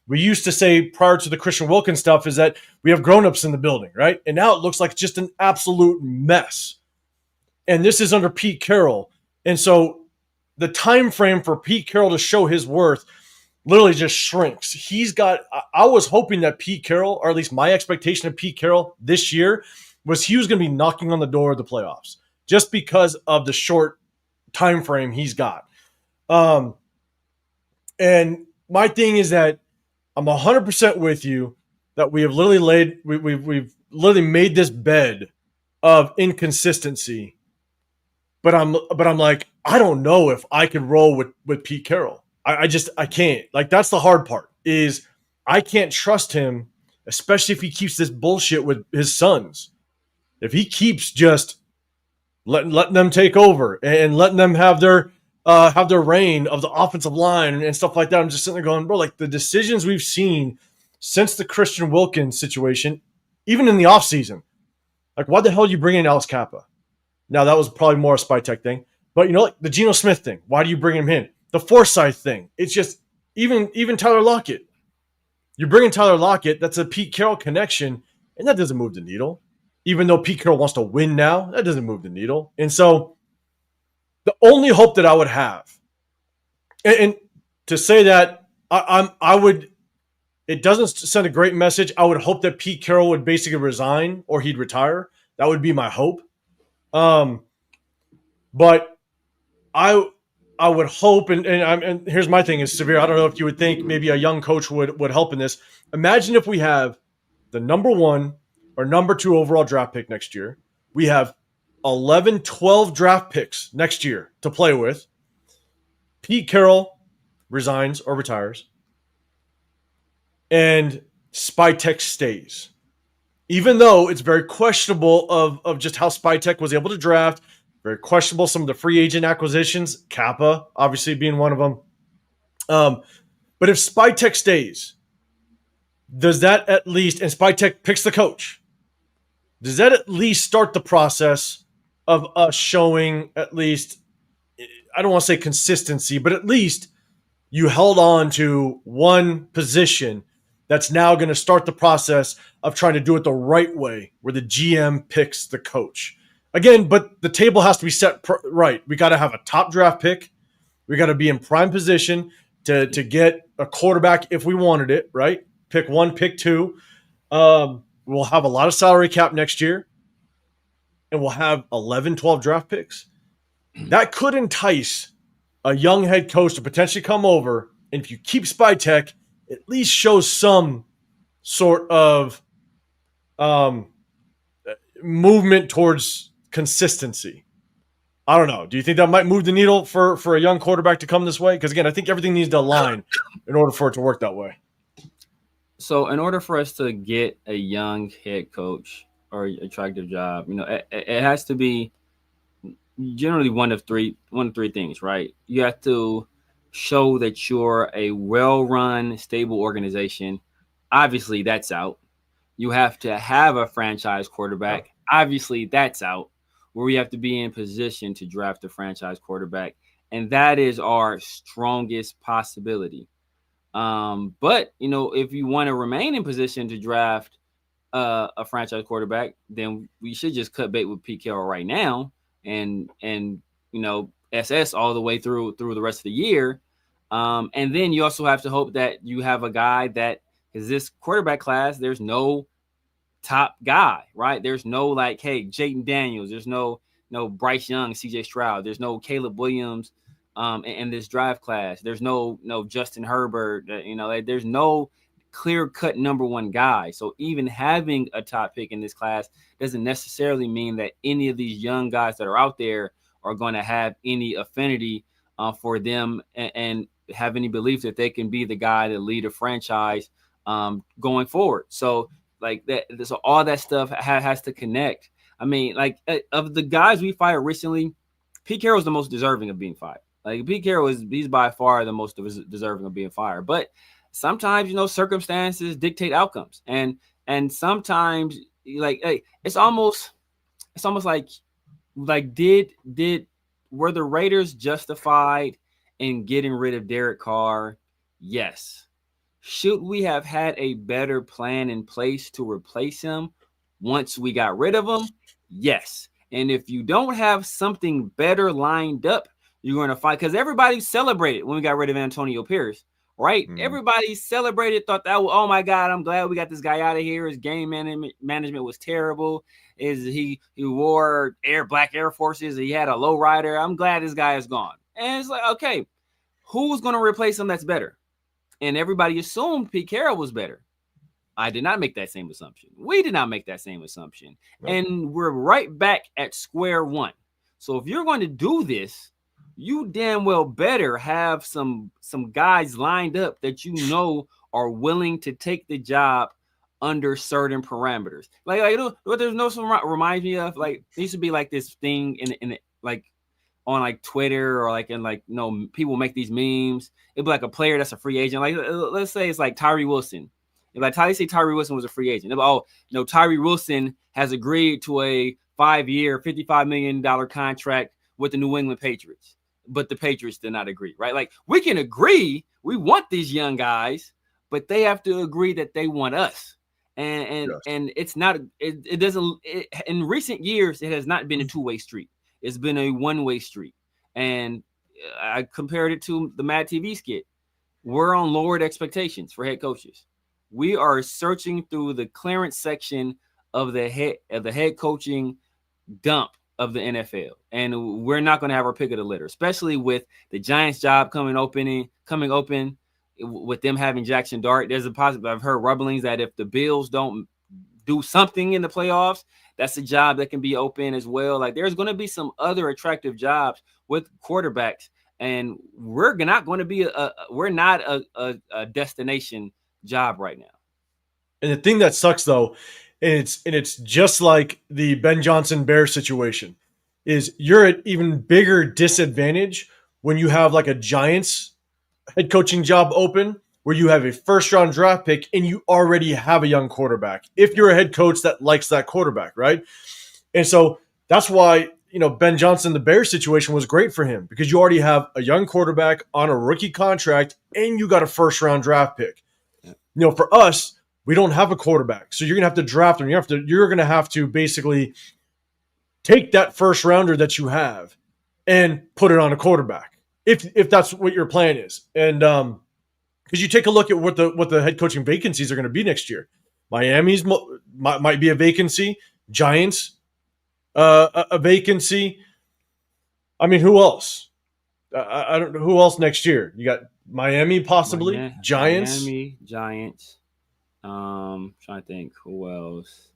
We used to say prior to the Christian Wilkins stuff is that we have grown-ups in the building, right? And now it looks like just an absolute mess. And this is under Pete Carroll. And so the time frame for Pete Carroll to show his worth literally just shrinks. I was hoping that Pete Carroll, or at least my expectation of Pete Carroll this year, was he was going to be knocking on the door of the playoffs just because of the short time frame he's got. And my thing is that I'm 100% with you that we have literally we've literally made this bed of inconsistency. But I'm like, I don't know if I can roll with Pete Carroll. I can't. Like, that's the hard part is I can't trust him, especially if he keeps this bullshit with his sons. If he keeps just letting them take over and letting them have their reign of the offensive line and stuff like that. I'm just sitting there going, bro, like the decisions we've seen since the Christian Wilkins situation, even in the offseason, like why the hell did you bring in Alex Kappa? Now that was probably more a spy tech thing, but like the Gino Smith thing, why do you bring him in? The Forsyth thing, it's just even Tyler Lockett. You're bringing Tyler Lockett, that's a Pete Carroll connection, and that doesn't move the needle. Even though Pete Carroll wants to win now, that doesn't move the needle. And so the only hope that I would have, and to say that I would, it doesn't send a great message. I would hope that Pete Carroll would basically resign or he'd retire. That would be my hope. But I would hope, and here's my thing is Severe. I don't know if you would think maybe a young coach would help in this. Imagine if we have the number 1 or number 2 overall draft pick next year. We have 11, 12 draft picks next year to play with. Pete Carroll resigns or retires. And Spytech stays. Even though it's very questionable of just how Spytech was able to draft, very questionable some of the free agent acquisitions, Kappa obviously being one of them. But if Spytech stays, does that at least, and Spytech picks the coach, does that at least start the process of us showing at least, I don't want to say consistency, but at least you held on to one position that's now going to start the process of trying to do it the right way, where the GM picks the coach. Again, but the table has to be set right. We got to have a top draft pick. We got to be in prime position to get a quarterback if we wanted it, right? Pick 1, pick 2. We'll have a lot of salary cap next year, and we'll have 11, 12 draft picks. That could entice a young head coach to potentially come over, and if you keep Spytech, at least show some sort of movement towards consistency. I don't know. Do you think that might move the needle for a young quarterback to come this way? Because, again, I think everything needs to align in order for it to work that way. So in order for us to get a young head coach or attractive job, it has to be generally one of three things, right? You have to show that you're a well-run, stable organization. Obviously, that's out. You have to have a franchise quarterback. Obviously, that's out. Where we have to be in position to draft a franchise quarterback. And that is our strongest possibility. But, if you want to remain in position to draft a franchise quarterback, then we should just cut bait with Pete Carroll right now and SS all the way through the rest of the year. And then you also have to hope that you have a guy that, because this quarterback class, there's no top guy, right? There's no hey, Jayden Daniels. There's no Bryce Young, CJ Stroud. There's no Caleb Williams in this draft class. There's no Justin Herbert. There's no clear-cut number 1 guy. So even having a top pick in this class doesn't necessarily mean that any of these young guys that are out there are going to have any affinity for them and have any belief that they can be the guy to lead a franchise going forward. So that, so all that stuff has to connect. I mean, of the guys we fired recently, Pete Carroll is the most deserving of being fired. Pete Carroll he's by far the most deserving of being fired. But sometimes, circumstances dictate outcomes, and sometimes it's almost like were the Raiders justified in getting rid of Derek Carr? Yes. Should we have had a better plan in place to replace him once we got rid of him? Yes. And if you don't have something better lined up, you're going to fight, because everybody celebrated when we got rid of Antonio Pierce, right? Mm-hmm. Everybody celebrated, thought that, oh my God, I'm glad we got this guy out of here. His game management was terrible. He wore black Air Forces. He had a low rider. I'm glad this guy is gone. And it's okay, who's going to replace him that's better? And everybody assumed Pete Carroll was better. I did not make that same assumption. We did not make that same assumption. Right. And we're right back at square one. So if you're going to do this, you damn well better have some guys lined up that are willing to take the job under certain parameters. What there's no some reminds me of, like, it used to be like this thing in like on like Twitter or like in like people make these memes. It'd be like a player that's a free agent. Like let's say it's like Tyree Wilson. If like Tyree Wilson was a free agent, Tyree Wilson has agreed to a 5-year, $55 million contract with the New England Patriots, but the Patriots did not agree, right? Like, we can agree, we want these young guys, but they have to agree that they want us. And it's not, it doesn't, in recent years, it has not been a two-way street. It's been a one-way street. And I compared it to the Mad TV skit. We're on lowered expectations for head coaches. We are searching through the clearance section of the head coaching dump of the NFL, and we're not going to have our pick of the litter, especially with the Giants' job coming open with them having Jackson Dart. There's a possibility. I've heard rumblings that if the Bills don't do something in the playoffs, that's a job that can be open as well. Like, there's going to be some other attractive jobs with quarterbacks, and we're not going to be a destination job right now. And the thing that sucks, though, and it's just like the Ben Johnson Bears situation, is you're at even bigger disadvantage when you have like a Giants head coaching job open where you have a first-round draft pick and you already have a young quarterback. If you're a head coach that likes that quarterback, right? And so that's why, Ben Johnson, the Bears situation was great for him, because you already have a young quarterback on a rookie contract and you got a first-round draft pick. For us, we don't have a quarterback, so you're gonna have to draft him. You're gonna have to basically take that first rounder that you have and put it on a quarterback, if that's what your plan is. And because you take a look at what the head coaching vacancies are going to be next year, Miami's might be a vacancy, Giants a vacancy. I mean, who else? I don't know who else next year. You got Miami possibly, Giants. Trying to think who else.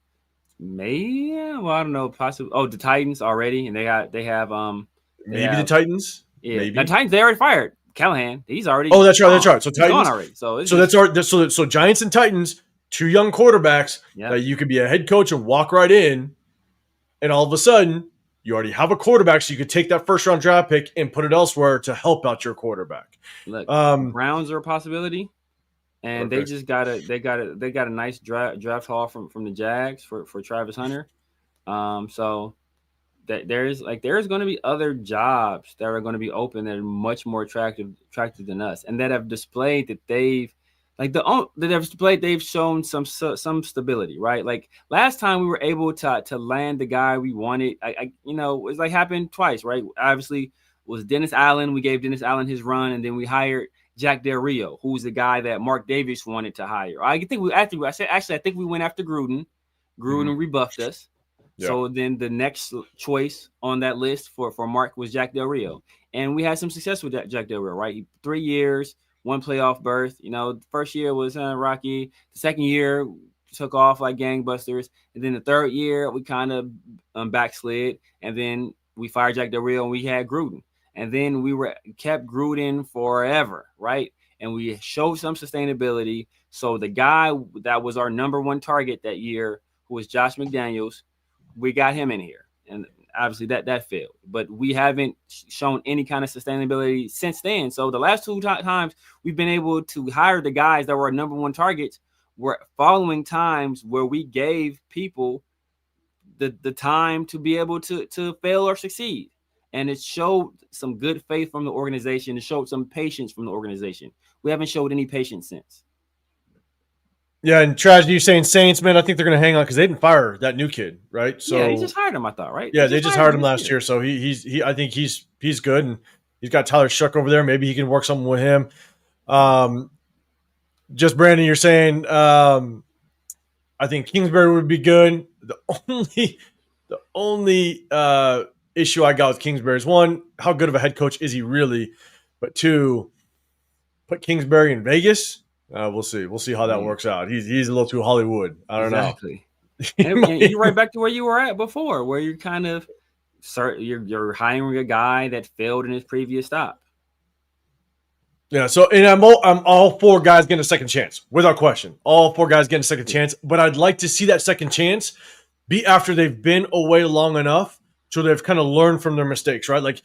Maybe, well, I don't know. Possibly. Oh, the Titans already, and they have the Titans. Yeah, maybe the Titans. They already fired Callahan. He's already. Oh, that's right. That's right. So Titans already. So Giants and Titans, two young quarterbacks that you could be a head coach and walk right in, and all of a sudden you already have a quarterback, so you could take that first round draft pick and put it elsewhere to help out your quarterback. Look, Browns are a possibility. And they got a nice draft haul from the Jags for Travis Hunter. So that there's going to be other jobs that are going to be open that are much more attractive than us, and that have displayed that they've shown some stability, right? Like last time we were able to land the guy we wanted. It's like happened twice, right? Obviously, was Dennis Allen. We gave Dennis Allen his run, and then we hired Jack Del Rio, who's the guy that Mark Davis wanted to hire. I think we went after Gruden. Gruden rebuffed us. Yeah. So then the next choice on that list for Mark was Jack Del Rio. And we had some success with Jack Del Rio, right? 3 years, 1 playoff berth. The first year was rocky. The second year took off like gangbusters. And then the third year, we kind of backslid. And then we fired Jack Del Rio and we had Gruden. And then we kept Gruden forever, right? And we showed some sustainability. So the guy that was our number one target that year, who was Josh McDaniels, we got him in here. And obviously that failed. But we haven't shown any kind of sustainability since then. So the last two times we've been able to hire the guys that were our number one targets were following times where we gave people the time to be able to fail or succeed. And it showed some good faith from the organization. It showed some patience from the organization. We haven't showed any patience since. Yeah, and tragedy, you saying Saints, man, I think they're going to hang on because they didn't fire that new kid, right? So yeah, he just hired him, I thought, right? Yeah, they just hired him last year. So I think he's good, and he's got Tyler Shuck over there. Maybe he can work something with him. Just Brandon, you're saying I think Kingsbury would be good. The only issue I got with Kingsbury is, one, how good of a head coach is he really? But two, put Kingsbury in Vegas. We'll see. We'll see how that works out. He's a little too Hollywood. I don't know. And you're right back to where you were at before, where you're kind of you're hiring a guy that failed in his previous stop. Yeah, so and I'm all for guys getting a second chance, without question. All four guys getting a second chance, but I'd like to see that second chance be after they've been away long enough so they've kind of learned from their mistakes, right? Like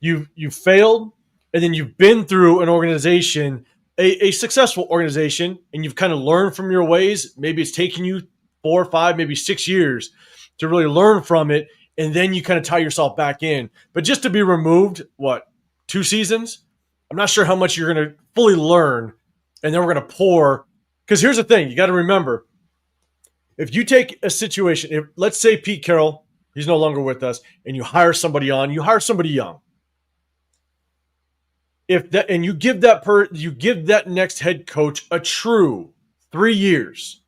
you failed, and then you've been through an organization, a successful organization, and you've kind of learned from your ways. Maybe it's taken you 4 or 5, maybe 6 years to really learn from it, and then you kind of tie yourself back in. But just to be removed, 2 seasons? I'm not sure how much you're going to fully learn, and then we're going to pour. Because here's the thing. You got to remember, if you take a situation, if let's say Pete Carroll, he's no longer with us, and you hire somebody young. If that, and you give that next head coach a true 3 years,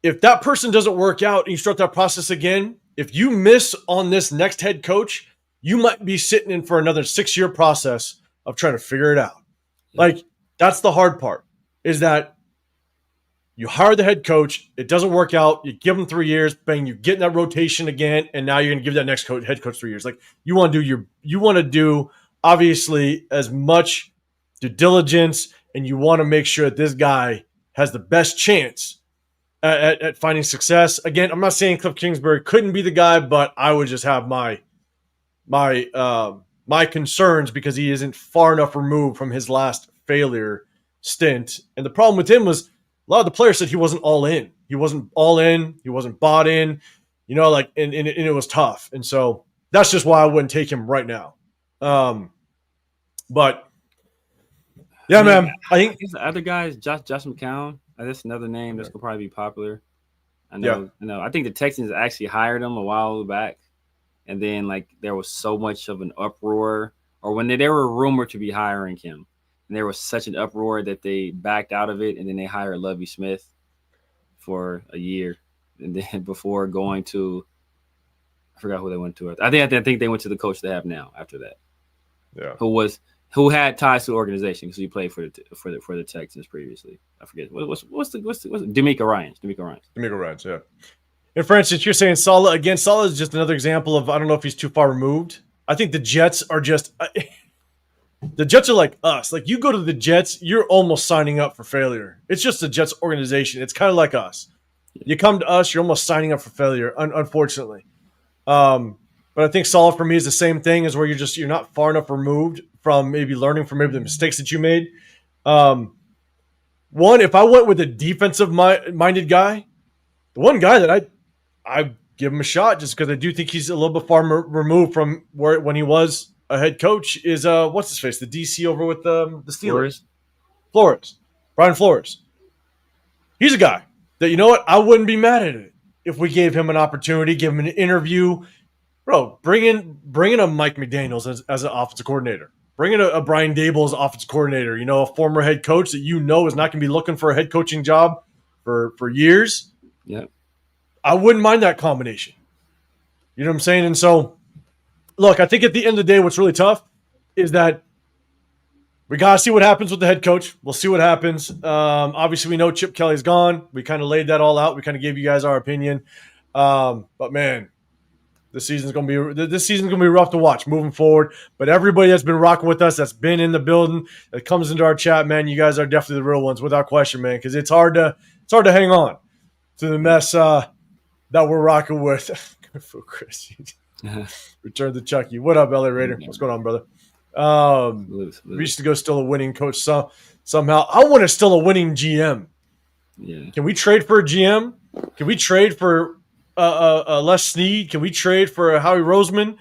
If that person doesn't work out and you start that process again, if you miss on this next head coach, you might be sitting in for another 6-year process of trying to figure it out. Like, that's the hard part, is that you hire the head coach, it doesn't work out, you give them 3 years, bang, you get in that rotation again, and now you're going to give that next head coach 3 years. Like, you want to do obviously as much due diligence, and you want to make sure that this guy has the best chance at finding success. Again, I'm not saying Cliff Kingsbury couldn't be the guy, but I would just have my concerns because he isn't far enough removed from his last failure stint. And the problem with him was a lot of the players said he wasn't all in. He wasn't all in. He wasn't bought in. And it was tough. And so that's just why I wouldn't take him right now. But yeah, man, I think the other guys, Josh McCown. That's another name that's gonna probably be popular. I know. I think the Texans actually hired him a while back, and then there was so much of an uproar, or when they were rumored to be hiring him, and there was such an uproar that they backed out of it, and then they hired Lovie Smith for a year, and then before going to, I forgot who they went to. I think they went to the coach they have now. After that, who had ties to the organization because he played for the Texans previously. I forget what's D'Amico Ryans. Yeah. And for instance, you're saying Saleh again. Saleh is just another example of, I don't know if he's too far removed. I think the Jets are just the Jets are like us. Like, you go to the Jets, you're almost signing up for failure. It's just the Jets organization. It's kind of like us. You come to us, you're almost signing up for failure. Unfortunately. But I think Saleh for me is the same thing, as where you're not far enough removed from maybe learning from maybe the mistakes that you made. One, if I went with a defensive minded guy, the one guy that I give him a shot just because I do think he's a little bit far removed from when he was a head coach is what's his face, the DC over with the Steelers, Brian Flores. He's a guy that, you know what, I wouldn't be mad at it if we gave him an opportunity, give him an interview. Bro, bring in a Mike McDaniels as an offensive coordinator. Bring in a Brian Dable as offensive coordinator. A former head coach that is not going to be looking for a head coaching job for years. Yeah, I wouldn't mind that combination. You know what I'm saying? And so, look, I think at the end of the day, what's really tough is that we got to see what happens with the head coach. We'll see what happens. Obviously, we know Chip Kelly's gone. We kind of laid that all out. We kind of gave you guys our opinion. But man, this season's gonna be rough to watch moving forward. But everybody that's been rocking with us, that's been in the building, that comes into our chat, man, you guys are definitely the real ones, without question, man. Because it's hard to hang on to the mess that we're rocking with. Good for Chris. Return to Chucky. What up, LA Raider? What's going on, brother? We used to go steal a winning coach somehow. I want to steal a winning GM. Yeah. Can we trade for a GM? Can we trade for Les Snead? Can we trade for a Howie Roseman?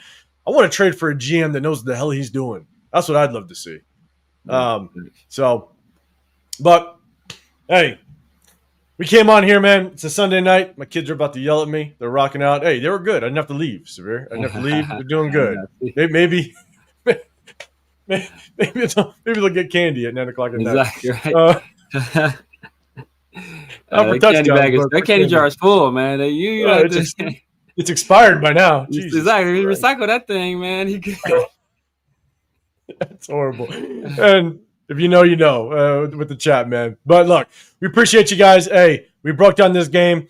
I want to trade for a GM that knows what the hell he's doing. That's what I'd love to see. But hey, we came on here, man. It's a Sunday night. My kids are about to yell at me. They're rocking out. Hey, they were good. I didn't have to leave, Severe. I didn't have to leave. They're doing good. Maybe they'll get candy at 9 o'clock at night. Exactly right. That candy jar is full, man. It's expired by now. Exactly. Recycle that thing, man. That's horrible. And if you know, you know, with the chat, man. But look, we appreciate you guys. Hey, we broke down this game.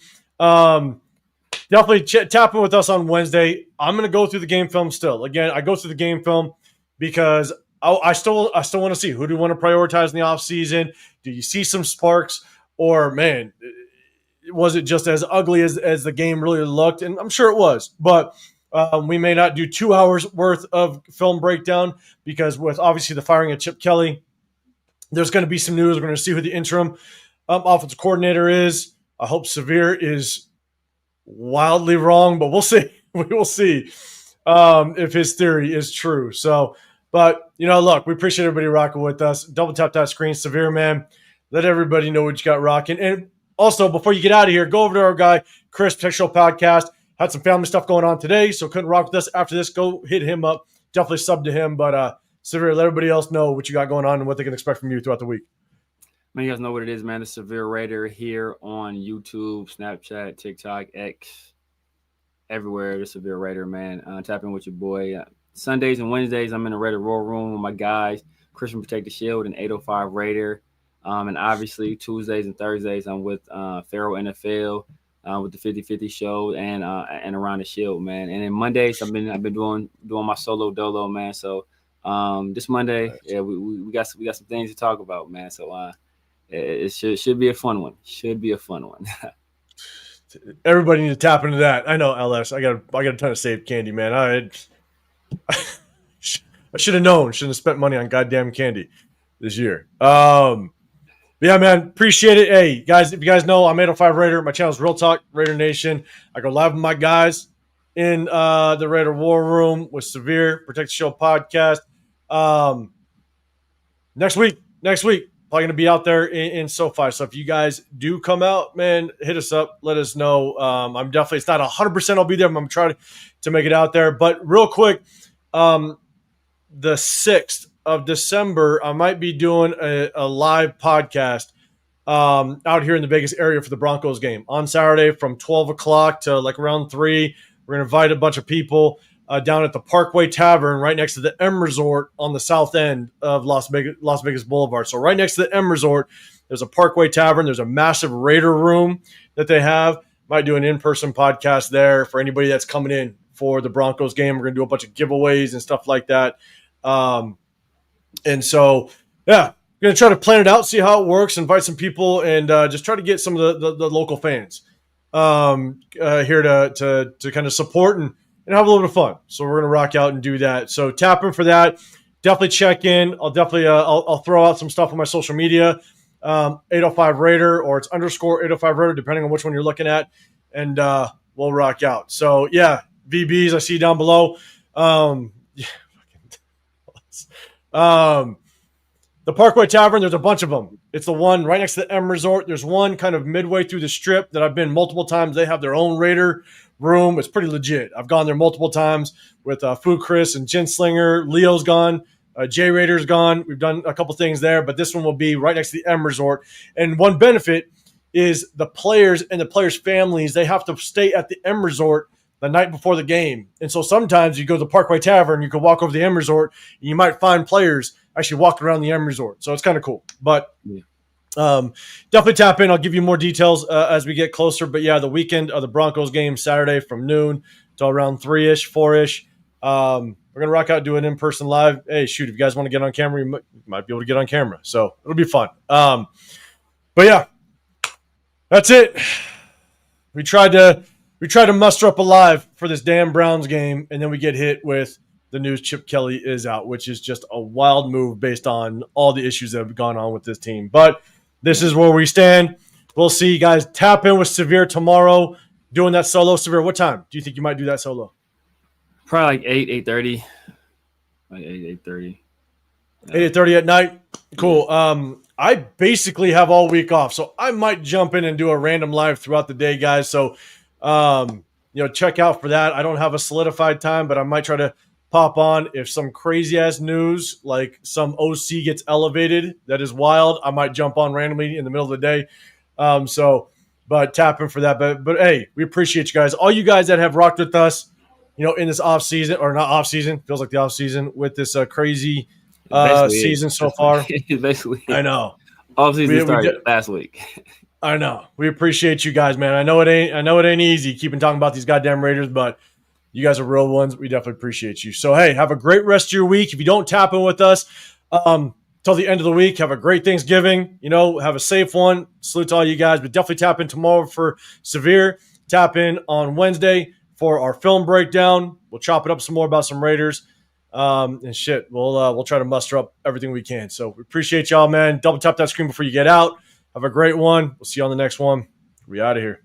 definitely tap in with us on Wednesday. I'm going to go through the game film still. Again, I go through the game film because I still want to see who do you want to prioritize in the offseason. Do you see some sparks, or man, was it just as ugly as the game really looked? And I'm sure it was, but we may not do 2 hours worth of film breakdown because with obviously the firing of Chip Kelly, there's going to be some news. We're going to see who the interim offensive coordinator is. I hope Severe is wildly wrong, but we'll see. We will see if his theory is true. So, but, look, we appreciate everybody rocking with us. Double tap that screen. Severe, man. Let everybody know what you got rocking. And also, before you get out of here, go over to our guy, Chris, Protection Podcast. Had some family stuff going on today, so couldn't rock with us. After this, go hit him up. Definitely sub to him. But, Severe, let everybody else know what you got going on and what they can expect from you throughout the week. Man, you guys know what it is, man. The Severe Raider here on YouTube, Snapchat, TikTok, X, everywhere. The Severe Raider, man. Tap in with your boy. Sundays and Wednesdays, I'm in the Raider Roar Room with my guys, Christian Protect the Shield and 805 Raider. And obviously, Tuesdays and Thursdays, I'm with PharoahNFL with the 50-50 show and Around the Shield, man. And then Mondays, I've been doing my solo dolo, man. So this Monday, yeah, we got some things to talk about, man. So it should be a fun one. Should be a fun one. Everybody needs to tap into that. I know, LS. I got a ton of saved candy, man. I should have known. Shouldn't have spent money on goddamn candy this year. Yeah, man, appreciate it. Hey, guys, if you guys know, I'm 805 Raider. My channel is Real Talk Raider Nation. I go live with my guys in the Raider War Room with Severe Protect the Show podcast. Next week, probably going to be out there in SoFi. So if you guys do come out, man, hit us up. Let us know. I'm definitely, it's not 100% I'll be there. I'm going to try to make it out there. But real quick, the 6th of December, I might be doing a live podcast out here in the Vegas area for the Broncos game on Saturday from 12 o'clock to like around 3. We're going to invite a bunch of people down at the Parkway Tavern right next to the M Resort on the south end of Las Vegas Boulevard. So right next to the M Resort, there's a Parkway Tavern. There's a massive Raider room that they have. Might do an in-person podcast there for anybody that's coming in for the Broncos game. We're going to do a bunch of giveaways and stuff like that. And so, yeah, we're going to try to plan it out, see how it works, invite some people, and just try to get some of the local fans here to kind of support and have a little bit of fun. So we're going to rock out and do that. So tap in for that. Definitely check in. I'll definitely I'll throw out some stuff on my social media, 805 Raider, or it's _805 Raider, depending on which one you're looking at, and we'll rock out. So, yeah, VBs I see down below. The Parkway Tavern, there's a bunch of them. It's the one right next to the M Resort. There's one kind of midway through the strip that I've been multiple times. They have their own Raider room. It's pretty legit. I've gone there multiple times with Food Chris and Jen Slinger. Leo's gone. J Raider's gone. We've done a couple things there, but this one will be right next to the M Resort. And one benefit is the players and the players' families, they have to stay at the M Resort the night before the game. And so sometimes you go to the Parkway Tavern, you can walk over to the M Resort, and you might find players actually walking around the M Resort. So it's kind of cool. But definitely tap in. I'll give you more details as we get closer. But, yeah, the weekend of the Broncos game, Saturday from noon till around 3-ish, 4-ish. We're going to rock out, do an in-person live. Hey, shoot, if you guys want to get on camera, you might be able to get on camera. So it'll be fun. But, yeah, that's it. We tried to muster up a live for this damn Browns game, and then we get hit with the news Chip Kelly is out, which is just a wild move based on all the issues that have gone on with this team. But this is where we stand. We'll see you guys. Tap in with Severe tomorrow doing that solo. Severe, what time do you think you might do that solo? Probably like 8:30. Like 8:30. 8:30 at night? Cool. I basically have all week off, so I might jump in and do a random live throughout the day, guys. So, check out for that. I don't have a solidified time, but I might try to pop on if some crazy ass news like some OC gets elevated that is wild. I might jump on randomly in the middle of the day. But tap in for that. But hey, we appreciate you guys. All you guys that have rocked with us, in this off season, or not off season, feels like the off season with this crazy season so far. Basically, I know. Off season started last week. I know. We appreciate you guys, man. I know it ain't easy keeping talking about these goddamn Raiders, but you guys are real ones. We definitely appreciate you. So, hey, have a great rest of your week. If you don't tap in with us till the end of the week, have a great Thanksgiving. Have a safe one. Salute to all you guys. But definitely tap in tomorrow for Severe. Tap in on Wednesday for our film breakdown. We'll chop it up some more about some Raiders. And shit, we'll try to muster up everything we can. So we appreciate y'all, man. Double tap that screen before you get out. Have a great one. We'll see you on the next one. We out of here.